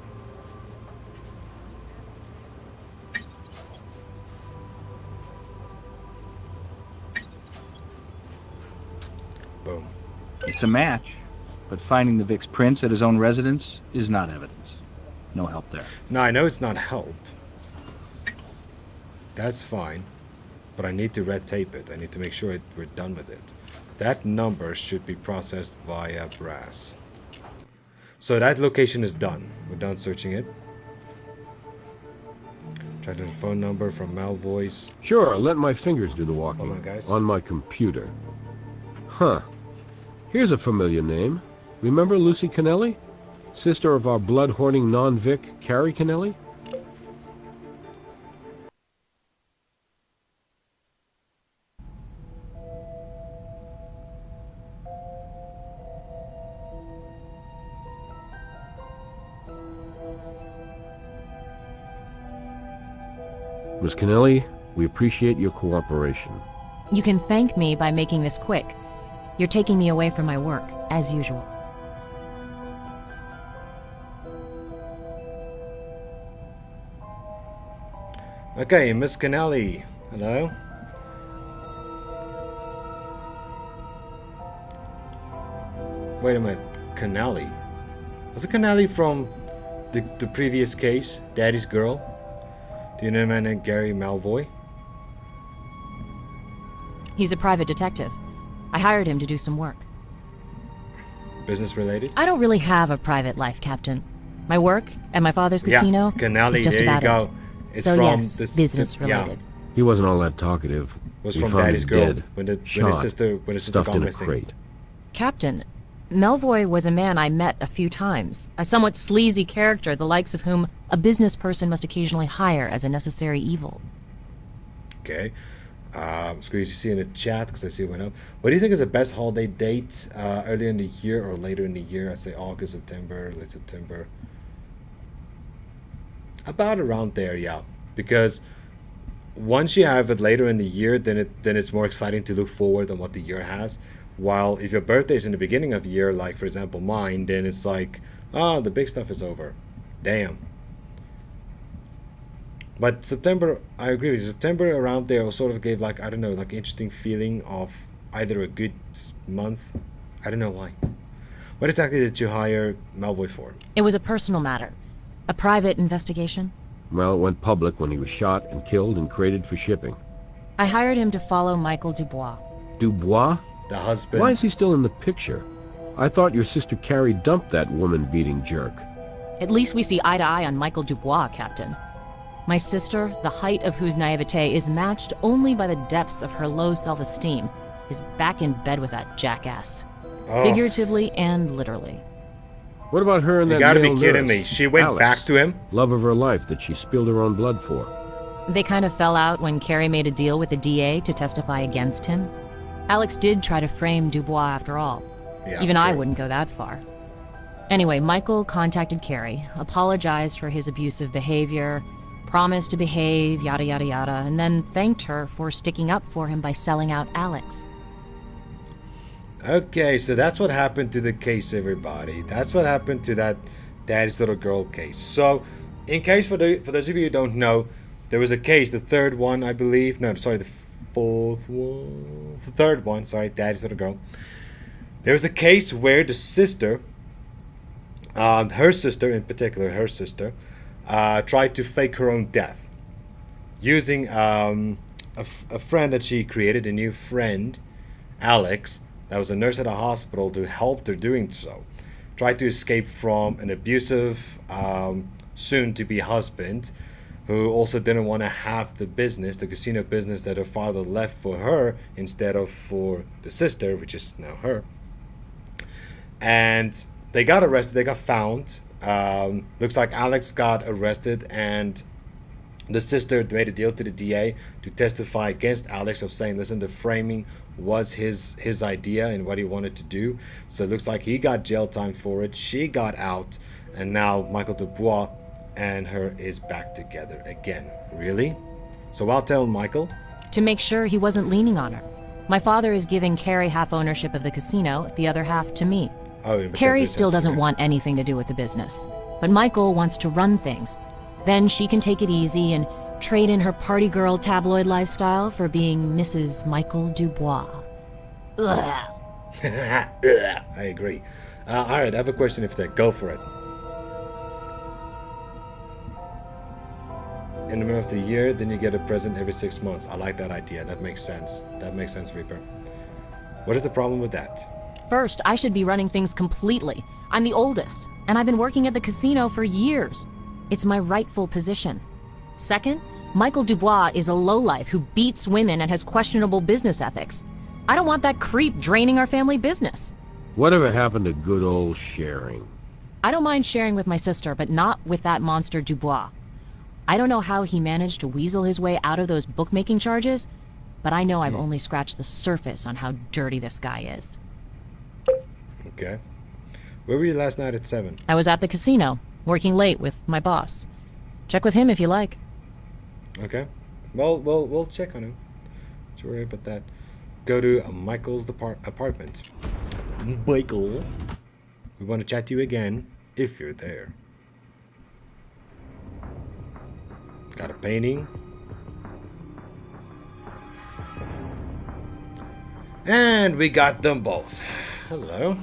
Speaker 1: Boom.
Speaker 2: It's a match, but finding the Vic's prints at his own residence is not evidence. No help there.
Speaker 1: No, I know it's not help. That's fine. But I need to red tape it. I need to make sure we're done with it. That number should be processed via brass. So that location is done. We're done searching it. Try the phone number from Malvoice.
Speaker 8: Sure, let my fingers do the walking.
Speaker 1: Hold on, guys.
Speaker 8: On my computer. Huh. Here's a familiar name. Remember Lucy Kennelly? Sister of our blood-hoarding non-Vic, Carrie Kennelly? Miss Kennelly, we appreciate your cooperation.
Speaker 6: You can thank me by making this quick. You're taking me away from my work, as usual.
Speaker 1: Okay, Miss Kennelly. Hello? Wait a minute. Kennelly? Was it Kennelly from the previous case? Daddy's Girl? Do you know a man named Gary Malvoy?
Speaker 6: He's a private detective. I hired him to do some work.
Speaker 1: Business related?
Speaker 6: I don't really have a private life, Captain. My work and my father's casino
Speaker 1: Yeah, Kennelly,
Speaker 6: is just
Speaker 1: there you
Speaker 6: about
Speaker 1: go.
Speaker 6: it.
Speaker 1: It's
Speaker 6: So
Speaker 1: from
Speaker 6: yes,
Speaker 1: this,
Speaker 6: business
Speaker 1: yeah,
Speaker 6: related.
Speaker 8: He wasn't all that talkative.
Speaker 1: was
Speaker 8: We
Speaker 1: from
Speaker 8: found
Speaker 1: Daddy's
Speaker 8: him
Speaker 1: Girl
Speaker 8: dead,
Speaker 1: when his
Speaker 8: shot,
Speaker 1: sister
Speaker 8: stuffed
Speaker 1: got
Speaker 8: in a
Speaker 1: missing.
Speaker 8: crate.
Speaker 6: Captain, Melvoy was a man I met a few times, a somewhat sleazy character, the likes of whom a business person must occasionally hire as a necessary evil.
Speaker 1: Okay. Squeeze, you see in the chat because I see it went up. What do you think is the best holiday date? Earlier in the year or later in the year? I'd say August, September, late September. About around there, yeah. Because once you have it later in the year, then it's more exciting to look forward on what the year has. While if your birthday is in the beginning of the year, like for example mine, then it's like, oh, the big stuff is over. Damn. But September, I agree with you. September around there sort of gave like, I don't know, like interesting feeling of either a good month. I don't know why. What exactly did you hire Melvoy for?
Speaker 6: It was a personal matter. A private investigation.
Speaker 8: Well, it went public when he was shot and killed and crated for shipping.
Speaker 6: I hired him to follow Michael Dubois.
Speaker 8: Dubois?
Speaker 1: The husband.
Speaker 8: Why is he still in the picture? I thought your sister Carrie dumped that woman-beating jerk.
Speaker 6: At least we see eye to eye on Michael Dubois, Captain. My sister, the height of whose naivete is matched only by the depths of her low self-esteem, is back in bed with that jackass.
Speaker 1: Oh.
Speaker 6: Figuratively and literally.
Speaker 8: What about her and
Speaker 1: You
Speaker 8: that
Speaker 1: gotta be
Speaker 8: male
Speaker 1: kidding
Speaker 8: nurse,
Speaker 1: me. She went
Speaker 8: Alex,
Speaker 1: back to him?
Speaker 8: Love of her life that she spilled her own blood for.
Speaker 6: They kind of fell out when Carrie made a deal with the DA to testify against him. Alex did try to frame Dubois after all.
Speaker 1: Yeah,
Speaker 6: Even I
Speaker 1: sure.
Speaker 6: wouldn't go that far. Anyway, Michael contacted Carrie, apologized for his abusive behavior, promised to behave, yada yada yada, and then thanked her for sticking up for him by selling out Alex.
Speaker 1: Okay, so that's what happened to the case, everybody. That's what happened to that Daddy's Little Girl case. So, in case for those of you who don't know, there was a case, the third one, I believe. No, sorry, the fourth one. The third one, sorry, Daddy's Little Girl. There was a case where the sister, her sister in particular, tried to fake her own death using a friend that she created, a new friend, Alex, that was a nurse at a hospital, to help her doing so. tried to escape from an abusive, soon-to-be husband, who also didn't want to have the business, the casino business that her father left for her instead of for the sister, which is now her. And they got arrested. They got found. Looks like Alex got arrested, and the sister made a deal to the DA to testify against Alex of saying, listen, the framing was his idea and what he wanted to do. So it looks like he got jail time for it. She got out, and now Michael Dubois and her is back together again. Really? So I'll tell Michael.
Speaker 10: To make sure he wasn't leaning on her. My father is giving Carrie half ownership of the casino, the other half to me.
Speaker 1: Oh,
Speaker 10: Carrie still doesn't want anything to do with the business. But Michael wants to run things. Then she can take it easy and trade in her party girl tabloid lifestyle for being Mrs. Michael Dubois. Ugh.
Speaker 1: I agree. Alright, I have a question if they go for it. In the middle of the year, then you get a present every 6 months. I like that idea. That makes sense. That makes sense, Reaper. What is the problem with that?
Speaker 10: First, I should be running things completely. I'm the oldest, and I've been working at the casino for years. It's my rightful position. Second, Michael Dubois is a lowlife who beats women and has questionable business ethics. I don't want that creep draining our family business.
Speaker 8: Whatever happened to good old sharing?
Speaker 10: I don't mind sharing with my sister, but not with that monster Dubois. I don't know how he managed to weasel his way out of those bookmaking charges, but I know I've only scratched the surface on how dirty this guy is.
Speaker 1: Okay. Where were you last night at 7?
Speaker 10: I was at the casino, working late with my boss. Check with him if you like.
Speaker 1: Okay. Well, we'll check on him. Don't worry about that. Go to Michael's apartment. Michael, we want to chat to you again if you're there. Got a painting. And we got them both. Hello.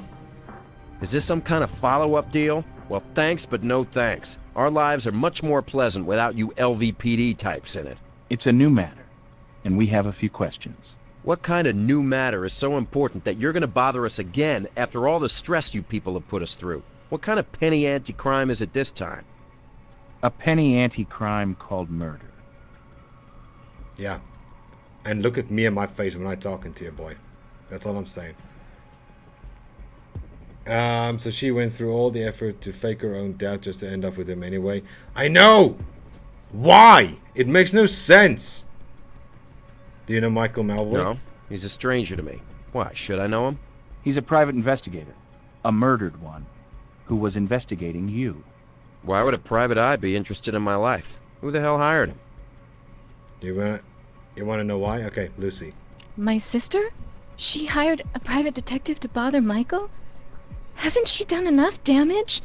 Speaker 11: Is this some kind of follow-up deal? Well, thanks, but no thanks. Our lives are much more pleasant without you LVPD types in it.
Speaker 2: It's a new matter, and we have a few questions.
Speaker 11: What kind of new matter is so important that you're going to bother us again after all the stress you people have put us through? What kind of penny anti-crime is it this time?
Speaker 2: A penny anti-crime called murder.
Speaker 1: Yeah. And look at me and my face when I'm talking to you, boy. That's all I'm saying. So she went through all the effort to fake her own death just to end up with him anyway. I know! Why? It makes no sense. Do you know Michael Malwood?
Speaker 11: No, he's a stranger to me. Why, should I know him?
Speaker 2: He's a private investigator. A murdered one. Who was investigating you.
Speaker 11: Why would a private eye be interested in my life? Who the hell hired him?
Speaker 1: You want to know why? Okay, Lucy.
Speaker 5: My sister? She hired a private detective to bother Michael? Hasn't she done enough damage?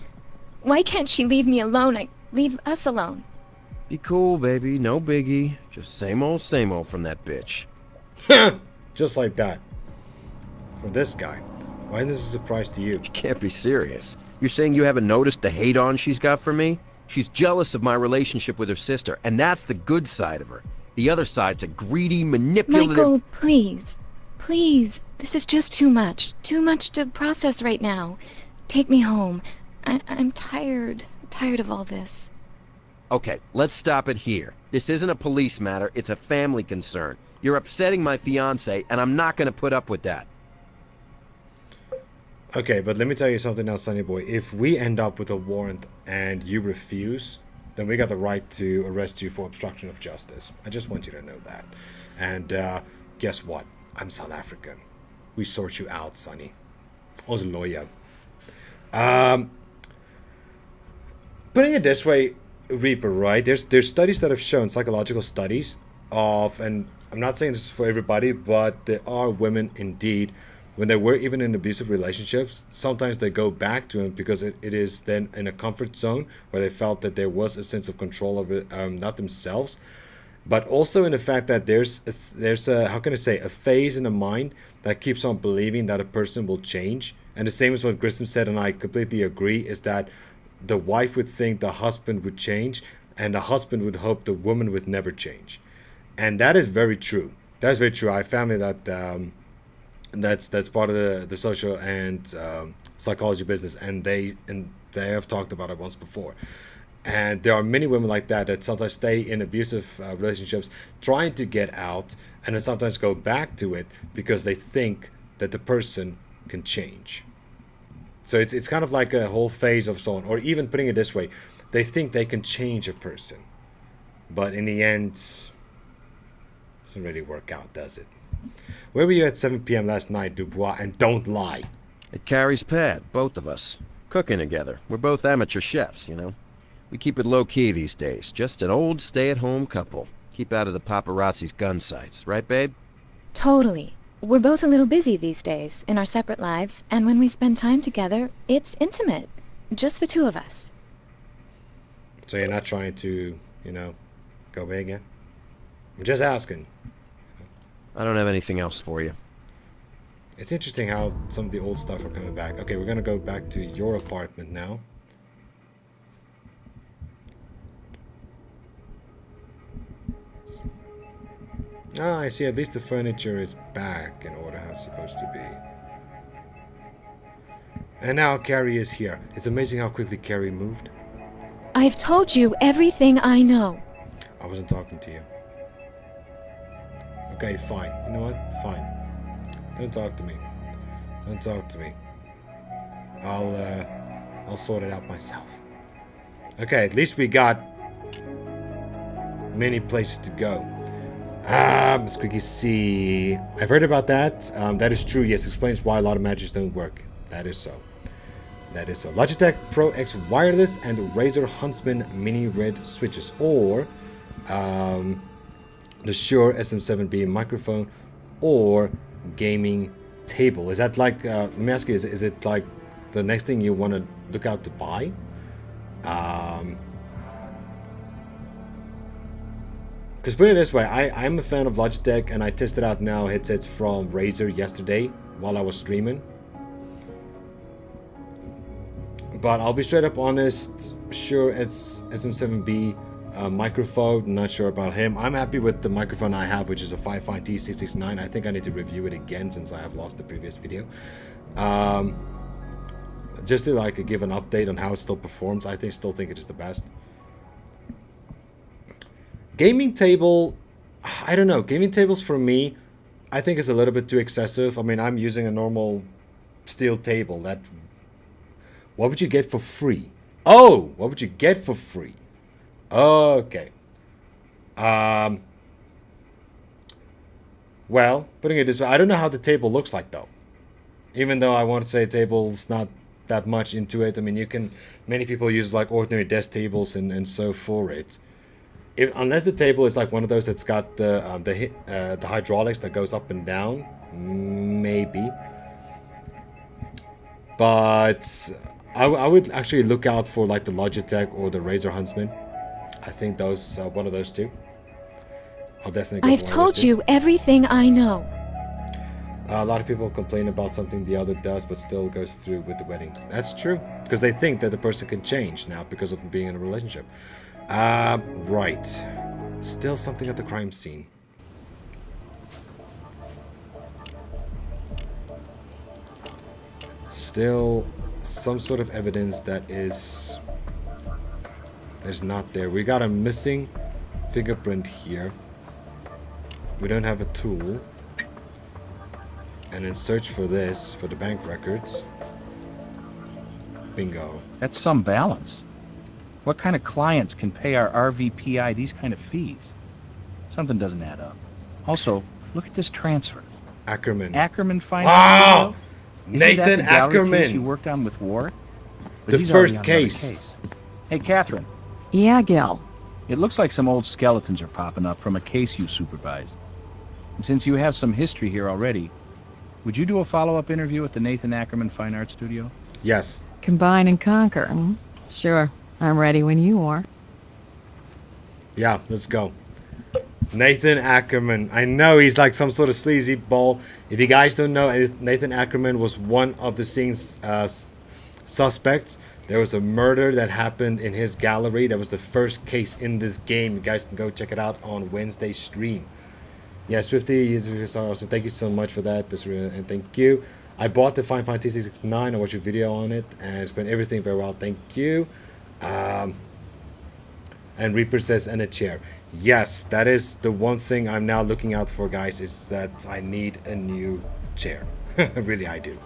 Speaker 5: Why can't she leave me alone? Leave us alone.
Speaker 11: Be cool, baby. No biggie. Just same old from that bitch.
Speaker 1: Just like that. From this guy. Why isn't this a surprise to you?
Speaker 11: You can't be serious. You're saying you haven't noticed the hate-on she's got for me? She's jealous of my relationship with her sister, and that's the good side of her. The other side's a greedy, manipulative...
Speaker 5: Michael, please. Please. This is just too much. Too much to process right now. Take me home. I'm tired. Tired of all this.
Speaker 11: Okay, let's stop it here. This isn't a police matter, it's a family concern. You're upsetting my fiancé, and I'm not going to put up with that.
Speaker 1: Okay, but let me tell you something else, Sonny Boy. If we end up with a warrant and you refuse, then we got the right to arrest you for obstruction of justice. I just want you to know that. And guess what? I'm South African. We sort you out, Sonny. I was a lawyer. Putting it this way, Reaper, right? There's studies that have shown, psychological studies of, and I'm not saying this is for everybody, but there are women indeed, when they were even in abusive relationships, sometimes they go back to him because it is then in a comfort zone where they felt that there was a sense of control over not themselves, but also in the fact that there's a, how can I say, a phase in the mind that keeps on believing that a person will change. And the same as what Grissom said, and I completely agree, is that the wife would think the husband would change, and the husband would hope the woman would never change. And that is very true. That's very true. I have family that that's part of the social and psychology business, and they have talked about it once before. And there are many women like that sometimes stay in abusive relationships, trying to get out, and then sometimes go back to it because they think that the person can change. So it's kind of like a whole phase of someone, or even putting it this way, they think they can change a person, but in the end, it doesn't really work out, does it? Where were you at 7 p.m. last night, Dubois? And don't lie.
Speaker 11: At Carrie's pad, both of us. Cooking together. We're both amateur chefs, you know. We keep it low-key these days. Just an old stay-at-home couple. Keep out of the paparazzi's gun sights. Right, babe?
Speaker 5: Totally. We're both a little busy these days in our separate lives, and when we spend time together, it's intimate. Just the two of us.
Speaker 1: So you're not trying to, go big again? I'm just asking.
Speaker 11: I don't have anything else for you.
Speaker 1: It's interesting how some of the old stuff are coming back. Okay, we're gonna go back to your apartment now. Ah, I see. At least the furniture is back in order how it's supposed to be. And now Carrie is here. It's amazing how quickly Carrie moved.
Speaker 5: I've told you everything I know.
Speaker 1: I wasn't talking to you. Okay, fine. You know what? Fine. Don't talk to me. Don't talk to me. I'll sort it out myself. Okay, at least we got many places to go. Let's quickly see. I've heard about that. That is true. Yes, explains why a lot of matches don't work. That is so. That is so. Logitech Pro X wireless and Razer Huntsman mini red switches, or the Shure SM7B microphone, or gaming table. Is that like? Let me ask you. Is it like the next thing you want to look out to buy? Because put it this way, I'm a fan of Logitech, and I tested out now headsets from Razer yesterday while I was streaming. But I'll be straight up honest, sure, it's SM7B microphone, not sure about him. I'm happy with the microphone I have, which is a Fifine T669. I think I need to review it again since I have lost the previous video. Just to give an update on how it still performs, I still think it is the best. Gaming table, I don't know. Gaming tables for me, I think is a little bit too excessive. I mean, I'm using a normal steel table. What would you get for free? Oh, what would you get for free? Okay. Well, putting it this way, I don't know how the table looks like though. Even though I want to say table's not that much into it. I mean, many people use like ordinary desk tables and so for it. Unless the table is like one of those that's got the hydraulics that goes up and down, maybe. But I would actually look out for like the Logitech or the Razer Huntsman. I think those one of those two. I'll definitely go
Speaker 5: I've
Speaker 1: for one of
Speaker 5: told
Speaker 1: those two.
Speaker 5: you everything I know.
Speaker 1: A lot of people complain about something the other does, but still goes through with the wedding. That's true, because they think that the person can change now because of being in a relationship. Right. Still something at the crime scene. Still some sort of evidence that is not there. We got a missing fingerprint here. We don't have a tool. And then search for this, for the bank records. Bingo.
Speaker 2: That's some balance. What kind of clients can pay our RVPI these kind of fees? Something doesn't add up. Also, look at this transfer.
Speaker 1: Ackerman.
Speaker 2: Ackerman Finance.
Speaker 1: Wow!
Speaker 2: Isn't
Speaker 1: Nathan
Speaker 2: that the gallery
Speaker 1: Ackerman.
Speaker 2: case you worked on with Warwick? But
Speaker 1: The
Speaker 2: he's already
Speaker 1: first
Speaker 2: on another
Speaker 1: case.
Speaker 2: Hey, Catherine.
Speaker 12: Yeah, Gil.
Speaker 2: It looks like some old skeletons are popping up from a case you supervised. And since you have some history here already, would you do a follow-up interview at the Nathan Ackerman Fine Art Studio?
Speaker 1: Yes.
Speaker 12: Combine and conquer. Sure. I'm ready when you are.
Speaker 1: Yeah, let's go. Nathan Ackerman. I know he's like some sort of sleazy ball. If you guys don't know, Nathan Ackerman was one of the scene's suspects. There was a murder that happened in his gallery. That was the first case in this game. You guys can go check it out on Wednesday's stream. Yeah, Swifty is awesome. Thank you so much for that, and thank you. I bought the Final Fantasy 69. I watched your video on it, and it's been everything very well. Thank you. And Reaper says, and a chair. Yes, that is the one thing I'm now looking out for, guys, is that I need a new chair. Really, I do.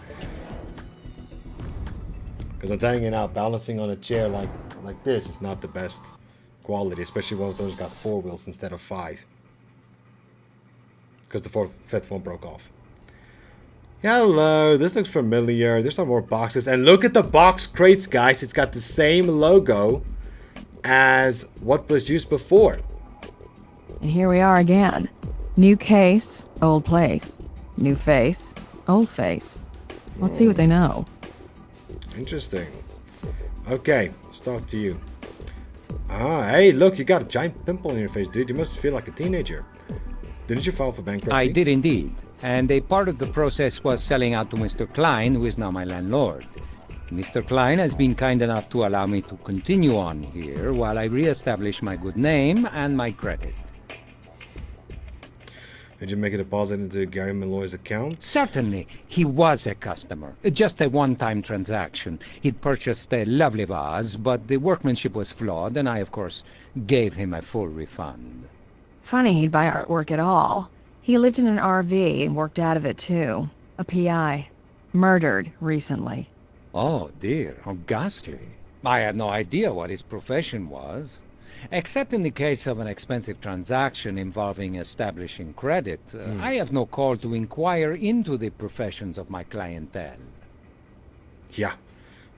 Speaker 1: Because I'm telling you now, balancing on a chair like this is not the best quality, especially when those got 4 wheels instead of 5. Because the fifth one broke off. Hello, this looks familiar. There's some more boxes. And look at the box crates, guys. It's got the same logo as what was used before.
Speaker 12: And here we are again. New case, old place. New face, old face. Let's see what they know.
Speaker 1: Interesting. Okay, let's talk to you. Ah, hey, look, you got a giant pimple on your face, dude. You must feel like a teenager. Didn't you file for bankruptcy?
Speaker 13: I did indeed. And a part of the process was selling out to Mr. Klein, who is now my landlord. Mr. Klein has been kind enough to allow me to continue on here while I re-establish my good name and my credit.
Speaker 1: Did you make a deposit into Gary Malloy's account?
Speaker 13: Certainly. He was a customer. Just a one-time transaction. He'd purchased a lovely vase, but the workmanship was flawed, and I, of course, gave him a full refund.
Speaker 12: Funny he'd buy artwork at all. He lived in an RV and worked out of it too. A PI. Murdered recently.
Speaker 13: Oh dear, how ghastly. I had no idea what his profession was. Except in the case of an expensive transaction involving establishing credit, I have no call to inquire into the professions of my clientele.
Speaker 1: Yeah.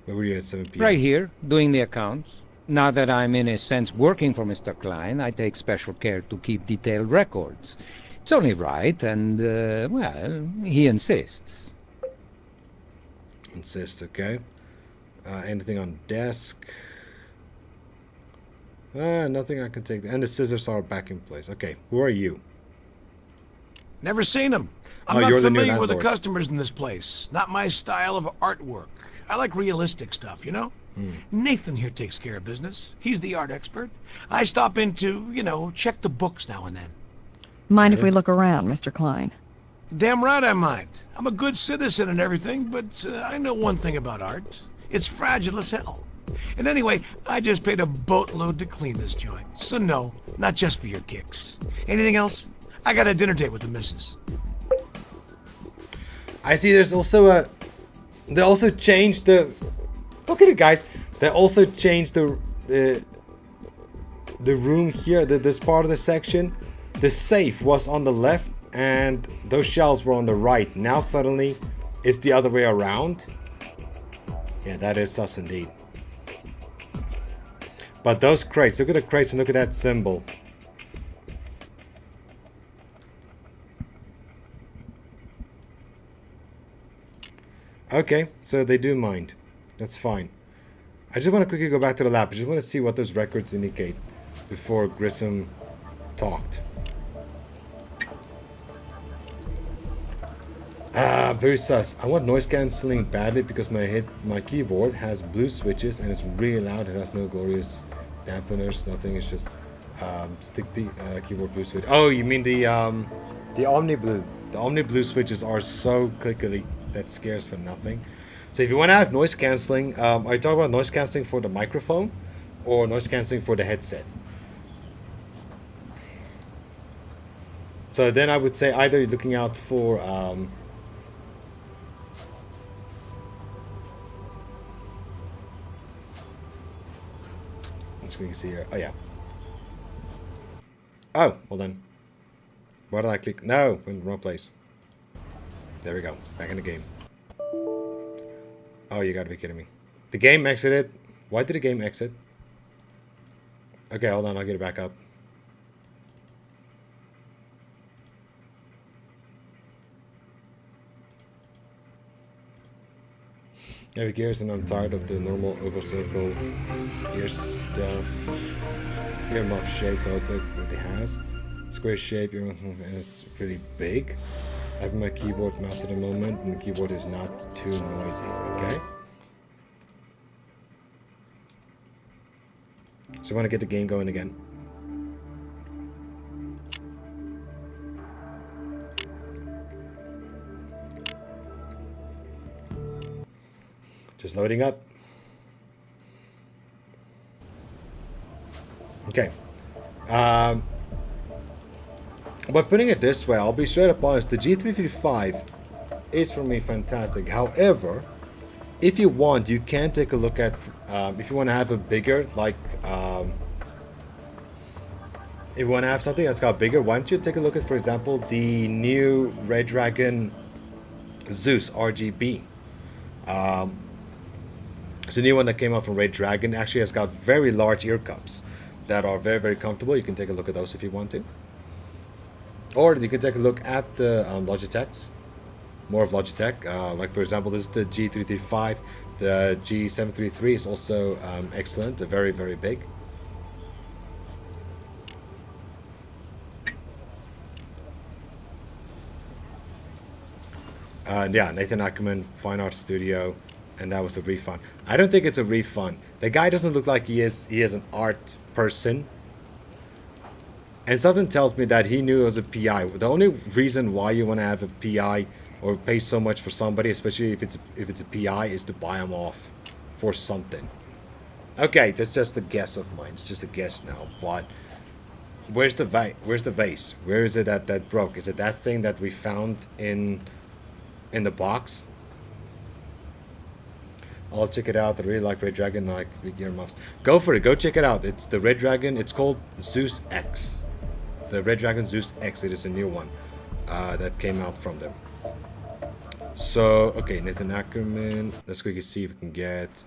Speaker 1: Where were you at 7 p.m.?
Speaker 13: Right here, doing the accounts. Now that I'm in a sense working for Mr. Klein, I take special care to keep detailed records. It's only right, and, well, he insists.
Speaker 1: Insist, okay. Anything on desk? Nothing I can take. And the scissors are back in place. Okay, who are you?
Speaker 7: Never seen them. I'm not familiar with the customers in this place. Not my style of artwork. I like realistic stuff, you know? Nathan here takes care of business. He's the art expert. I stop in to, you know, check the books now and then.
Speaker 12: Mind if we look around, Mr. Klein?
Speaker 7: Damn right I mind. I'm a good citizen and everything, but I know one thing about art. It's fragile as hell. And anyway, I just paid a boatload to clean this joint. So no, not just for your kicks. Anything else? I got a dinner date with the missus.
Speaker 1: I see there's also a... They also changed the... Look at it, guys. They also changed the room here, this part of the section. The safe was on the left and those shelves were on the right. Now suddenly it's the other way around. Yeah, that is sus indeed. But those crates, look at the crates and look at that symbol. Okay, so they do mind. That's fine. I just want to quickly go back to the lab. I just want to see what those records indicate before Grissom talked. Very sus. I want noise cancelling badly because my keyboard has blue switches and it's really loud. It has no glorious dampeners, nothing. It's just keyboard blue switch. Oh, you mean the Omni Blue? The Omni Blue switches are so clickily that scares for nothing. So if you want to have noise cancelling, are you talking about noise cancelling for the microphone or noise cancelling for the headset? So then I would say either you're looking out for let's quickly see here. Oh yeah. Oh, hold on. Why did I click? No, in the wrong place. There we go. Back in the game. Oh, you gotta be kidding me. The game exited. Why did the game exit? Okay, hold on. I'll get it back up. Heavy gears, and I'm tired of the normal oval circle ear stuff. Earmuff shape that it has. Square shape, and it's pretty big. I have my keyboard mounted at the moment, and the keyboard is not too noisy, okay? So I want to get the game going again. Just loading up. Okay. But putting it this way, I'll be straight up honest. The G335 is for me fantastic. However, if you want, you can take a look at, if you want to have a bigger, like, if you want to have something that's got bigger, why don't you take a look at, for example, the new Red Dragon Zeus RGB. It's a new one that came out from Red Dragon. Actually has got very large ear cups that are very, very comfortable. You can take a look at those if you want to. Or you can take a look at the Logitechs. More of Logitech. Like, for example, this is the G335. The G733 is also excellent. They're very, very big. Yeah, Nathan Ackerman, Fine Art Studio, and that was a refund. I don't think it's a refund. The guy doesn't look like he is an art person. And something tells me that he knew it was a PI. The only reason why you want to have a PI or pay so much for somebody, especially if it's a PI, is to buy them off for something. Okay, that's just a guess of mine. It's just a guess now. But where's the vase? Where is it that broke? Is it that thing that we found in the box? I'll check it out. I really like Red Dragon. I like big earmuffs. Go for it. Go check it out. It's the Red Dragon. It's called Zeus X. The Red Dragon Zeus X. It is a new one that came out from them. So, okay, Nathan Ackerman. Let's quickly see if we can get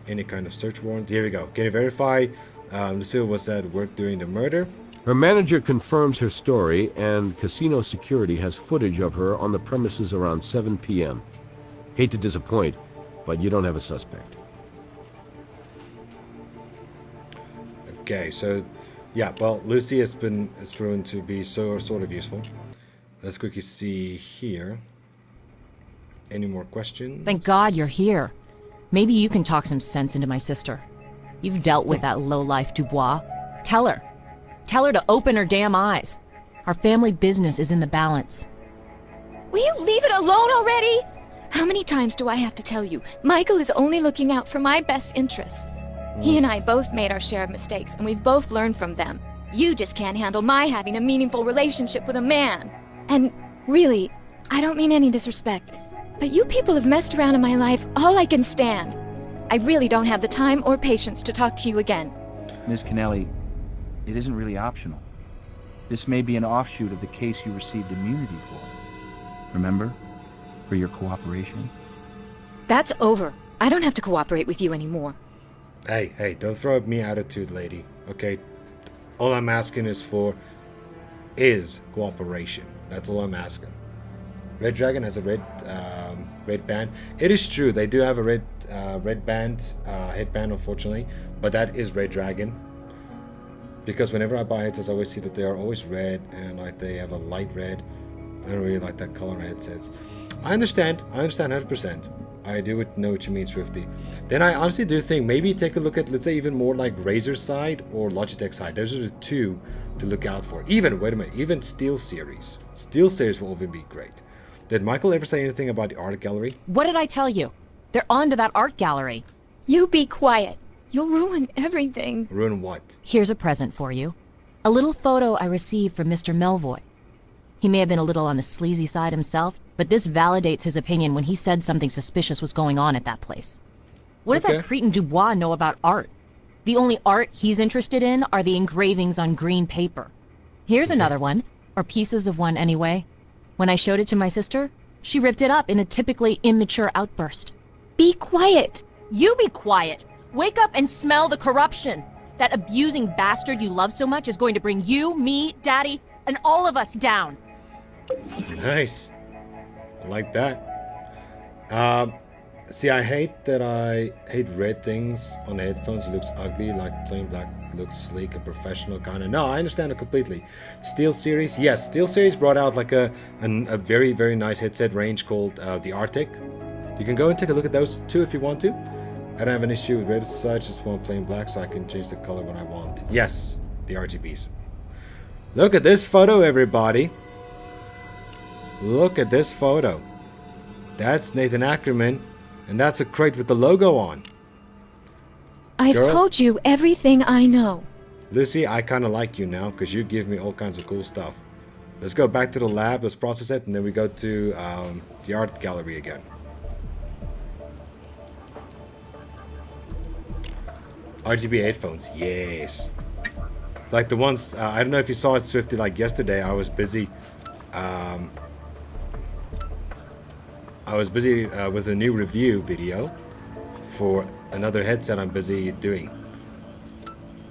Speaker 1: any kind of search warrant. Here we go. Can you verify Lucille was at work during the murder?
Speaker 8: Her manager confirms her story, and casino security has footage of her on the premises around 7 p.m. Hate to disappoint, but you don't have a suspect.
Speaker 1: Okay, so yeah, well, Lucy has proven to be sort of useful. Let's quickly see here. Any more questions?
Speaker 10: Thank God you're here. Maybe you can talk some sense into my sister. You've dealt with that lowlife Dubois. Tell her. Tell her to open her damn eyes. Our family business is in the balance.
Speaker 5: Will you leave it alone already? How many times do I have to tell you? Michael is only looking out for my best interests. He and I both made our share of mistakes, and we've both learned from them. You just can't handle my having a meaningful relationship with a man. And really, I don't mean any disrespect, but you people have messed around in my life all I can stand. I really don't have the time or patience to talk to you again.
Speaker 2: Ms. Kennelly, it isn't really optional. This may be an offshoot of the case you received immunity for. Remember? For your cooperation?
Speaker 5: That's over. I don't have to cooperate with you anymore.
Speaker 1: Hey, don't throw at me attitude, lady. Okay? All I'm asking is cooperation. That's all I'm asking. Red Dragon has a red band. It is true, they do have a red band, headband, unfortunately. But that is Red Dragon. Because whenever I buy headsets, I always see that they are always red, and like they have a light red. I don't really like that color headsets. I understand 100%. I do know what you mean, Swifty. Then I honestly do think maybe take a look at, let's say, even more like Razer's side or Logitech side. Those are the two to look out for. Even, wait a minute, even SteelSeries. SteelSeries will even be great. Did Michael ever say anything about the art gallery?
Speaker 10: What did I tell you? They're on to that art gallery.
Speaker 5: You be quiet. You'll ruin everything.
Speaker 1: Ruin what?
Speaker 10: Here's a present for you. A little photo I received from Mr. Melvoy. He may have been a little on the sleazy side himself, but this validates his opinion when he said something suspicious was going on at that place. What does that cretin Dubois know about art? The only art he's interested in are the engravings on green paper. Here's another one, or pieces of one anyway. When I showed it to my sister, she ripped it up in a typically immature outburst.
Speaker 5: Be quiet.
Speaker 10: You be quiet. Wake up and smell the corruption. That abusing bastard you love so much is going to bring you, me, Daddy, and all of us down.
Speaker 1: Nice. I like that. See, I hate red things on the headphones. It looks ugly, like plain black looks sleek and professional kind of. No, I understand it completely. SteelSeries, yes, SteelSeries brought out like a very, very nice headset range called the Arctic. You can go and take a look at those too if you want to. I don't have an issue with red as such, just want plain black so I can change the color when I want. Yes, the RGBs. Look at this photo, everybody. Look at this photo. That's Nathan Ackerman And that's a crate with the logo on.
Speaker 5: I've
Speaker 1: Girl?
Speaker 5: told you everything I know.
Speaker 1: Lucy, I kind of like you now because you give me all kinds of cool stuff. Let's go back to the lab, let's process it, and then we go to the art gallery again. RGB headphones, yes. Like the ones, I don't know if you saw it, Swifty, like yesterday I was busy. With a new review video for another headset I'm busy doing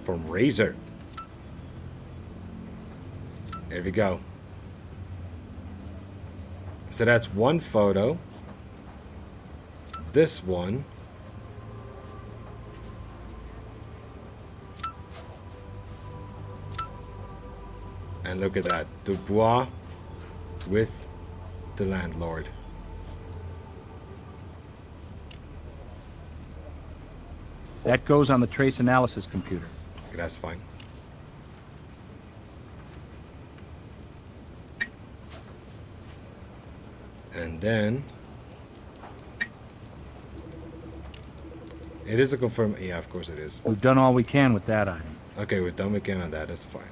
Speaker 1: from Razer. There we go. So that's one photo. This one. And look at that. Dubois with the landlord.
Speaker 2: That goes on the trace analysis computer.
Speaker 1: Okay, that's fine. And then it is a confirm. Yeah, of course it is.
Speaker 2: We've done all we can with that item.
Speaker 1: Okay, we've done what we can on that. That's fine.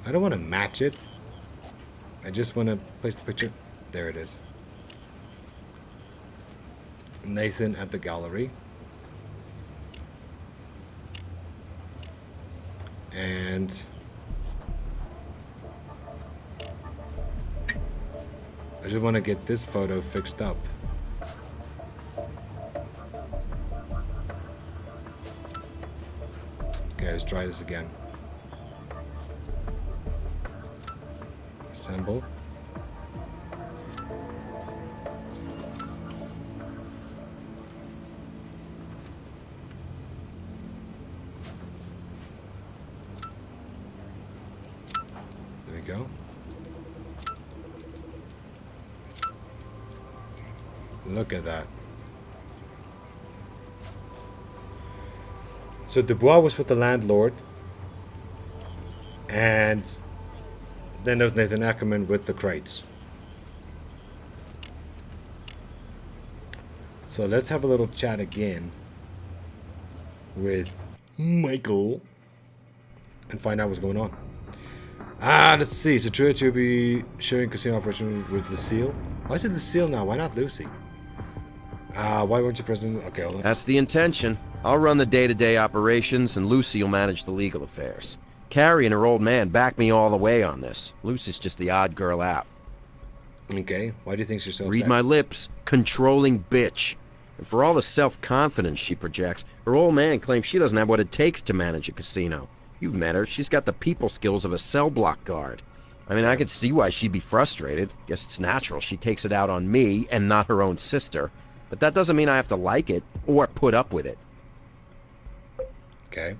Speaker 1: I don't want to match it. I just want to place the picture. There it is. Nathan at the gallery. And I just want to get this photo fixed up. Okay, let's try this again. Assemble. There we go. Look at that. So Dubois was with the landlord, and then there was Nathan Ackerman with the crates. So let's have a little chat again with Michael and find out what's going on. Let's see. So True to be sharing casino operation with Lucille. Why is it Lucille now? Why not Lucy? Why weren't you present? Okay, hold on.
Speaker 11: That's the intention. I'll run the day-to-day operations, and Lucy will manage the legal affairs. Carrie and her old man back me all the way on this. Lucy's just the odd girl out.
Speaker 1: Okay, why do you think she's so
Speaker 11: Read
Speaker 1: upset?
Speaker 11: my lips, controlling bitch. And for all the self-confidence she projects, her old man claims she doesn't have what it takes to manage a casino. You've met her. She's got the people skills of a cell block guard. I mean, I could see why she'd be frustrated. Guess it's natural. She takes it out on me and not her own sister. But that doesn't mean I have to like it or put up with it.
Speaker 1: Okay.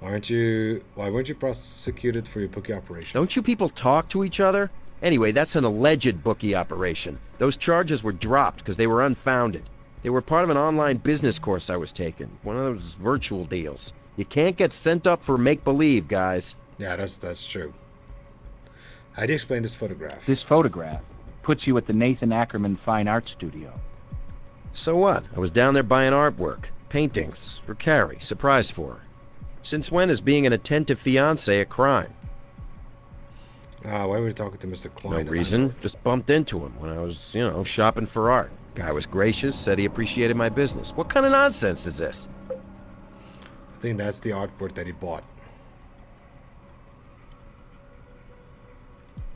Speaker 1: Why weren't you prosecuted for your bookie operation?
Speaker 11: Don't you people talk to each other? Anyway, that's an alleged bookie operation. Those charges were dropped because they were unfounded. They were part of an online business course I was taking. One of those virtual deals. You can't get sent up for make-believe, guys.
Speaker 1: Yeah, that's true. How do you explain this photograph?
Speaker 2: This photograph puts you at the Nathan Ackerman Fine Art Studio.
Speaker 11: So what? I was down there buying artwork. Paintings. For Carrie. Surprise for her. Since when is being an attentive fiancé a crime?
Speaker 1: Why were you talking to Mr. Klein?
Speaker 11: No reason. Just bumped into him when I was, shopping for art. Guy was gracious, said he appreciated my business. What kind of nonsense is this?
Speaker 1: I think that's the artwork that he bought.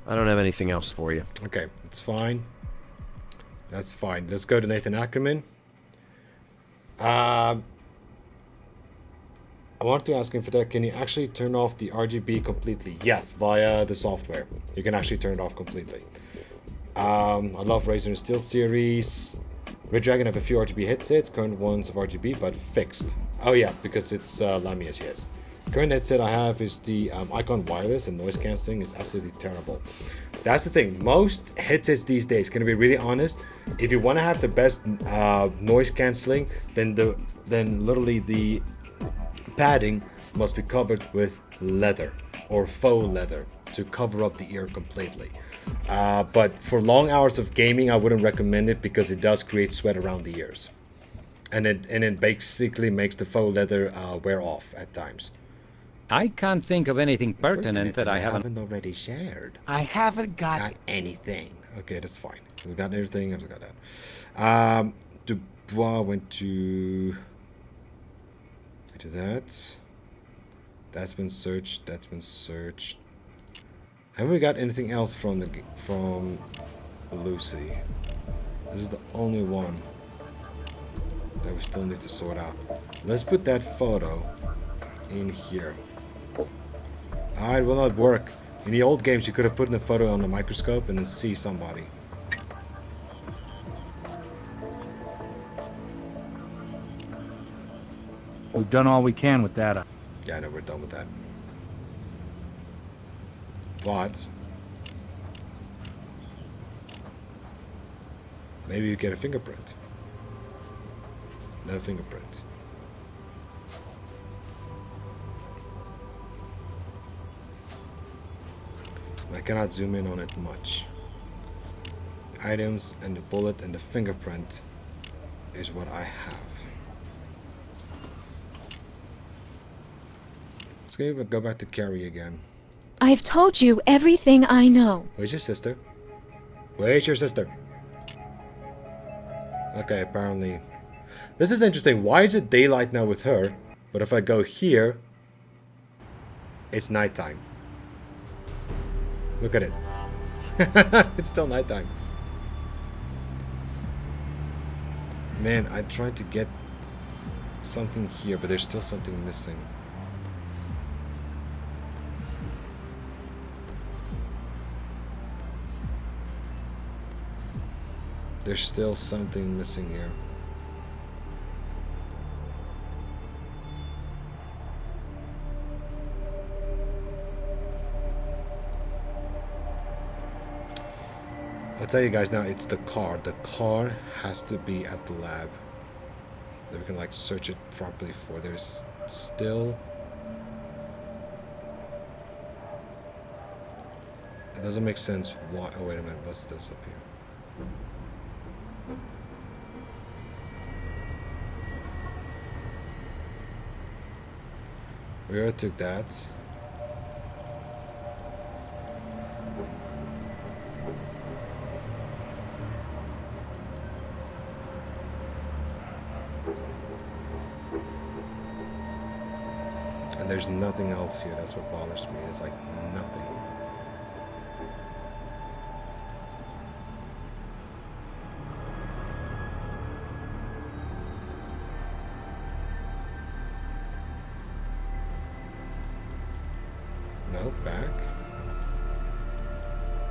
Speaker 11: I don't have anything else for you.
Speaker 1: Okay, it's fine. That's fine. Let's go to Nathan Ackerman. I want to ask Infitek, can you actually turn off the RGB completely? Yes, via the software. You can actually turn it off completely. I love Razer and Steel series. Red Dragon have a few RGB headsets, current ones of RGB, but fixed. Oh yeah, because it's Lamia's, yes. Current headset I have is the Icon Wireless, and noise cancelling is absolutely terrible. That's the thing. Most headsets these days, gonna be really honest, if you want to have the best noise cancelling, then literally the padding must be covered with leather or faux leather to cover up the ear completely. But for long hours of gaming, I wouldn't recommend it because it does create sweat around the ears. And it basically makes the faux leather wear off at times.
Speaker 13: I can't think of anything pertinent that I haven't
Speaker 1: already shared.
Speaker 7: I haven't got
Speaker 1: anything. Okay, that's fine. I've got everything. I've got that. Dubois went to that. That's been searched. That's been searched. Haven't we got anything else from Lucy? This is the only one that we still need to sort out. Let's put that photo in here. It will not work. In the old games, you could have put in the photo on the microscope and then see somebody.
Speaker 2: We've done all we can with that.
Speaker 1: Yeah, I know we're done with that. But maybe you get a fingerprint. No fingerprint. I cannot zoom in on it much. Items and the bullet and the fingerprint is what I have. Let's go back to Carrie again.
Speaker 5: I've told you everything I know.
Speaker 1: Where's your sister? Where's your sister? Okay, apparently. This is interesting. Why is it daylight now with her? But if I go here, it's nighttime. Look at it. It's still nighttime. Man, I tried to get something here, but there's still something missing. There's still something missing here. I'll tell you guys now, it's the car. The car has to be at the lab. That we can like search it properly for. There's still... It doesn't make sense why... Oh, wait a minute. What's this up here? We already took that. And there's nothing else here. That's what bothers me. It's like nothing. No, back.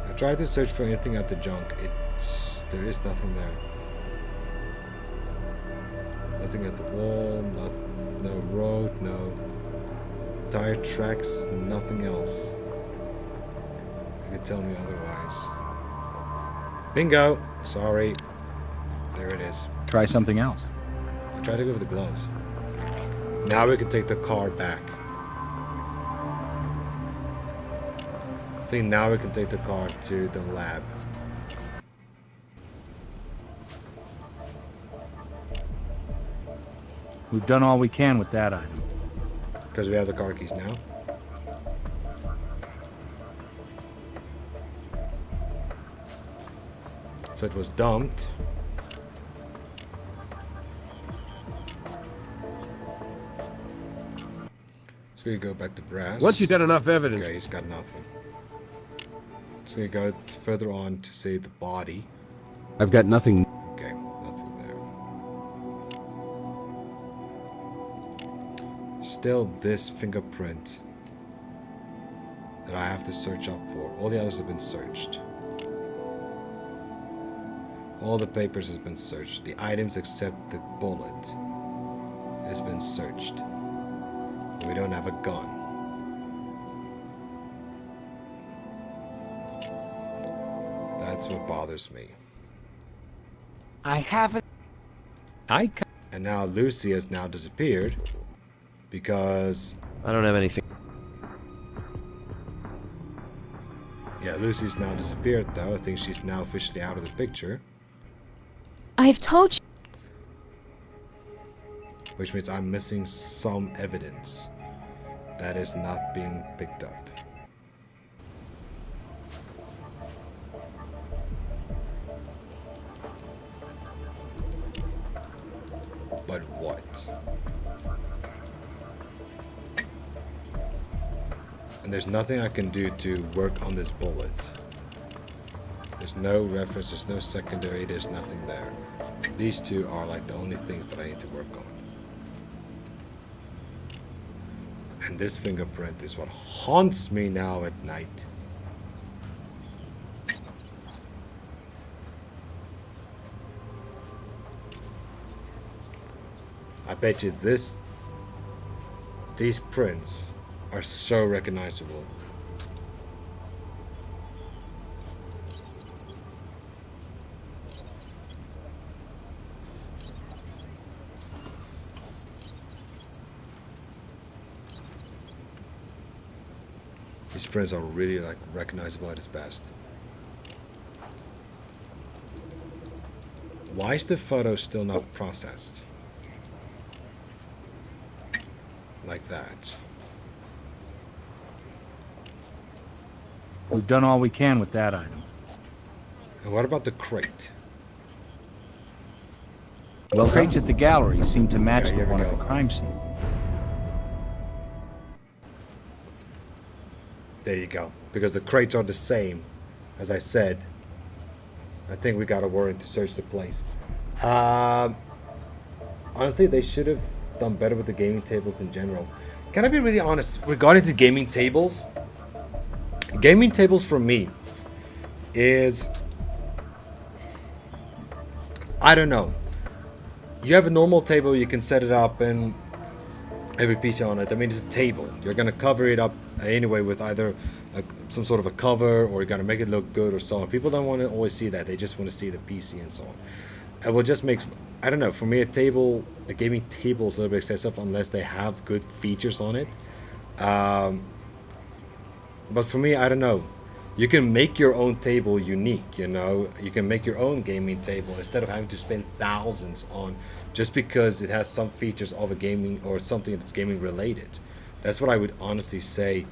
Speaker 1: I tried to search for anything at the junk. There is nothing there. Nothing at the wall, no road, no tire tracks, nothing else. You could tell me otherwise. Bingo! Sorry. There it is.
Speaker 2: Try something else.
Speaker 1: I tried to go with the gloves. Now we can take the car back. I think now we can take the car to the lab.
Speaker 2: We've done all we can with that item.
Speaker 1: Because we have the car keys now. So it was dumped. So you go back to brass.
Speaker 8: Once you've got enough evidence...
Speaker 1: Okay, he's got nothing. So you go further on to say the body.
Speaker 4: I've got nothing.
Speaker 1: Okay, nothing there. Still this fingerprint that I have to search up for. All the others have been searched. All the papers has been searched. The items except the bullet has been searched. We don't have a gun. That's what bothers me.
Speaker 7: I haven't.
Speaker 1: And now Lucy has now disappeared because
Speaker 11: I don't have anything.
Speaker 1: Yeah, Lucy's now disappeared though. I think she's now officially out of the picture.
Speaker 5: I've told you.
Speaker 1: Which means I'm missing some evidence that is not being picked up. But what? And there's nothing I can do to work on this bullet. There's no reference, there's no secondary, there's nothing there. These two are like the only things that I need to work on. And this fingerprint is what haunts me now at night. I bet you these prints are so recognizable. These prints are really like recognizable at its best. Why is the photo still not processed? Like that.
Speaker 2: We've done all we can with that item.
Speaker 1: And what about the crate?
Speaker 2: Well, crates at the gallery seem to match
Speaker 1: Okay,
Speaker 2: the
Speaker 1: here we
Speaker 2: one at
Speaker 1: go.
Speaker 2: the crime scene.
Speaker 1: There you go. Because the crates are the same, as I said. I think we got a warrant to search the place. Honestly, they should have done better with the gaming tables in general. Can I be really honest? Regarding to gaming tables for me is, I don't know. You have a normal table, you can set it up and every piece on it. I mean, it's a table. You're gonna cover it up anyway with either some sort of a cover, or you're gonna make it look good or so on. People don't want to always see that. They just want to see the PC and so on. It will just make, I don't know, for me a gaming table is a little bit excessive unless they have good features on it. But for me, I don't know. You can make your own table unique, you know. You can make your own gaming table instead of having to spend thousands on just because it has some features of a gaming or something that's gaming related. That's what I would honestly say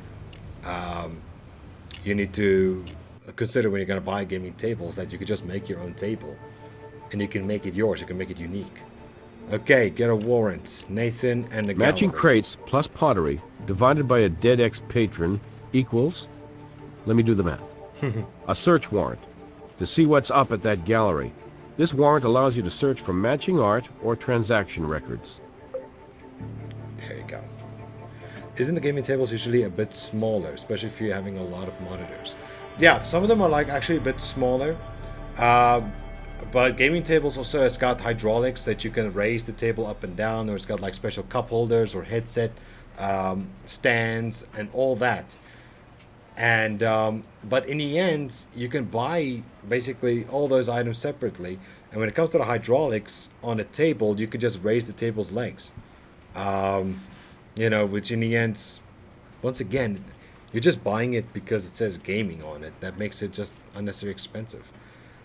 Speaker 1: you need to consider when you're going to buy gaming tables, that you could just make your own table and you can make it yours. You can make it unique. Okay, get a warrant. Nathan and the
Speaker 8: Matching
Speaker 1: gallery.
Speaker 8: crates plus pottery divided by a dead ex-patron equals, let me do the math, a search warrant to see what's up at that gallery. This warrant allows you to search for matching art or transaction records.
Speaker 1: There you go. Isn't the gaming tables usually a bit smaller, especially if you're having a lot of monitors? Yeah, some of them are like actually a bit smaller. But gaming tables also has got hydraulics that you can raise the table up and down, or it's got like special cup holders or headset stands and all that. And but in the end, you can buy basically all those items separately. And when it comes to the hydraulics on a table, you can just raise the table's legs. You know, which in the end, once again, you're just buying it because it says gaming on it. That makes it just unnecessarily expensive.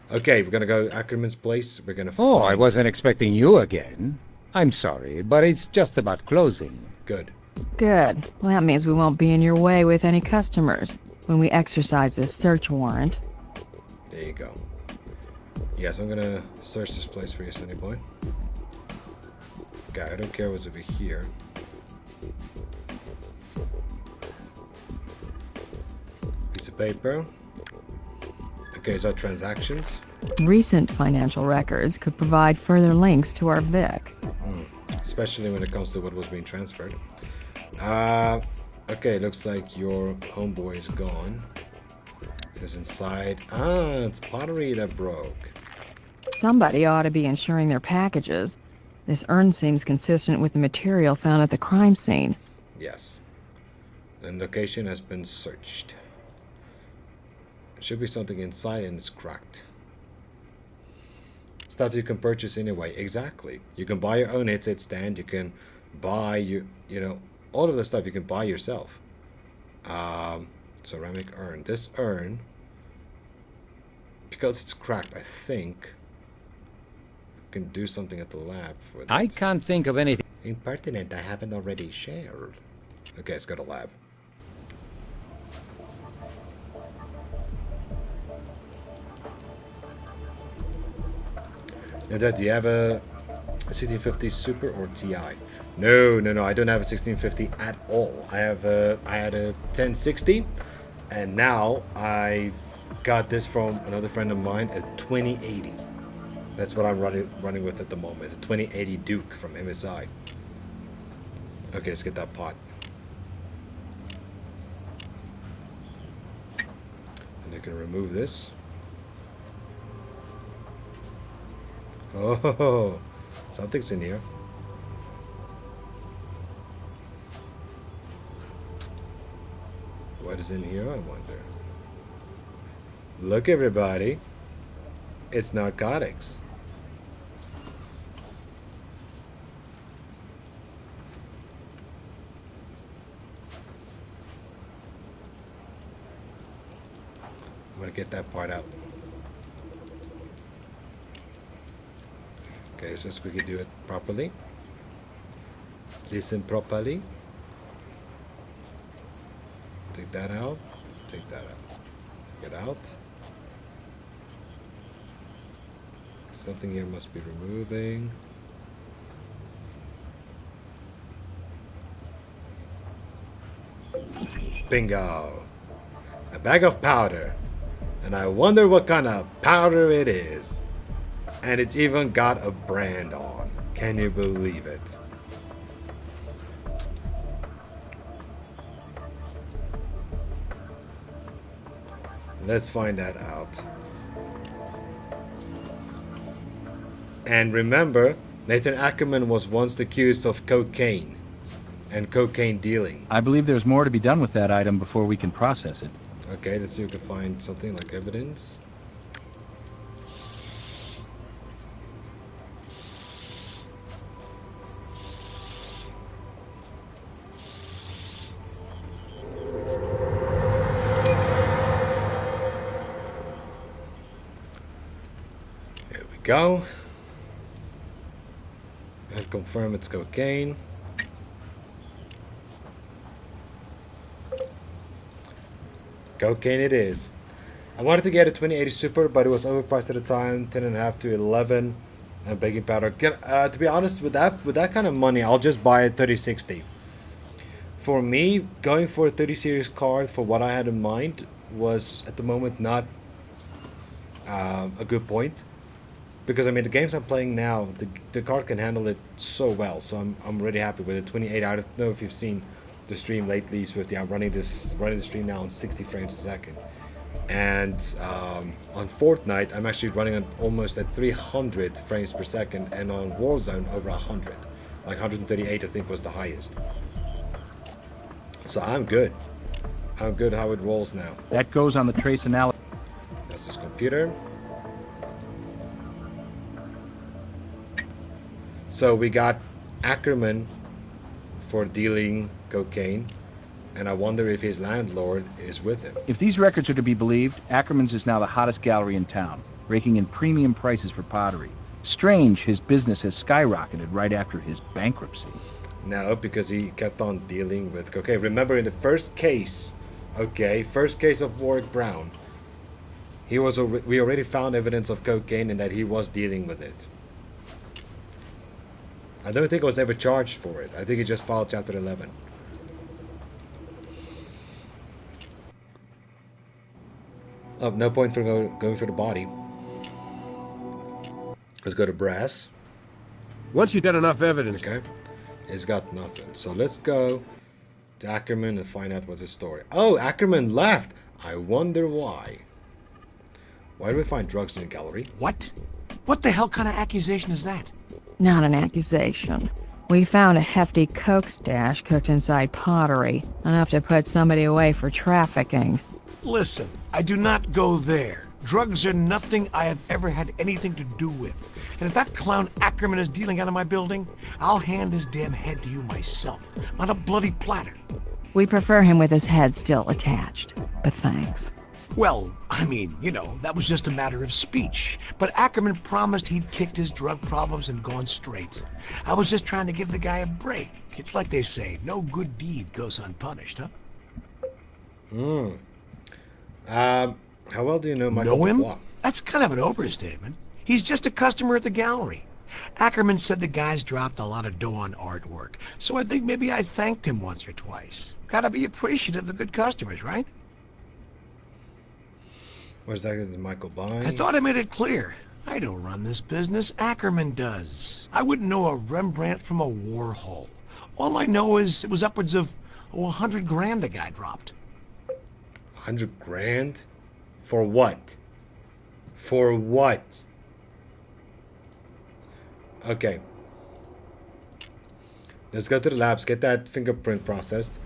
Speaker 1: Okay, we're gonna go to Ackerman's place. We're gonna.
Speaker 13: Oh, I wasn't expecting you again. I'm sorry, but it's just about closing.
Speaker 1: Good.
Speaker 12: Good. Well, that means we won't be in your way with any customers when we exercise this search warrant.
Speaker 1: There you go. Yes, I'm gonna search this place for you, Sonny boy. Okay, I don't care what's over here. Piece of paper. Okay, so transactions.
Speaker 12: Recent financial records could provide further links to our Vic.
Speaker 1: Especially when it comes to what was being transferred. Okay, looks like your homeboy is gone. So it's inside. It's pottery that broke.
Speaker 12: Somebody ought to be insuring their packages. This urn seems consistent with the material found at the crime scene.
Speaker 1: Yes. The location has been searched. Should be something inside and it's cracked. Stuff you can purchase anyway. Exactly. You can buy your own headset stand. You can buy you know, all of the stuff you can buy yourself. Ceramic urn. This urn because it's cracked, I think I can do something at the lab for that.
Speaker 13: I can't think of anything.
Speaker 1: Impertinent, I haven't already shared. Okay, let's go to lab. Now, Dad, do you have a 1650 Super or TI? No, I don't have a 1650 at all. I had a 1060, and now I got this from another friend of mine, a 2080. That's what I'm running with at the moment, a 2080 Duke from MSI. Okay, let's get that pot. And I can remove this. Oh, something's in here. What is in here, I wonder? Look, everybody. It's narcotics. I'm gonna get that part out. Okay, so let's quickly do it properly. Listen properly. Take that out. Take that out. Take it out. Something here must be removing. Bingo! A bag of powder. And I wonder what kind of powder it is. And it's even got a brand on. Can you believe it? Let's find that out. And remember, Nathan Ackerman was once accused of cocaine and cocaine dealing.
Speaker 2: I believe there's more to be done with that item before we can process it.
Speaker 1: Okay, let's see if we can find something like evidence. Here we go. I confirm it's cocaine. Cocaine it is. I wanted to get a 2080 Super, but it was overpriced at the time, 10.5 to 11, and baking powder. To be honest, with that kind of money, I'll just buy a 3060. For me, going for a 30 series card for what I had in mind was at the moment not a good point, because I mean the games I'm playing now, the card can handle it so well. So I'm really happy with it. 28. I don't know if you've seen the stream lately, Swifty. I'm running the stream now on 60 frames a second, and on Fortnite I'm actually running on almost at 300 frames per second, and on Warzone over 100, like 138 I think was the highest. So I'm good how it rolls now.
Speaker 2: That goes on the trace analysis.
Speaker 1: That's his computer. So we got Ackerman for dealing cocaine, and I wonder if his landlord is with him.
Speaker 2: If these records are to be believed, Ackerman's is now the hottest gallery in town, raking in premium prices for pottery. Strange his business has skyrocketed right after his bankruptcy.
Speaker 1: No, because he kept on dealing with cocaine. Remember in the first case, first case of Warwick Brown, we already found evidence of cocaine and that he was dealing with it. I don't think he was ever charged for it. I think he just filed Chapter 11. Oh, no point for going for the body. Let's go to brass.
Speaker 8: Once you get enough evidence.
Speaker 1: Okay. It's got nothing. So let's go to Ackerman and find out what's his story. Oh, Ackerman left. I wonder why. Why do we find drugs in the gallery?
Speaker 7: What? What the hell kind of accusation is that?
Speaker 12: Not an accusation. We found a hefty coke stash cooked inside pottery, enough to put somebody away for trafficking.
Speaker 7: Listen, I do not go there. Drugs are nothing I have ever had anything to do with. And if that clown Ackerman is dealing out of my building, I'll hand his damn head to you myself, on a bloody platter.
Speaker 12: We prefer him with his head still attached, but thanks.
Speaker 7: Well, I mean, that was just a matter of speech. But Ackerman promised he'd kicked his drug problems and gone straight. I was just trying to give the guy a break. It's like they say, no good deed goes unpunished, huh?
Speaker 1: How well do you know Michael
Speaker 7: Know him?
Speaker 1: Dubois?
Speaker 7: That's kind of an overstatement. He's just a customer at the gallery. Ackerman said the guy's dropped a lot of dough on artwork, so I think maybe I thanked him once or twice. Gotta be appreciative of good customers, right?
Speaker 1: Where's that Michael buying?
Speaker 7: I thought I made it clear. I don't run this business. Ackerman does. I wouldn't know a Rembrandt from a Warhol. All I know is it was upwards of 100 grand the guy dropped.
Speaker 1: 100 grand? For what? For what? Okay. Let's go to the labs, get that fingerprint processed.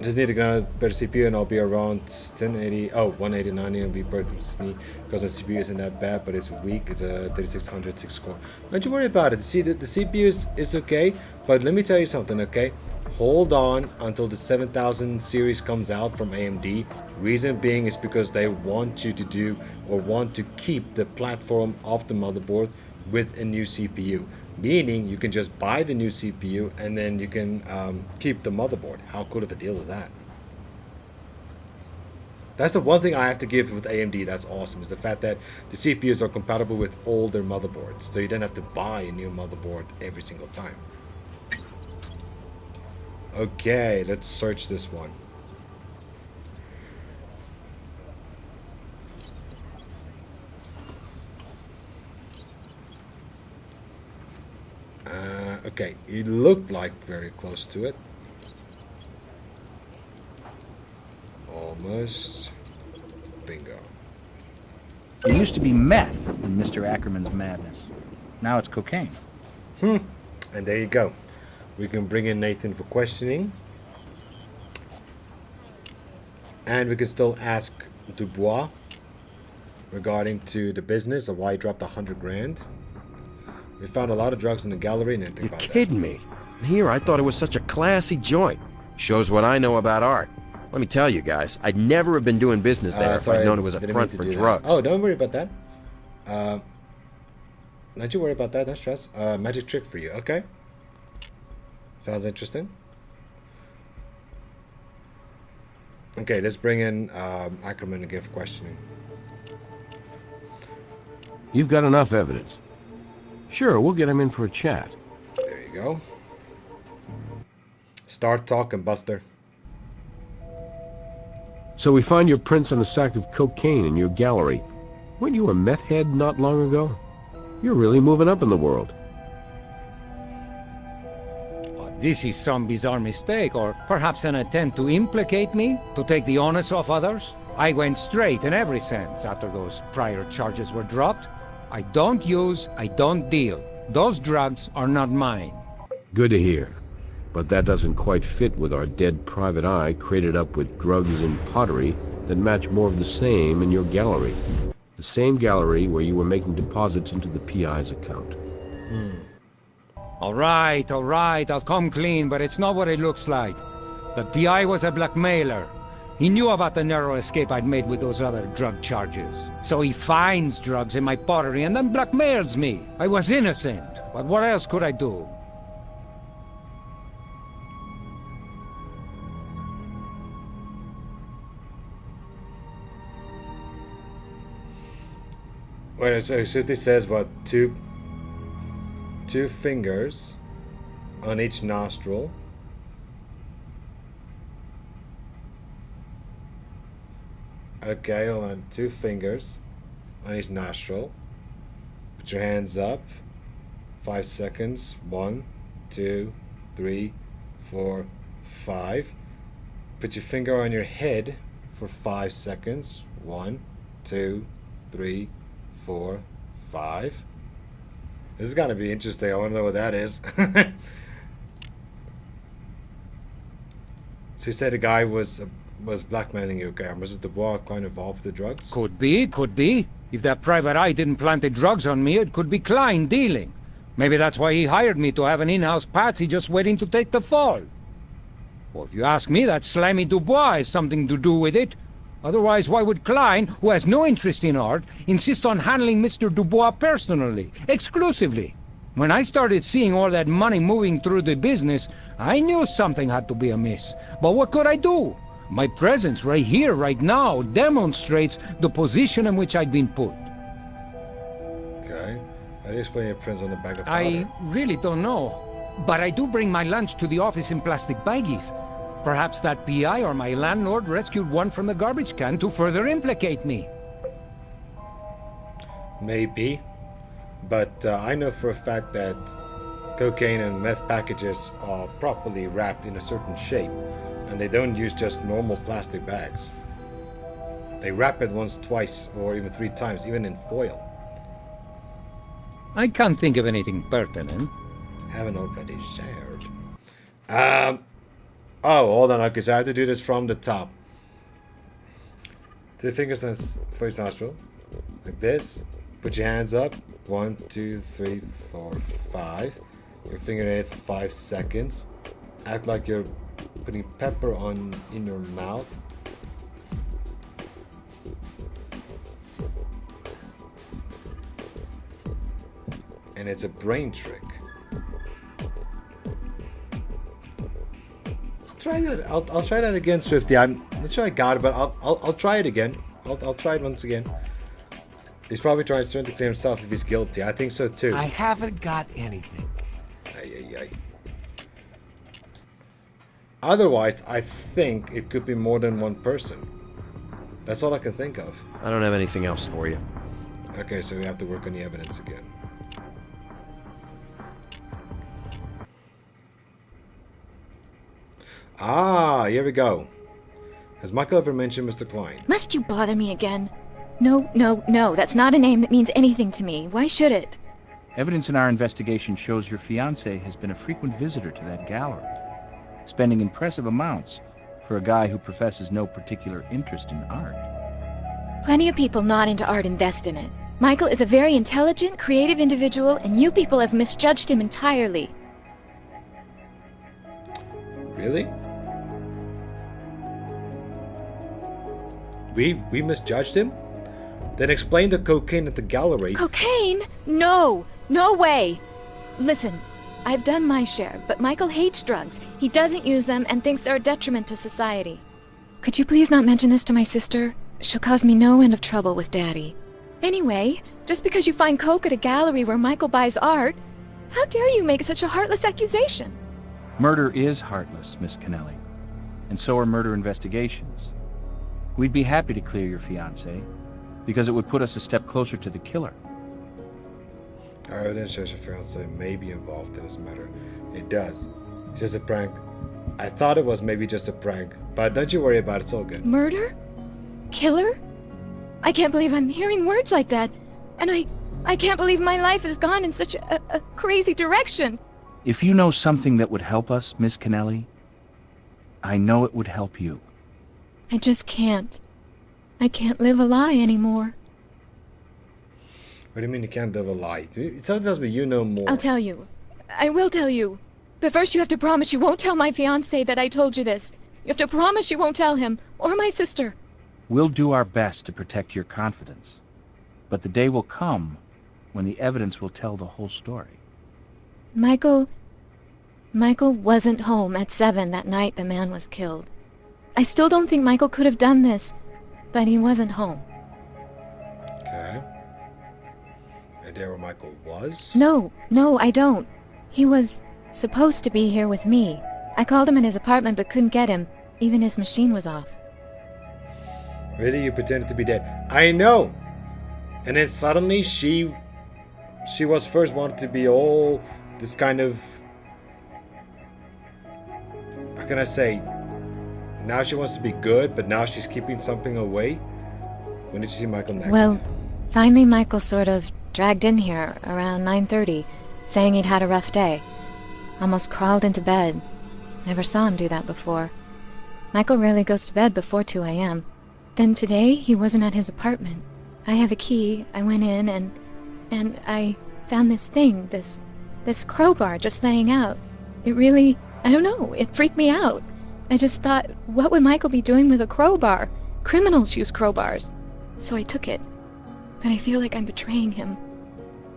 Speaker 1: Just need to get a better CPU and I'll be around 1080. Oh, 189. It'll be birth sneak because my CPU isn't that bad, but it's weak. It's a 3600 6 core. Don't you worry about it. See, the CPU is okay, but let me tell you something, okay? Hold on until the 7000 series comes out from AMD. Reason being is because they want you to do or want to keep the platform of the motherboard with a new CPU. Meaning you can just buy the new CPU and then you can keep the motherboard. How cool of a deal is that? That's the one thing I have to give with AMD that's awesome, is the fact that the CPUs are compatible with older motherboards. So you don't have to buy a new motherboard every single time. Okay, let's search this one. Okay, it looked like very close to it. Almost. Bingo.
Speaker 2: It used to be meth in Mr. Ackerman's madness. Now it's cocaine.
Speaker 1: And there you go. We can bring in Nathan for questioning. And we can still ask Dubois regarding to the business of why he dropped 100 grand. We found a lot of drugs in the gallery and anything about that.
Speaker 11: You're kidding me. Here, I thought it was such a classy joint. Shows what I know about art. Let me tell you guys, I'd never have been doing business there if I'd known it was a front for drugs.
Speaker 1: Oh, don't worry about that. Don't you worry about that, no stress. Magic trick for you, okay? Sounds interesting. Okay, let's bring in Ackerman again for questioning.
Speaker 8: You've got enough evidence. Sure, we'll get him in for a chat.
Speaker 1: There you go. Start talking, Buster.
Speaker 8: So we find your prints on a sack of cocaine in your gallery. Weren't you a meth head not long ago? You're really moving up in the world.
Speaker 13: This is some bizarre mistake, or perhaps an attempt to implicate me, to take the onus off others. I went straight in every sense after those prior charges were dropped. I don't use, I don't deal. Those drugs are not mine.
Speaker 8: Good to hear. But that doesn't quite fit with our dead private eye crated up with drugs and pottery that match more of the same in your gallery. The same gallery where you were making deposits into the PI's account.
Speaker 13: All right, I'll come clean, but it's not what it looks like. The PI was a blackmailer. He knew about the narrow escape I'd made with those other drug charges. So he finds drugs in my pottery and then blackmails me. I was innocent, but what else could I do?
Speaker 1: Wait, so this says what? Two fingers on each nostril. Okay, hold on. 2 fingers on each nostril. Put your hands up. 5 seconds. 1, 2, 3, 4, 5. Put your finger on your head for 5 seconds. 1, 2, 3, 4, 5. This is gonna be interesting. I want to know what that is. So you said the guy was blackmailing you, okay? Was it the Dubois client involved with the drugs?
Speaker 13: Could be. If that private eye didn't plant the drugs on me, it could be Klein dealing. Maybe that's why he hired me, to have an in-house patsy just waiting to take the fall. Well, if you ask me, that slimy Dubois has something to do with it. Otherwise, why would Klein, who has no interest in art, insist on handling Mr. Dubois personally, exclusively? When I started seeing all that money moving through the business, I knew something had to be amiss. But what could I do? My presence right here, right now, demonstrates the position in which I'd been put.
Speaker 1: Okay. How do you explain your prints on the back of powder?
Speaker 13: I really don't know. But I do bring my lunch to the office in plastic baggies. Perhaps that PI or my landlord rescued one from the garbage can to further implicate me.
Speaker 1: Maybe. But I know for a fact that cocaine and meth packages are properly wrapped in a certain shape. And they don't use just normal plastic bags. They wrap it once, twice, or even 3 times, even in foil.
Speaker 13: I can't think of anything pertinent.
Speaker 1: Haven't already shared. Oh, hold on. Okay, so I have to do this from the top. 2 fingers for your nostril. Like this. Put your hands up. 1, 2, 3, 4, 5. Your finger in it for 5 seconds. Act like you're putting pepper in your mouth. And it's a brain trick. I'll try that. I'll try that again, Swifty. I'm not sure I got it, but I'll try it again. I'll try it once again. He's probably trying to clear himself if he's guilty. I think so too.
Speaker 7: I haven't got anything.
Speaker 1: Ay. Otherwise, I think it could be more than one person. That's all I can think of.
Speaker 11: I don't have anything else for you.
Speaker 1: Okay, so we have to work on the evidence again. Ah, here we go. Has Michael ever mentioned Mr. Klein?
Speaker 5: Must you bother me again? No, that's not a name that means anything to me. Why should it?
Speaker 2: Evidence in our investigation shows your fiancé has been a frequent visitor to that gallery, spending impressive amounts for a guy who professes no particular interest in art.
Speaker 5: Plenty of people not into art invest in it. Michael is a very intelligent, creative individual, and you people have misjudged him entirely.
Speaker 1: Really? We misjudged him? Then explain the cocaine at the gallery.
Speaker 5: Cocaine? No way. Listen, I've done my share, but Michael hates drugs. He doesn't use them and thinks they're a detriment to society. Could you please not mention this to my sister? She'll cause me no end of trouble with Daddy. Anyway, just because you find coke at a gallery where Michael buys art, how dare you make such a heartless accusation?
Speaker 2: Murder is heartless, Miss Kennelly, and so are murder investigations. We'd be happy to clear your fiancé, because it would put us a step closer to the killer.
Speaker 1: Our evidence shows your fiancé may be involved in this matter. It does. It's just a prank. I thought it was maybe just a prank, but don't you worry about it, it's all good.
Speaker 5: Murder? Killer? I can't believe I'm hearing words like that. And I can't believe my life has gone in such a crazy direction.
Speaker 2: If you know something that would help us, Miss Kennelly, I know it would help you.
Speaker 5: I just can't. I can't live a lie anymore.
Speaker 1: What do you mean you can't live a lie? It tells me you know more.
Speaker 5: I'll tell you. I will tell you. But first you have to promise you won't tell my fiancé that I told you this. You have to promise you won't tell him, or my sister.
Speaker 2: We'll do our best to protect your confidence. But the day will come when the evidence will tell the whole story.
Speaker 5: Michael wasn't home at 7 that night the man was killed. I still don't think Michael could have done this, but he wasn't home.
Speaker 1: Okay. And there where Michael was?
Speaker 5: No, I don't. He was supposed to be here with me. I called him in his apartment but couldn't get him. Even his machine was off.
Speaker 1: Really? You pretended to be dead? I know! And then suddenly she was first wanted to be all this kind of... How can I say? Now she wants to be good, but now she's keeping something away? When did you see Michael next?
Speaker 5: Well, finally Michael sort of dragged in here around 9:30, saying he'd had a rough day. Almost crawled into bed. Never saw him do that before. Michael rarely goes to bed before 2 a.m. Then today, he wasn't at his apartment. I have a key. I went in and I found this thing, this crowbar just laying out. It really, I don't know, it freaked me out. I just thought, what would Michael be doing with a crowbar? Criminals use crowbars. So I took it. But I feel like I'm betraying him.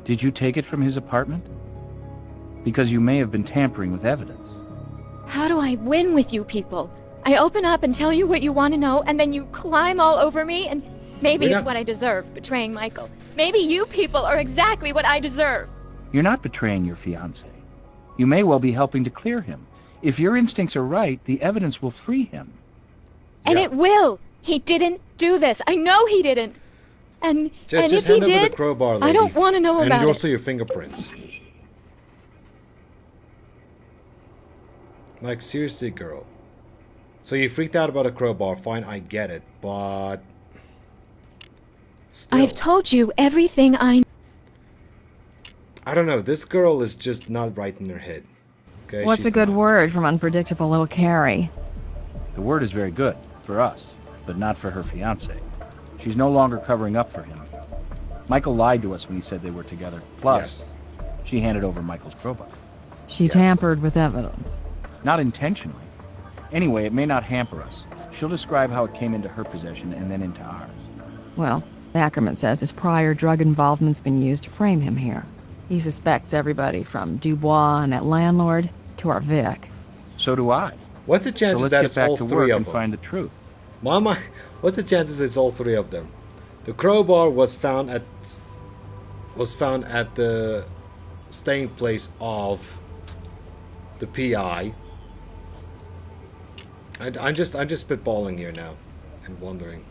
Speaker 2: Did you take it from his apartment? Because you may have been tampering with evidence.
Speaker 5: How do I win with you people? I open up and tell you what you want to know, and then you climb all over me, and maybe it's what I deserve, betraying Michael. Maybe you people are exactly what I deserve.
Speaker 2: You're not betraying your fiancé. You may well be helping to clear him. If your instincts are right, the evidence will free him.
Speaker 5: And it will! He didn't do this. I know he didn't. And
Speaker 1: Just
Speaker 5: if
Speaker 1: hand
Speaker 5: he
Speaker 1: over
Speaker 5: did,
Speaker 1: the crowbar, lady.
Speaker 5: I don't want to know about
Speaker 1: And
Speaker 5: it.
Speaker 1: also your fingerprints. Like, seriously, girl. So you freaked out about a crowbar. Fine, I get it. But... still.
Speaker 5: I've told you everything I...
Speaker 1: I don't know. This girl is just not right in her head. Okay,
Speaker 12: What's a good word from unpredictable little Carrie?
Speaker 2: The word is very good, for us, but not for her fiancé. She's no longer covering up for him. Michael lied to us when he said they were together. Plus, she handed over Michael's crowbar.
Speaker 12: She tampered with evidence.
Speaker 2: Not intentionally. Anyway, it may not hamper us. She'll describe how it came into her possession and then into ours.
Speaker 12: Well, Ackerman says his prior drug involvement's been used to frame him here. He suspects everybody from Dubois and that landlord to our Vic.
Speaker 2: So do I.
Speaker 1: What's the chances
Speaker 2: so
Speaker 1: that
Speaker 2: let's
Speaker 1: it's
Speaker 2: get back
Speaker 1: all
Speaker 2: to
Speaker 1: three
Speaker 2: work
Speaker 1: of
Speaker 2: and
Speaker 1: them?
Speaker 2: find the truth.
Speaker 1: Mama, what's the chances it's all three of them? The crowbar was found at the staying place of the PI. I'm just spitballing here now and wondering.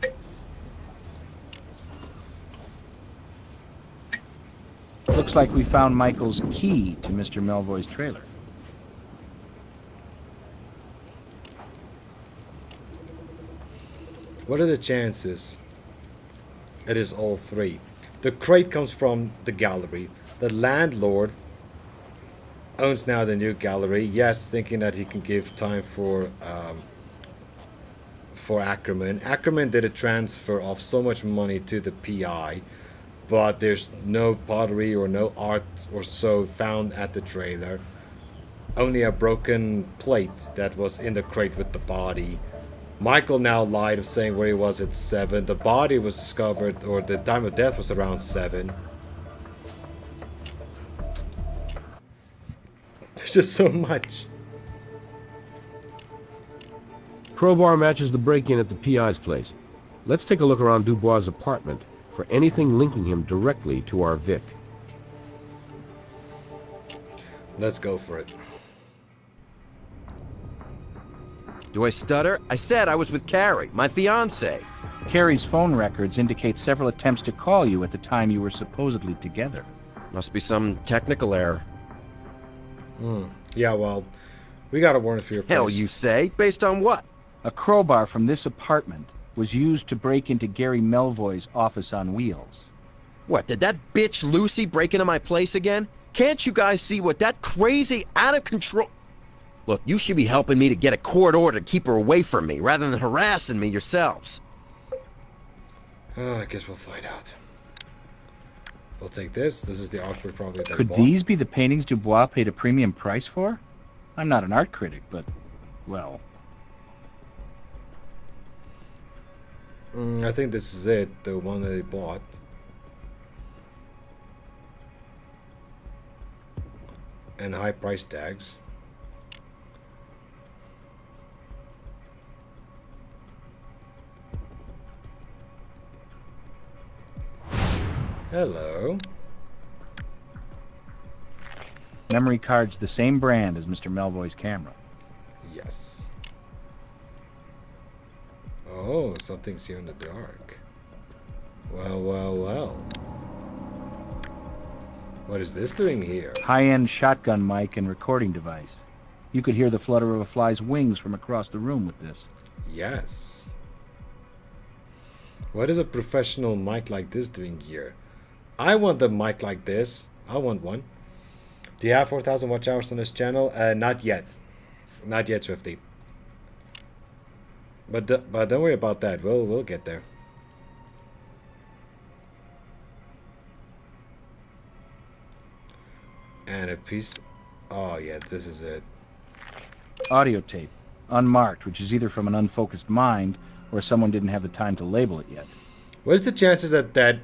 Speaker 2: Looks like we found Michael's key to Mr. Melvoy's trailer.
Speaker 1: What are the chances it is all three? The crate comes from the gallery. The landlord owns now the new gallery. Yes, thinking that he can give time for Ackerman. Ackerman did a transfer of so much money to the PI, but there's no pottery or no art or so found at the trailer. Only a broken plate that was in the crate with the body. Michael now lied of saying where he was at 7. The body was discovered, or the time of death was around 7. There's just so much.
Speaker 8: Crowbar matches the break-in at the PI's place. Let's take a look around Dubois' apartment for anything linking him directly to our Vic.
Speaker 1: Let's go for it.
Speaker 11: Do I stutter? I said I was with Carrie, my fiancée.
Speaker 2: Carrie's phone records indicate several attempts to call you at the time you were supposedly together.
Speaker 11: Must be some technical error.
Speaker 1: Yeah, well, we got a warrant for your place.
Speaker 11: Hell, you say? Based on what?
Speaker 2: A crowbar from this apartment was used to break into Gary Melvoy's office on wheels.
Speaker 11: What, did that bitch Lucy break into my place again? Can't you guys see what that crazy, out of control... Look, you should be helping me to get a court order to keep her away from me, rather than harassing me yourselves.
Speaker 1: I guess we'll find out. We'll take this. This is the artwork probably that I
Speaker 2: Could
Speaker 1: bought.
Speaker 2: these be the paintings Dubois paid a premium price for? I'm not an art critic, but, well...
Speaker 1: I think this is it, the one that they bought. And high price tags. Hello.
Speaker 2: Memory card's the same brand as Mr. Melvoy's camera.
Speaker 1: Yes. Oh, something's here in the dark. Well, well, well. What is this doing here?
Speaker 2: High-end shotgun mic and recording device. You could hear the flutter of a fly's wings from across the room with this.
Speaker 1: Yes. What is a professional mic like this doing here? I want a mic like this. I want one. Do you have 4,000 watch hours on this channel? Not yet. Not yet, Swifty. But don't worry about that. We'll get there. And a piece. Oh yeah, this is it.
Speaker 2: Audio tape. unmarked, which is either from an unfocused mind or someone didn't have the time to label it yet.
Speaker 1: What is the chances that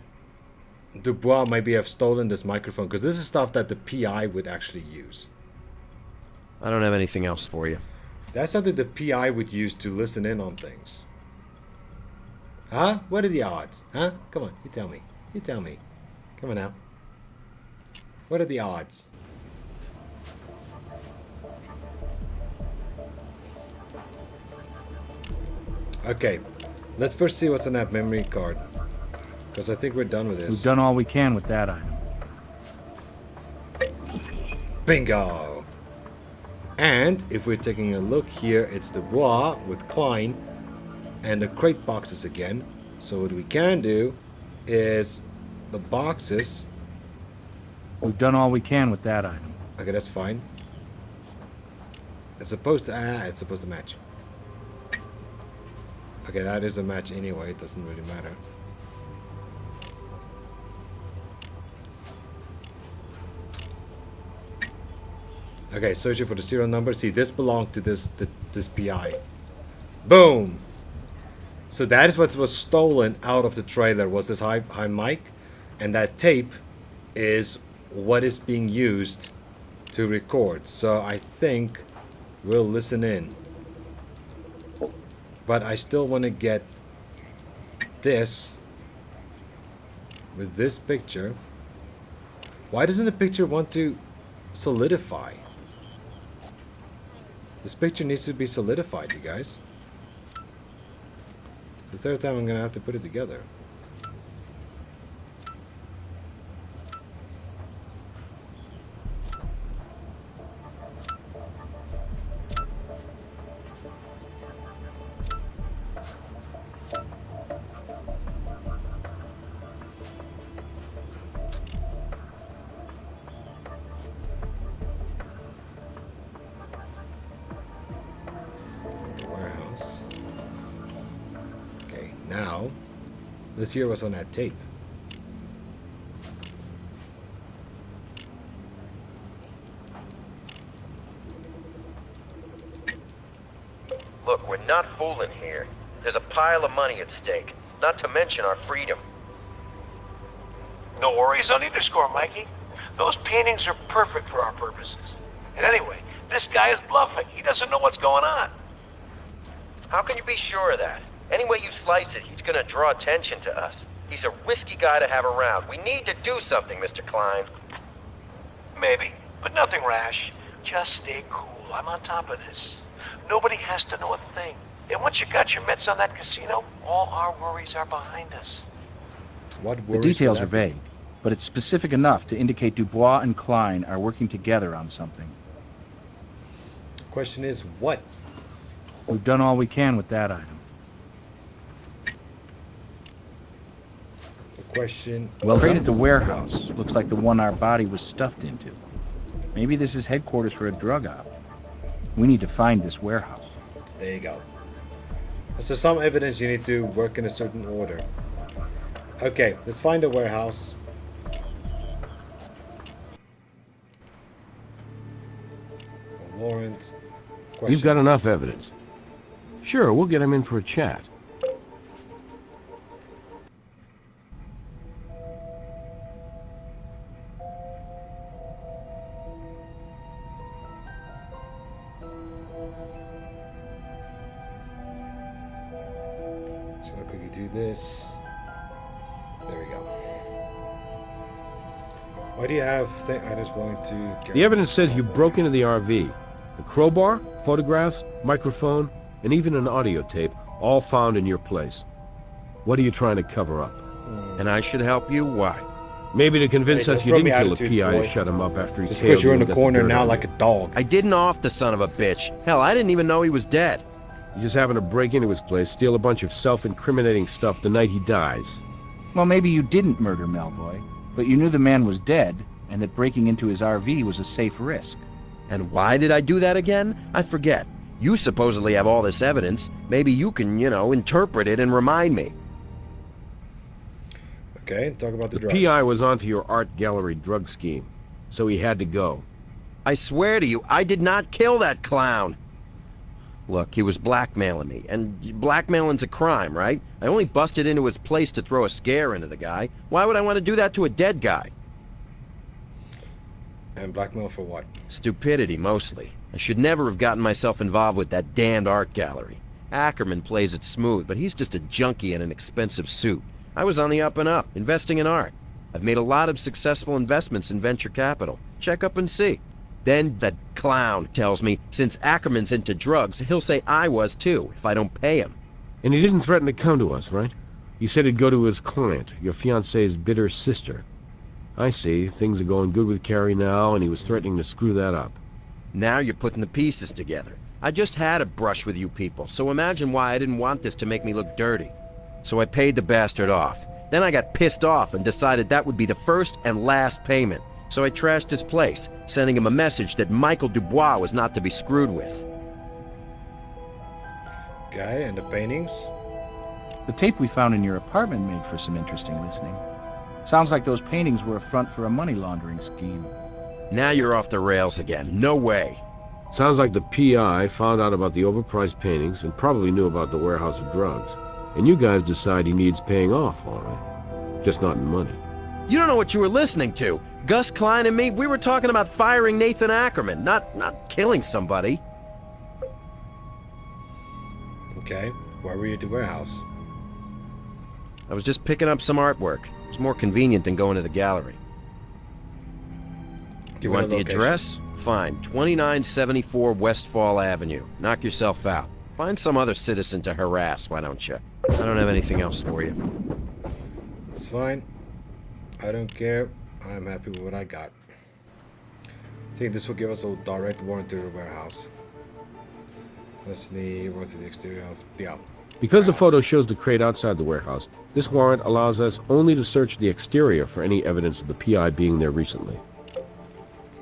Speaker 1: Dubois maybe have stolen this microphone? Because this is stuff that the PI would actually use.
Speaker 11: I don't have anything else for you.
Speaker 1: That's something the PI would use to listen in on things. Huh? What are the odds? Huh? Come on, you tell me. You tell me. Come on now. What are the odds? Okay, let's first see what's on that memory card. Because I think we're done with this.
Speaker 2: We've done all we can with that item.
Speaker 1: Bingo! And if we're taking a look here, it's Dubois with Klein and the crate boxes again. So what we can do is the boxes.
Speaker 2: We've done all we can with that item.
Speaker 1: Okay, that's fine. It's supposed to match. Okay, that is a match anyway. It doesn't really matter. Okay, searching for the serial number. See, this belonged to this PI. Boom! So that is what was stolen out of the trailer, was this high mic. And that tape is what is being used to record. So I think we'll listen in. But I still want to get this with this picture. Why doesn't the picture want to solidify? This picture needs to be solidified, you guys. It's the third time I'm going to have to put it together. Now, let's hear what's on that tape.
Speaker 11: Look, we're not fooling here. There's a pile of money at stake, not to mention our freedom.
Speaker 7: No worries on either score, Mikey. Those paintings are perfect for our purposes. And anyway, this guy is bluffing. He doesn't know what's going on.
Speaker 11: How can you be sure of that? Any way you slice it, he's gonna draw attention to us. He's a risky guy to have around. We need to do something, Mr. Klein.
Speaker 7: Maybe, but nothing rash. Just stay cool. I'm on top of this. Nobody has to know a thing. And once you got your mitts on that casino, all our worries are behind us.
Speaker 1: What
Speaker 2: The
Speaker 1: worries
Speaker 2: details
Speaker 1: would
Speaker 2: are
Speaker 1: that be?
Speaker 2: vague, but it's specific enough to indicate Dubois and Klein are working together on something.
Speaker 1: Question is, what?
Speaker 2: We've done all we can with that item.
Speaker 1: The question...
Speaker 2: Well, crate at the warehouse looks like the one our body was stuffed into. Maybe this is headquarters for a drug op. We need to find this warehouse.
Speaker 1: There you go. So some evidence you need to work in a certain order. Okay, let's find the warehouse. Warrant.
Speaker 8: You've got enough evidence. Sure, we'll get him in for a chat.
Speaker 1: So I'll quickly do this. There we go. Why do you have items belonging to...
Speaker 8: The evidence says you broke into the RV. The crowbar, photographs, microphone, and even an audio tape, all found in your place. What are you trying to cover up?
Speaker 11: And I should help you? Why?
Speaker 8: Maybe to convince
Speaker 1: Hey,
Speaker 8: us
Speaker 1: don't
Speaker 8: you
Speaker 1: throw
Speaker 8: didn't
Speaker 1: me
Speaker 8: kill the
Speaker 1: attitude,
Speaker 8: PI
Speaker 1: boy.
Speaker 8: to shut him up after he
Speaker 1: Just
Speaker 8: tailed
Speaker 1: because you're
Speaker 8: you
Speaker 1: in
Speaker 8: and
Speaker 1: the
Speaker 8: got
Speaker 1: corner
Speaker 8: dirt
Speaker 1: now
Speaker 8: on
Speaker 1: like
Speaker 8: you.
Speaker 1: a dog.
Speaker 11: I didn't off the son of a bitch. Hell, I didn't even know he was dead.
Speaker 8: You just happened to break into his place, steal a bunch of self-incriminating stuff the night he dies.
Speaker 2: Well, maybe you didn't murder Melvoy, but you knew the man was dead and that breaking into his RV was a safe risk.
Speaker 11: And why did I do that again? I forget. You supposedly have all this evidence. Maybe you can, interpret it and remind me.
Speaker 1: Okay, talk about the
Speaker 8: The
Speaker 1: drugs.
Speaker 8: PI was onto your art gallery drug scheme, so he had to go.
Speaker 11: I swear to you, I did not kill that clown. Look, he was blackmailing me, and blackmailing's a crime, right? I only busted into his place to throw a scare into the guy. Why would I want to do that to a dead guy?
Speaker 1: And blackmail for what?
Speaker 11: Stupidity, mostly. I should never have gotten myself involved with that damned art gallery. Ackerman plays it smooth, but he's just a junkie in an expensive suit. I was on the up and up, investing in art. I've made a lot of successful investments in venture capital. Check up and see. Then that clown tells me since Ackerman's into drugs, he'll say I was too, if I don't pay him.
Speaker 8: And he didn't threaten to come to us, right? He said he'd go to his client, your fiancé's bitter sister. I see. Things are going good with Carrie now, and he was threatening to screw that up.
Speaker 11: Now you're putting the pieces together. I just had a brush with you people, so imagine why I didn't want this to make me look dirty. So I paid the bastard off. Then I got pissed off and decided that would be the first and last payment. So I trashed his place, sending him a message that Michael Dubois was not to be screwed with.
Speaker 1: Okay, and the paintings?
Speaker 2: The tape we found in your apartment made for some interesting listening. Sounds like those paintings were a front for a money laundering scheme.
Speaker 11: Now you're off the rails again. No way.
Speaker 8: Sounds like the PI found out about the overpriced paintings and probably knew about the warehouse of drugs. And you guys decide he needs paying off, all right? Just not in money.
Speaker 11: You don't know what you were listening to. Gus Klein and me, we were talking about firing Nathan Ackerman, not killing somebody.
Speaker 1: Okay, why were you at the warehouse?
Speaker 11: I was just picking up some artwork. It was more convenient than going to the gallery. You want the address? Fine. 2974 Westfall Avenue. Knock yourself out. Find some other citizen to harass, why don't you? I don't have anything else for you.
Speaker 1: It's fine. I don't care. I'm happy with what I got. I think this will give us a direct warrant to the warehouse. Let's see, warrant to the exterior of the
Speaker 8: Because the photo shows the crate outside the warehouse, this warrant allows us only to search the exterior for any evidence of the PI being there recently.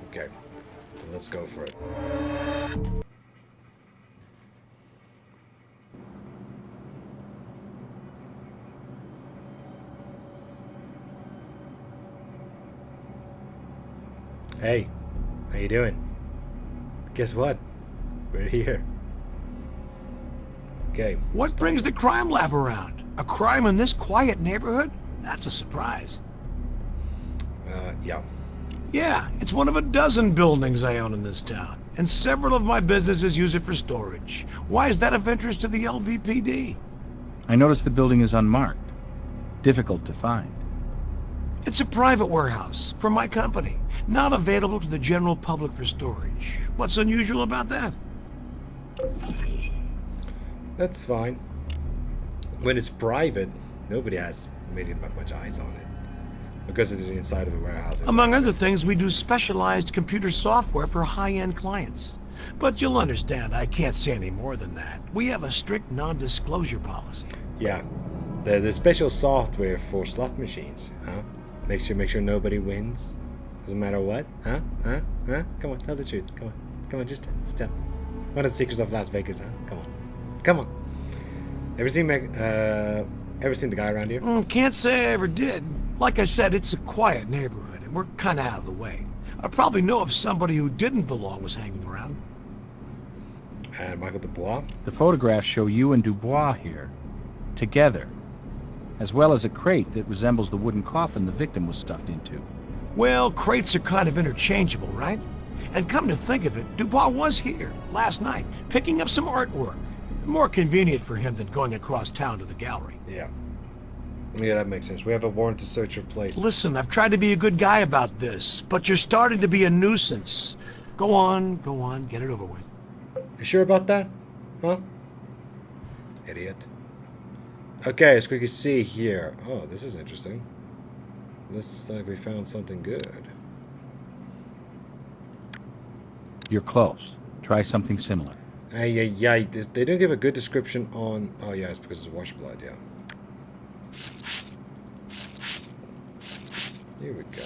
Speaker 1: Okay, let's go for it. Hey, how you doing? Guess what? We're here. Okay.
Speaker 7: What brings the crime lab around? A crime in this quiet neighborhood? That's a surprise.
Speaker 1: Yeah.
Speaker 7: Yeah, it's one of a dozen buildings I own in this town, and several of my businesses use it for storage. Why is that of interest to the LVPD?
Speaker 2: I noticed the building is unmarked. Difficult to find.
Speaker 7: It's a private warehouse for my company, not available to the general public for storage. What's unusual about that?
Speaker 1: That's fine. When it's private, nobody has really much eyes on it. Because it's inside of a warehouse.
Speaker 7: Among other things, we do specialized computer software for high-end clients. But you'll understand, I can't say any more than that. We have a strict non-disclosure policy.
Speaker 1: Yeah. The special software for slot machines, huh? Make sure nobody wins. Doesn't matter what, huh? Come on, tell the truth. Come on, just tell. One of the secrets of Las Vegas, huh? Come on. Ever seen the guy around here?
Speaker 7: Can't say I ever did. Like I said, it's a quiet neighborhood, and we're kind of out of the way. I probably know if somebody who didn't belong was hanging around.
Speaker 1: And Michael Dubois?
Speaker 2: The photographs show you and Dubois here, together, as well as a crate that resembles the wooden coffin the victim was stuffed into.
Speaker 7: Well, crates are kind of interchangeable, right? And come to think of it, Dubois was here last night, picking up some artwork. More convenient for him than going across town to the gallery.
Speaker 1: Yeah, that makes sense. We have a warrant to search your place.
Speaker 7: Listen, I've tried to be a good guy about this, but you're starting to be a nuisance. Go on, get it over with.
Speaker 1: You sure about that? Huh? Idiot. Okay, let's quickly see here. Oh, this is interesting. Looks like we found something good.
Speaker 2: You're close. Try something similar.
Speaker 1: They don't give a good description on... Oh, yeah, it's because it's wash blood, yeah. Here we go.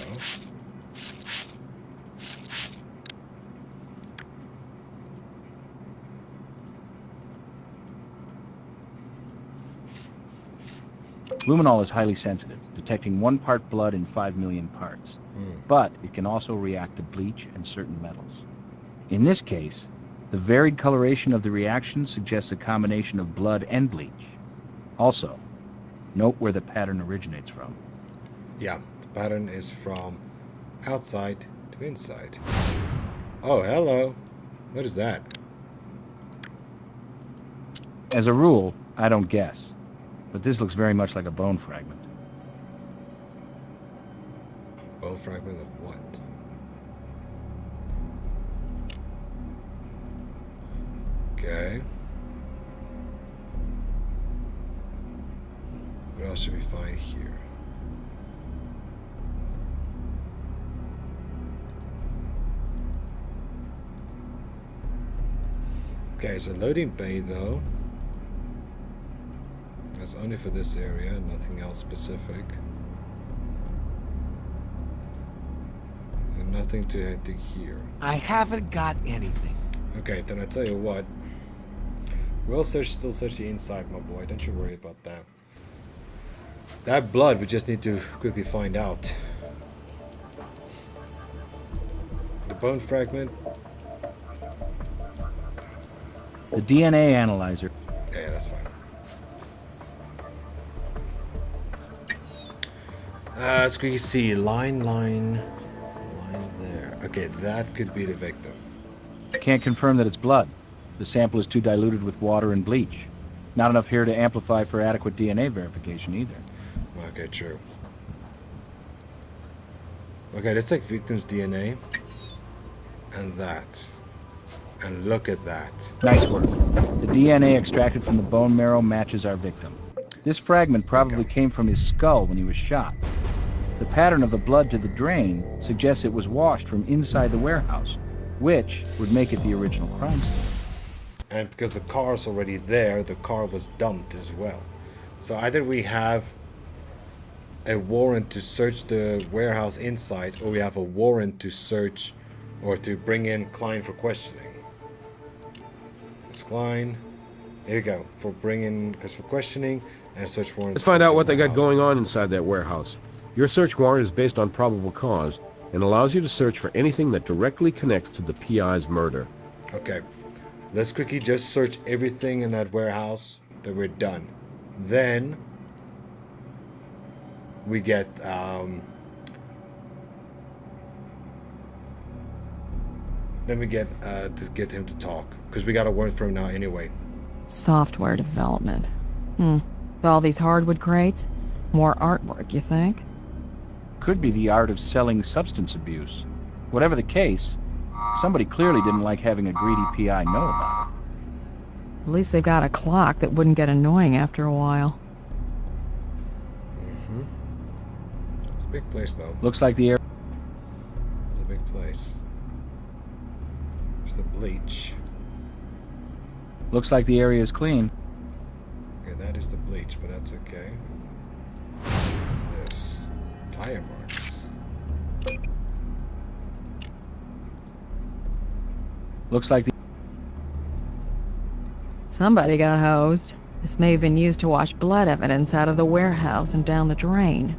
Speaker 2: Luminol is highly sensitive, detecting 1 part blood in 5 million parts. But it can also react to bleach and certain metals. In this case, the The varied coloration of the reaction suggests a combination of blood and bleach. Also, note where the pattern originates from.
Speaker 1: Yeah, the pattern is from outside to inside. Oh, hello. What is that?
Speaker 2: As a rule, I don't guess, but this looks very much like a bone fragment.
Speaker 1: Bone fragment of what? Okay. What else should we find here? Okay, it's a loading bay though. That's only for this area, nothing else specific. And nothing to dig here.
Speaker 7: I haven't got anything.
Speaker 1: Okay, then I tell you what. We'll still search the inside, my boy. Don't you worry about that. That blood, we just need to quickly find out. The bone fragment.
Speaker 2: The DNA analyzer.
Speaker 1: Yeah, that's fine. Let's quickly see. Line there. Okay, that could be the victim.
Speaker 2: Can't confirm that it's blood. The sample is too diluted with water and bleach. Not enough here to amplify for adequate DNA verification either.
Speaker 1: Okay, true. Okay, let's take victim's DNA. And that. And look at that.
Speaker 2: Nice work. The DNA extracted from the bone marrow matches our victim. This fragment probably came from his skull when he was shot. The pattern of the blood to the drain suggests it was washed from inside the warehouse, which would make it the original crime scene.
Speaker 1: And because the car's already there, the car was dumped as well. So either we have a warrant to search the warehouse inside, or we have a warrant to search or to bring in Klein for questioning. It's Klein. Here you go. For bringing, because for questioning and search warrant.
Speaker 8: Let's find out what they got going on inside that warehouse. Your search warrant is based on probable cause and allows you to search for anything that directly connects to the PI's murder.
Speaker 1: Okay. Let's quickly just search everything in that warehouse that we're done. Then we get to get him to talk, because we got a warrant for him now anyway.
Speaker 12: Software development. With all these hardwood crates? More artwork, you think?
Speaker 2: Could be the art of selling substance abuse. Whatever the case, somebody clearly didn't like having a greedy PI know about it.
Speaker 12: At least they've got a clock that wouldn't get annoying after a while.
Speaker 1: It's a big place, though.
Speaker 2: Looks like the air.
Speaker 1: It's a big place. There's the bleach.
Speaker 2: Looks like the area is clean.
Speaker 1: Okay, that is the bleach, but that's okay. What's this? Tire marks.
Speaker 2: Looks like the...
Speaker 12: Somebody got hosed. This may have been used to wash blood evidence out of the warehouse and down the drain.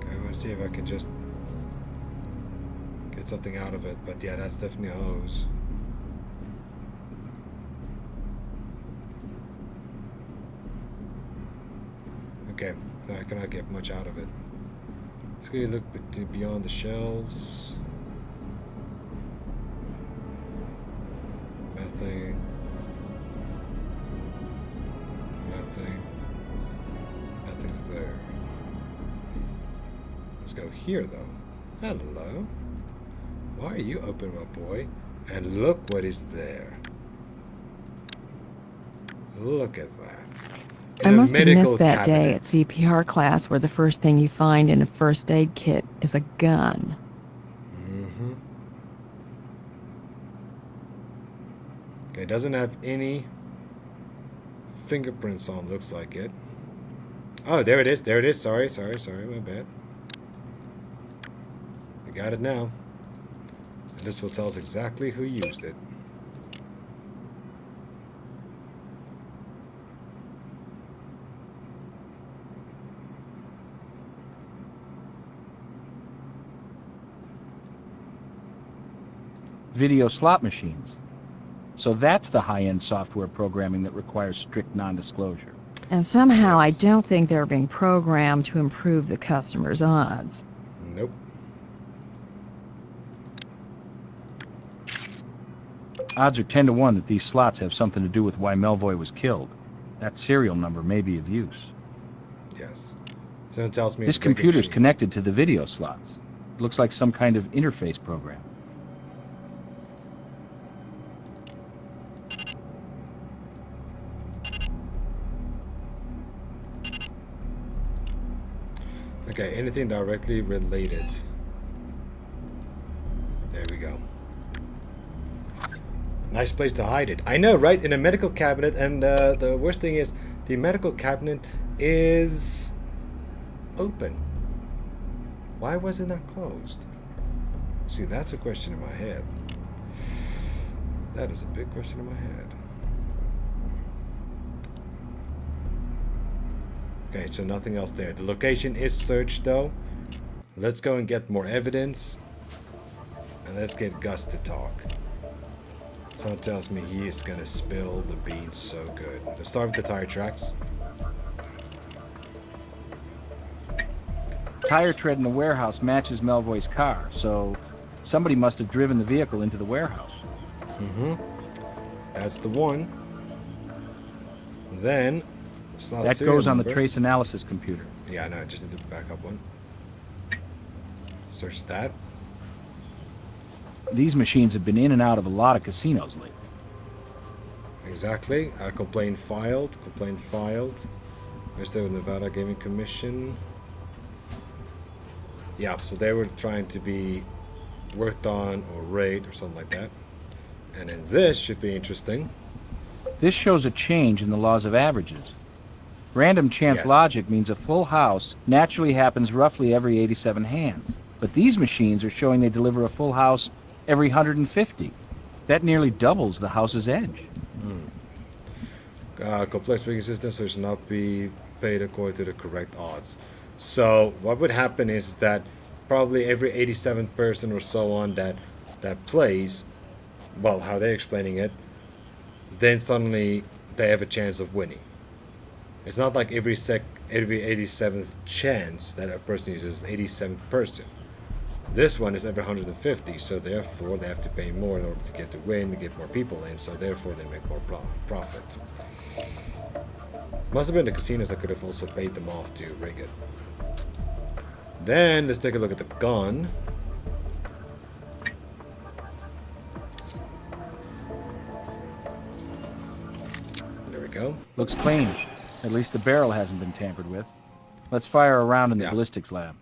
Speaker 1: Okay, I want to see if I can just get something out of it, but yeah, that's definitely a hose. Okay, I cannot get much out of it. Let's go look beyond the shelves. Nothing. Nothing. Nothing's there. Let's go here, though. Hello. Why are you open, my boy? And look what is there. Look at that.
Speaker 12: I must have missed that
Speaker 1: cabinet.
Speaker 12: day at CPR class where the first thing you find in a first aid kit is a gun.
Speaker 1: Okay, it doesn't have any fingerprints on, looks like it. Oh, there it is. There it is. Sorry, my bad. We got it now. And this will tell us exactly who used it.
Speaker 2: video slot machines. So that's the high-end software programming that requires strict non-disclosure.
Speaker 12: And somehow I
Speaker 1: Yes.
Speaker 12: don't think they're being programmed to improve the customer's odds.
Speaker 1: Nope.
Speaker 2: Odds are 10 to 1 that these slots have something to do with why Melvoy was killed. That serial number may be of use.
Speaker 1: Yes. Someone tells me
Speaker 2: This
Speaker 1: it's a big
Speaker 2: computer's
Speaker 1: machine.
Speaker 2: connected to the video slots. It looks like some kind of interface program.
Speaker 1: Okay, anything directly related. There we go. Nice place to hide it. I know, right? In a medical cabinet, and the worst thing is the medical cabinet is open. Why was it not closed? See, that's a question in my head. That is a big question in my head. Okay, so nothing else there. The location is searched though. Let's go and get more evidence. And let's get Gus to talk. Someone tells me he is gonna spill the beans so good. Let's start with the tire tracks.
Speaker 2: Tire tread in the warehouse matches Melvoy's car, so somebody must have driven the vehicle into the warehouse.
Speaker 1: Mm-hmm. That's the one. Then, slot
Speaker 2: That
Speaker 1: serial
Speaker 2: goes on the
Speaker 1: number.
Speaker 2: trace analysis computer.
Speaker 1: Yeah, no, I just need to back up one. Search that.
Speaker 2: These machines have been in and out of a lot of casinos lately.
Speaker 1: Exactly. Complaint filed. Complaint filed. Where's the Nevada Gaming Commission? Yeah, so they were trying to be worked on or raid or something like that. And then this should be interesting.
Speaker 2: This shows a change in the laws of averages. Random chance
Speaker 1: Yes.
Speaker 2: logic means a full house naturally happens roughly every 87 hands. But these machines are showing they deliver a full house every 150. That nearly doubles the house's edge.
Speaker 1: Complex rigging systems should not be paid according to the correct odds. So what would happen is that probably every 87th person or so on that plays, well, how they're explaining it, then suddenly they have a chance of winning. It's not like every 87th chance that a person uses 87th person. This one is every 150, so therefore they have to pay more in order to get to win, to get more people in, so therefore they make more profit. Must have been the casinos that could have also paid them off to rig it. Then let's take a look at the gun. There we go.
Speaker 2: Looks clean. At least the barrel hasn't been tampered with. Let's fire a round in the
Speaker 1: Yeah.
Speaker 2: ballistics lab.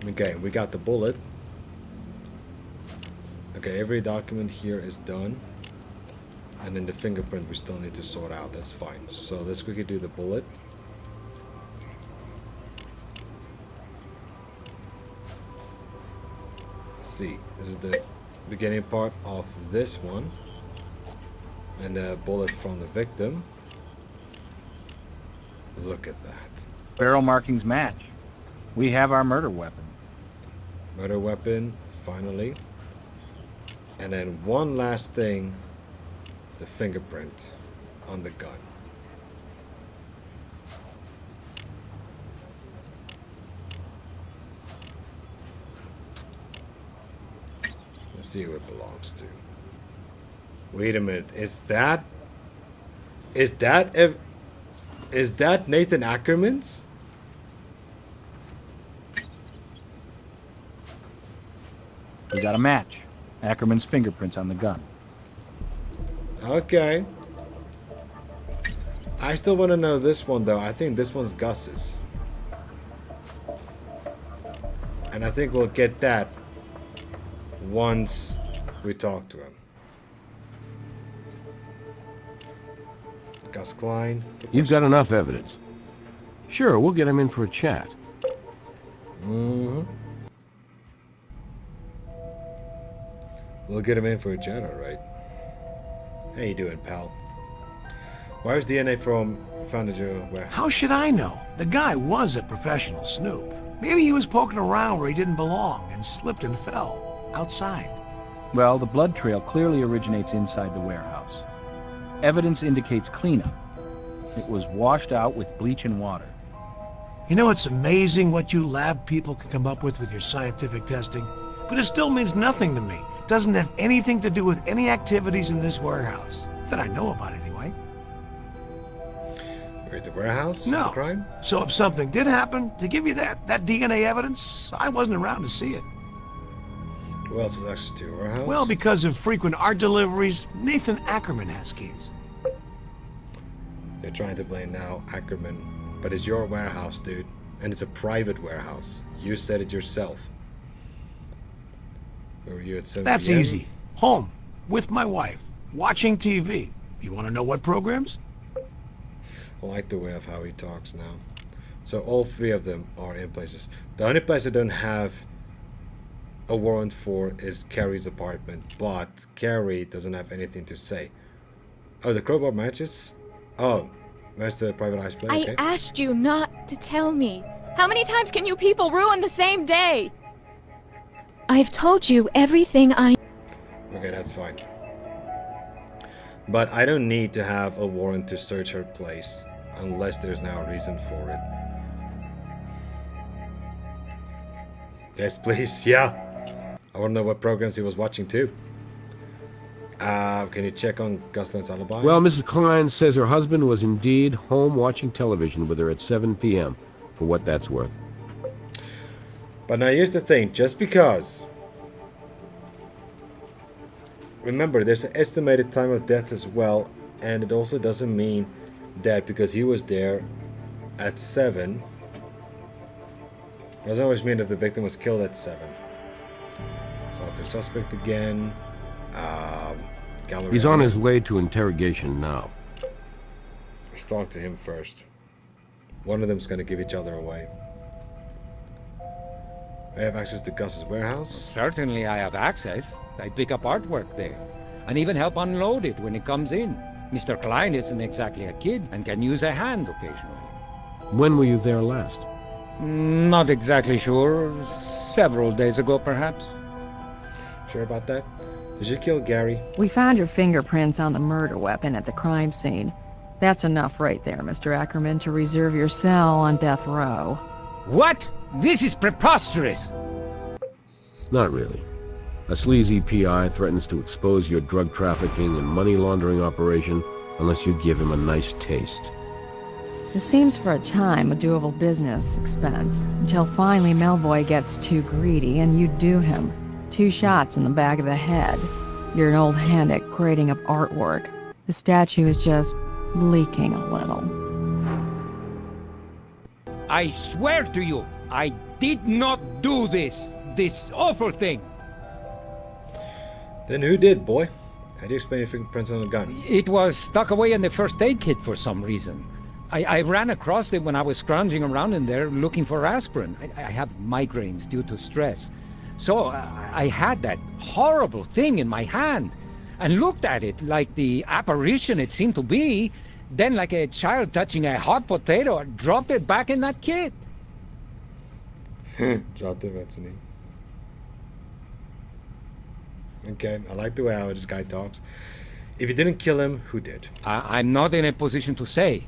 Speaker 1: Okay, we got the bullet. Okay, every document here is done. And then the fingerprint we still need to sort out. That's fine. So let's quickly do the bullet. Let's see. This is the beginning part of this one. And the bullet from the victim. Look at that.
Speaker 2: Barrel markings match. We have our murder weapon.
Speaker 1: Murder weapon, finally. And then one last thing. The fingerprint on the gun. Let's see who it belongs to. Wait a minute. Is that Nathan Ackerman's?
Speaker 2: We got a match. Ackerman's fingerprints on the gun.
Speaker 1: Okay. I still want to know this one though. I think this one's Gus's. And I think we'll get that once we talk to him. Gus Klein.
Speaker 8: You've got enough evidence. Sure, we'll get him in for a chat.
Speaker 1: Mm-hmm. We'll get him in for a chat, alright. How you doing, pal? Where's DNA from found at your warehouse?
Speaker 7: How should I know? The guy was a professional snoop. Maybe he was poking around where he didn't belong and slipped and fell outside.
Speaker 2: Well, the blood trail clearly originates inside the warehouse. Evidence indicates cleanup. It was washed out with bleach and water.
Speaker 7: You know, it's amazing what you lab people can come up with your scientific testing, but it still means nothing to me. It doesn't have anything to do with any activities in this warehouse, that I know about anyway.
Speaker 1: We're at the warehouse?
Speaker 7: No.
Speaker 1: The crime?
Speaker 7: So if something did happen, to give you that DNA evidence, I wasn't around to see it.
Speaker 1: Who else has access to your warehouse?
Speaker 7: Well, because of frequent art deliveries, Nathan Ackerman has keys.
Speaker 1: They're trying to blame now Ackerman, but it's your warehouse, dude. And it's a private warehouse. You said it yourself. Where were you at 7
Speaker 7: That's
Speaker 1: PM?
Speaker 7: easy. Home, with my wife, watching TV. You want to know what programs?
Speaker 1: I like the way of how he talks now. So all three of them are in places. The only place I don't have a warrant for is Carrie's apartment, but Carrie doesn't have anything to say. Oh, the crowbar matches? Oh, match the private eye play? Okay.
Speaker 5: I asked you not to tell me. How many times can you people ruin the same day? I've told you everything I...
Speaker 1: Okay, that's fine. But I don't need to have a warrant to search her place, unless there's now a reason for it. Yes, please. Yeah. I want to know what programs he was watching too. Can you check on Guslin's alibi?
Speaker 8: Well, Mrs. Klein says her husband was indeed home watching television with her at 7 p.m., for what that's worth.
Speaker 1: But now here's the thing, just because... Remember, there's an estimated time of death as well, and it also doesn't mean that because he was there at 7, doesn't always mean that the victim was killed at 7. Talk to the suspect again. Gallery.
Speaker 8: He's on his way to interrogation now.
Speaker 1: Let's talk to him first. One of them's gonna give each other away. I have access to Gus's warehouse?
Speaker 13: Certainly I have access. I pick up artwork there, and even help unload it when it comes in. Mr. Klein isn't exactly a kid, and can use a hand occasionally.
Speaker 8: When were you there last?
Speaker 13: Not exactly sure. Several days ago, perhaps.
Speaker 1: Sure about that? Did you kill Gary?
Speaker 12: We found your fingerprints on the murder weapon at the crime scene. That's enough right there, Mr. Ackerman, to reserve your cell on death row.
Speaker 13: What? This is preposterous!
Speaker 8: Not really. A sleazy PI threatens to expose your drug trafficking and money laundering operation unless you give him a nice taste.
Speaker 12: This seems for a time a doable business expense, until finally Melvoy gets too greedy and you do him. 2 shots in the back of the head. You're an old hand at creating up artwork. The statue is just leaking a little.
Speaker 13: I swear to you, I did not do this awful thing.
Speaker 1: Then who did, boy? How do you explain your fingerprints on a gun?
Speaker 13: It was stuck away in the first aid kit for some reason. I ran across it when I was scrounging around in there looking for aspirin. I have migraines due to stress. So I had that horrible thing in my hand and looked at it like the apparition it seemed to be. Then, like a child touching a hot potato, I dropped it back in that kit.
Speaker 1: Dropped it, Anthony. Okay, I like the way how this guy talks. If you didn't kill him, who did?
Speaker 13: I'm not in a position to say.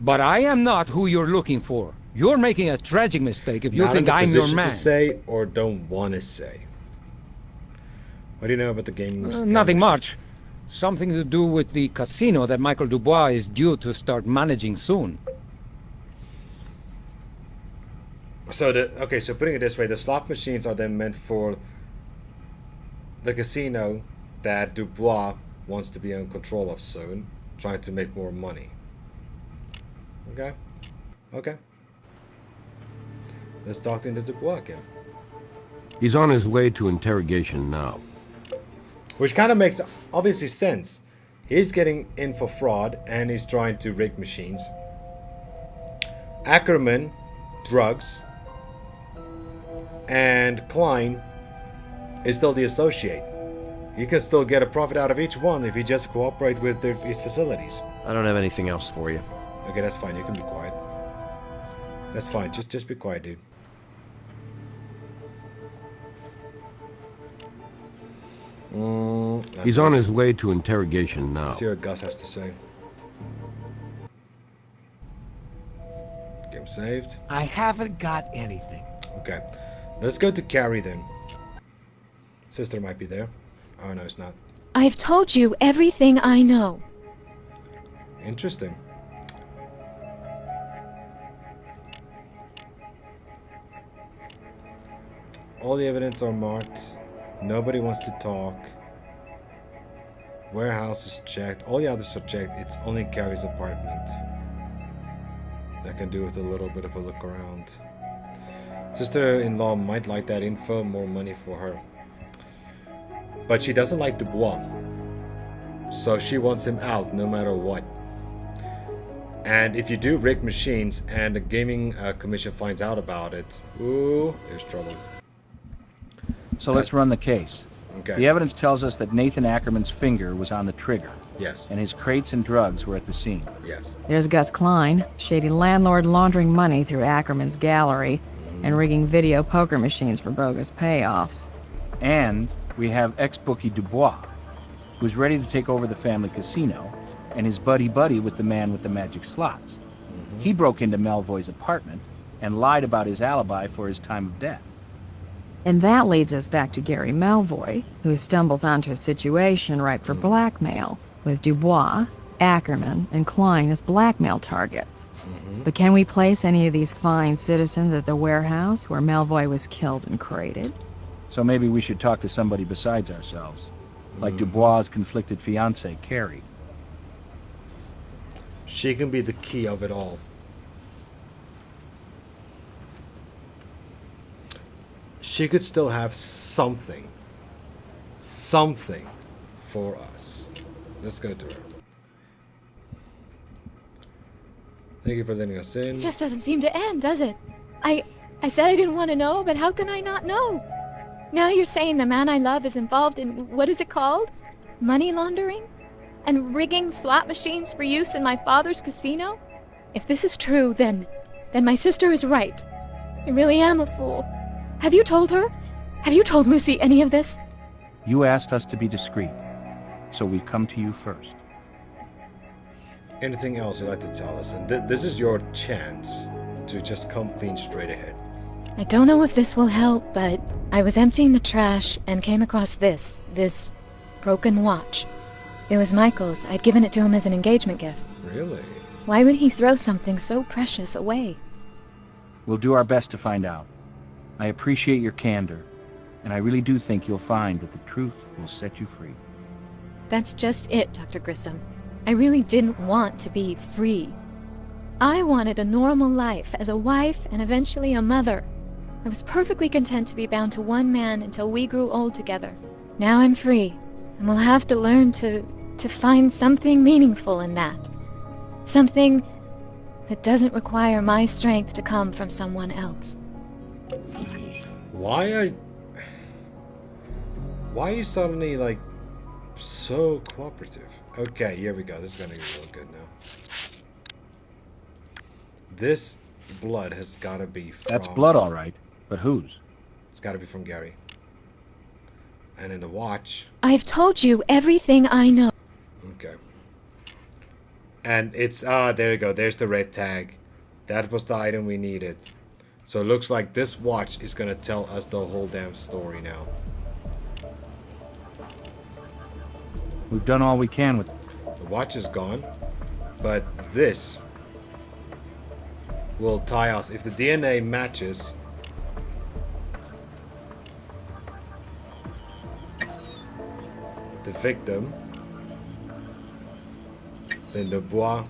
Speaker 13: But I am not who you're looking for. You're making a tragic mistake if you think I'm your man.
Speaker 1: To say or don't want to say. What do you know about the game?
Speaker 13: Nothing much. Something to do with the casino that Michael Dubois is due to start managing soon.
Speaker 1: So so putting it this way, the slot machines are then meant for the casino that Dubois wants to be in control of soon, trying to make more money. Okay. Let's talk into Dubois again.
Speaker 8: He's on his way to interrogation now.
Speaker 1: Which kind of makes obviously sense. He's getting in for fraud and he's trying to rig machines. Ackerman, drugs. And Klein is still the associate. You can still get a profit out of each one if you just cooperate with his facilities.
Speaker 11: I don't have anything else for you.
Speaker 1: Okay, that's fine. You can be quiet. That's fine. Just be quiet, dude.
Speaker 8: He's on his way to interrogation now.
Speaker 1: Let's hear what Gus has to say. Game saved.
Speaker 7: I haven't got anything.
Speaker 1: Okay. Let's go to Carrie then. Sister might be there. Oh, no, it's not.
Speaker 5: I've told you everything I know.
Speaker 1: Interesting. All the evidence are marked. Nobody wants to talk. Warehouse is checked. All the others are checked. It's only Carrie's apartment. That can do with a little bit of a look around. Sister-in-law might like that info. More money for her. But she doesn't like Dubois. So she wants him out no matter what. And if you do rig machines and the gaming commission finds out about it, ooh, there's trouble.
Speaker 2: So let's run the case.
Speaker 1: Okay.
Speaker 2: The evidence tells us that Nathan Ackerman's finger was on the trigger.
Speaker 1: Yes.
Speaker 2: And his crates and drugs were at the scene.
Speaker 1: Yes.
Speaker 12: There's Gus Klein, shady landlord laundering money through Ackerman's gallery and rigging video poker machines for bogus payoffs.
Speaker 2: And we have ex-bookie Dubois, who's ready to take over the family casino, and his buddy-buddy with the man with the magic slots. He broke into Melvoy's apartment and lied about his alibi for his time of death.
Speaker 12: And that leads us back to Gary Melvoy, who stumbles onto a situation ripe for blackmail, with Dubois, Ackerman, and Klein as blackmail targets. But can we place any of these fine citizens at the warehouse where Melvoy was killed and crated?
Speaker 2: So maybe we should talk to somebody besides ourselves, like Dubois' conflicted fiancée, Carrie.
Speaker 1: She can be the key of it all. She could still have something for us. Let's go to her. Thank you for letting us in.
Speaker 5: It just doesn't seem to end, does it? I said I didn't want to know, but how can I not know? Now you're saying the man I love is involved in, what is it called? Money laundering? And rigging slot machines for use in my father's casino? If this is true, then my sister is right. I really am a fool. Have you told her? Have you told Lucy any of this?
Speaker 2: You asked us to be discreet, so we've come to you first.
Speaker 1: Anything else you'd like to tell us? And this is your chance to just come clean straight ahead.
Speaker 5: I don't know if this will help, but I was emptying the trash and came across this broken watch. It was Michael's. I'd given it to him as an engagement gift.
Speaker 1: Really?
Speaker 5: Why would he throw something so precious away?
Speaker 2: We'll do our best to find out. I appreciate your candor, and I really do think you'll find that the truth will set you free.
Speaker 5: That's just it, Dr. Grissom. I really didn't want to be free. I wanted a normal life as a wife and eventually a mother. I was perfectly content to be bound to one man until we grew old together. Now I'm free, and will have to learn to find something meaningful in that. Something that doesn't require my strength to come from someone else.
Speaker 1: Why are you suddenly, like, so cooperative? Okay, here we go. This is gonna get real good now. This blood has gotta be from...
Speaker 2: That's blood, all right. But whose?
Speaker 1: It's gotta be from Gary. And in the watch...
Speaker 5: I've told you everything I know.
Speaker 1: Okay. And it's... there you go. There's the red tag. That was the item we needed. So it looks like this watch is gonna tell us the whole damn story now.
Speaker 2: We've done all we can with it.
Speaker 1: The watch is gone. But this will tie us. If the DNA matches... the victim, then Dubois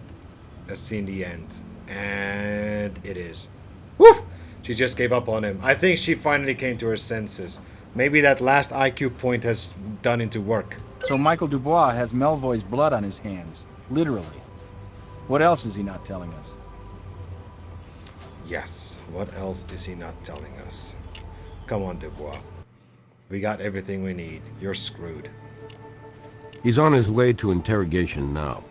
Speaker 1: has seen the end. And it is. Woo! She just gave up on him. I think she finally came to her senses. Maybe that last IQ point has done into work.
Speaker 2: So Michael Dubois has Melvoy's blood on his hands. Literally. What else is he not telling us?
Speaker 1: Yes. What else is he not telling us? Come on, Dubois. We got everything we need. You're screwed.
Speaker 8: He's on his way to interrogation now.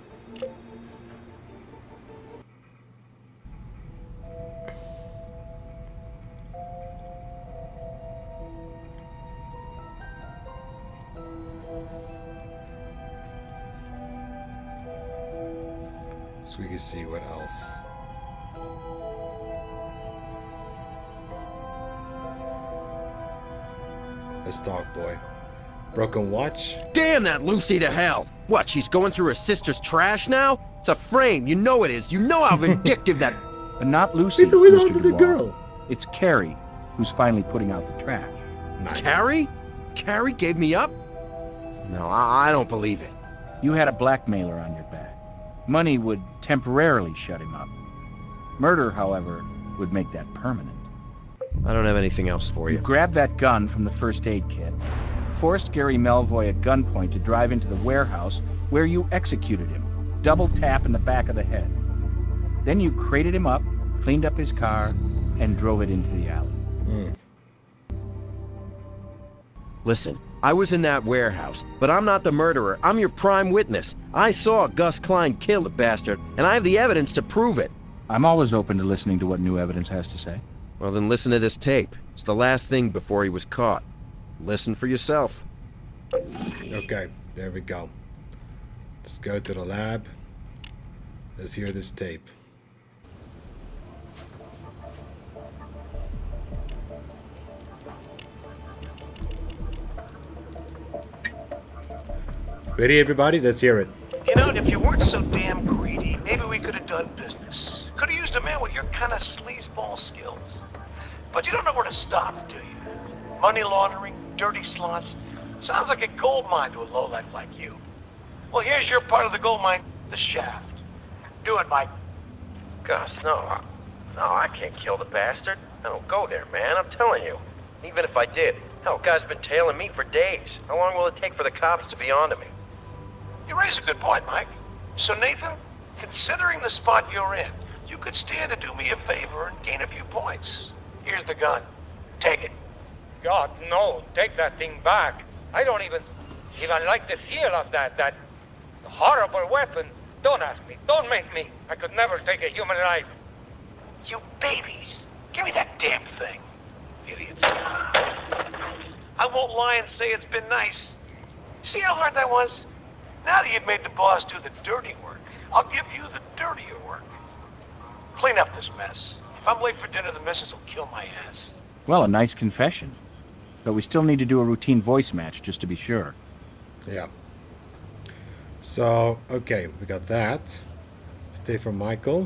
Speaker 1: So we can see what else. Let's talk, boy. Broken watch?
Speaker 11: Damn that Lucy to hell! What, she's going through her sister's trash now? It's a frame, you know it is. You know how vindictive that...
Speaker 2: But not Lucy,
Speaker 1: He's always
Speaker 2: Mr.
Speaker 1: after the
Speaker 2: Dubois.
Speaker 1: girl.
Speaker 2: It's Carrie who's finally putting out the trash.
Speaker 1: Nice.
Speaker 11: Carrie? Carrie gave me up? No, I don't believe it.
Speaker 2: You had a blackmailer on your back. Money would temporarily shut him up. Murder, however, would make that permanent.
Speaker 11: I don't have anything else for
Speaker 2: You
Speaker 11: you.
Speaker 2: grabbed that gun from the first aid kit, forced Gary Melvoy at gunpoint to drive into the warehouse where you executed him, double tap in the back of the head. Then you crated him up, cleaned up his car, and drove it into the alley.
Speaker 11: Listen, I was in that warehouse, but I'm not the murderer. I'm your prime witness. I saw Gus Klein kill the bastard, and I have the evidence to prove it.
Speaker 2: I'm always open to listening to what new evidence has to say.
Speaker 11: Well, then listen to this tape. It's the last thing before he was caught. Listen for yourself.
Speaker 1: Okay, there we go. Let's go to the lab. Let's hear this tape. Ready, everybody? Let's hear it.
Speaker 7: You know, if you weren't so damn greedy, maybe we could have done business. Could have used a man with your kind of sleazeball skills. But you don't know where to stop, do you? Money laundering, dirty slots. Sounds like a gold mine to a lowlife like you. Well, here's your part of the gold mine, the shaft. Do it, Mike.
Speaker 11: Gus, no. No, I can't kill the bastard. I don't go there, man. I'm telling you. Even if I did, hell, guy's been tailing me for days. How long will it take for the cops to be onto me?
Speaker 7: You raise a good point, Mike. So, Nathan, considering the spot you're in, you could stand to do me a favor and gain a few points. Here's the gun. Take it.
Speaker 13: God, no. Take that thing back. I don't even like the feel of that horrible weapon. Don't ask me. Don't make me. I could never take a human life.
Speaker 7: You babies. Give me that damn thing. Idiots. I won't lie and say it's been nice. See how hard that was? Now that you've made the boss do the dirty work, I'll give you the dirtier work. Clean up this mess. If I'm late for dinner, the missus will kill my ass.
Speaker 2: Well, a nice confession. But we still need to do a routine voice match just to be sure.
Speaker 1: Yeah. So, okay, we got that. Tape from Michael.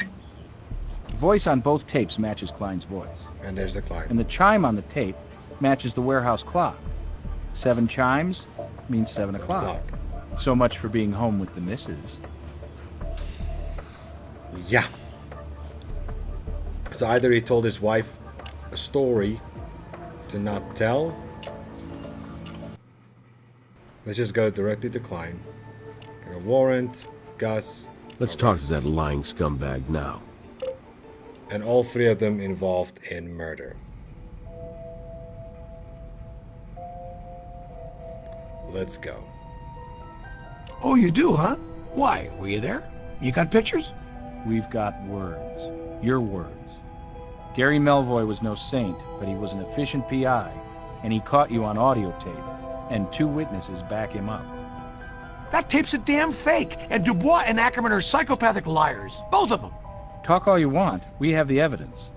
Speaker 2: Voice on both tapes matches Klein's voice.
Speaker 1: And there's the Klein.
Speaker 2: And the chime on the tape matches the warehouse clock. 7 chimes means 7 o'clock. So much for being home with the missus.
Speaker 1: Yeah. So either he told his wife a story to not tell. Let's just go directly to Klein. Get a warrant, Gus.
Speaker 8: Let's talk to that lying scumbag now.
Speaker 1: And all 3 of them involved in murder. Let's go.
Speaker 7: Oh, you do, huh? Why? Were you there? You got pictures?
Speaker 2: We've got words. Your words. Gary Melvoy was no saint, but he was an efficient PI, and he caught you on audio tape, and 2 witnesses back him up.
Speaker 7: That tape's a damn fake, and Dubois and Ackerman are psychopathic liars. Both of them.
Speaker 2: Talk all you want. We have the evidence.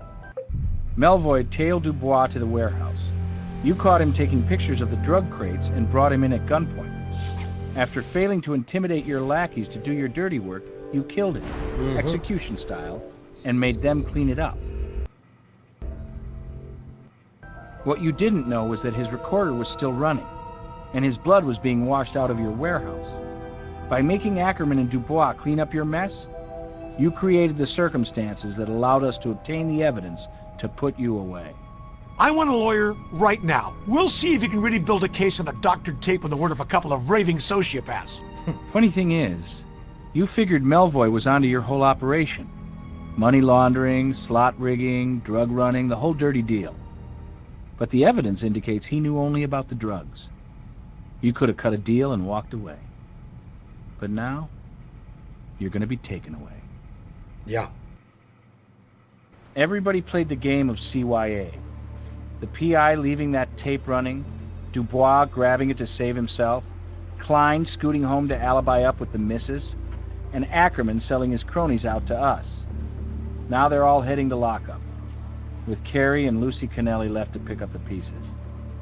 Speaker 2: Melvoy tailed Dubois to the warehouse. You caught him taking pictures of the drug crates and brought him in at gunpoint. After failing to intimidate your lackeys to do your dirty work, you killed him, execution style, and made them clean it up. What you didn't know was that his recorder was still running, and his blood was being washed out of your warehouse. By making Ackerman and Dubois clean up your mess, you created the circumstances that allowed us to obtain the evidence to put you away.
Speaker 7: I want a lawyer right now. We'll see if you can really build a case on a doctored tape on the word of a couple of raving sociopaths.
Speaker 2: Funny thing is, you figured Melvoy was onto your whole operation. Money laundering, slot rigging, drug running, the whole dirty deal. But the evidence indicates he knew only about the drugs. You could have cut a deal and walked away. But now, you're going to be taken away.
Speaker 1: Yeah.
Speaker 2: Everybody played the game of CYA. The PI leaving that tape running, Dubois grabbing it to save himself, Klein scooting home to alibi up with the missus. and Ackerman selling his cronies out to us. Now they're all heading to lockup, with Carrie and Lucy Kennelly left to pick up the pieces.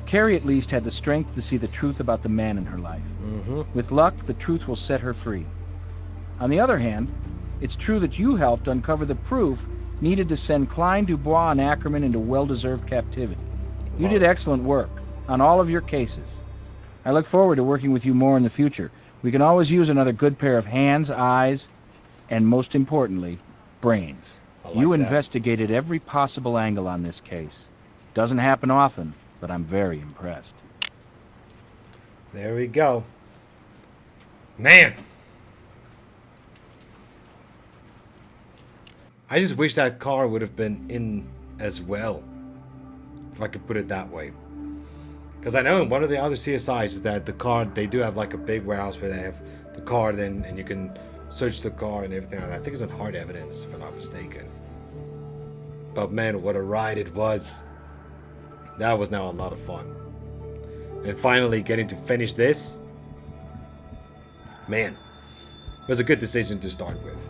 Speaker 2: Carrie at least had the strength to see the truth about the man in her life. With luck, the truth will set her free. On the other hand, it's true that you helped uncover the proof needed to send Klein, Dubois, and Ackerman into well-deserved captivity. You did excellent work on all of your cases. I look forward to working with you more in the future. We can always use another good pair of hands, eyes, and most importantly, brains. You investigated every possible angle on this case. Doesn't happen often, but I'm very impressed.
Speaker 1: There we go. Man. I just wish that car would have been in as well. If I could put it that way. Because I know in one of the other CSIs is that the car, they do have like a big warehouse where they have the car then, and you can search the car and everything like that. I think it's in hard evidence, if I'm not mistaken. But man, what a ride it was. That was now a lot of fun. And finally getting to finish this. Man, it was a good decision to start with.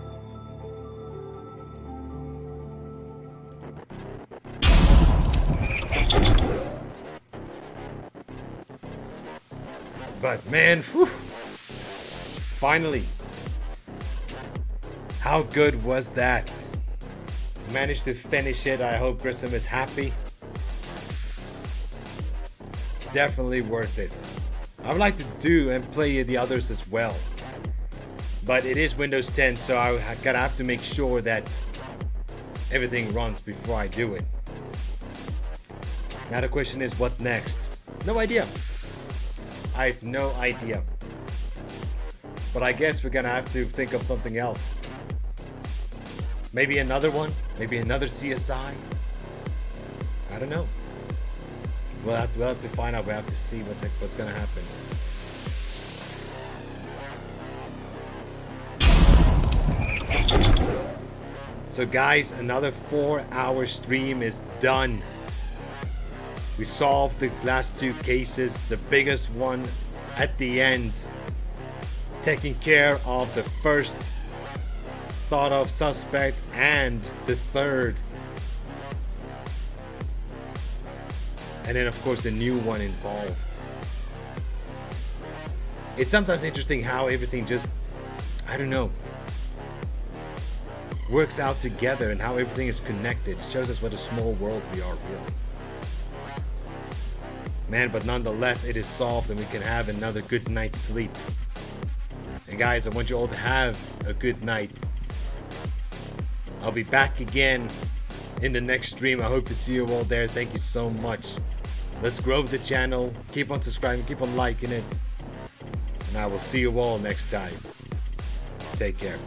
Speaker 1: But man, whew, finally, how good was that? Managed to finish it. I hope Grissom is happy. Definitely worth it. I would like to do and play the others as well. But it is Windows 10, so I gotta have to make sure that everything runs before I do it. Now the question is, what next? No idea. I have no idea. But I guess we're gonna have to think of something else. Maybe another one? Maybe another CSI? I don't know. We'll have to find out. We'll have to see what's gonna happen. So guys, another 4-hour stream is done. We solved the last 2 cases, the biggest one at the end, taking care of the first thought of suspect and the third. And then of course a new one involved. It's sometimes interesting how everything just, I don't know, works out together and how everything is connected. It shows us what a small world we are really. Man, but nonetheless, it is solved and we can have another good night's sleep. And guys, I want you all to have a good night. I'll be back again in the next stream. I hope to see you all there. Thank you so much. Let's grow the channel. Keep on subscribing. Keep on liking it. And I will see you all next time. Take care.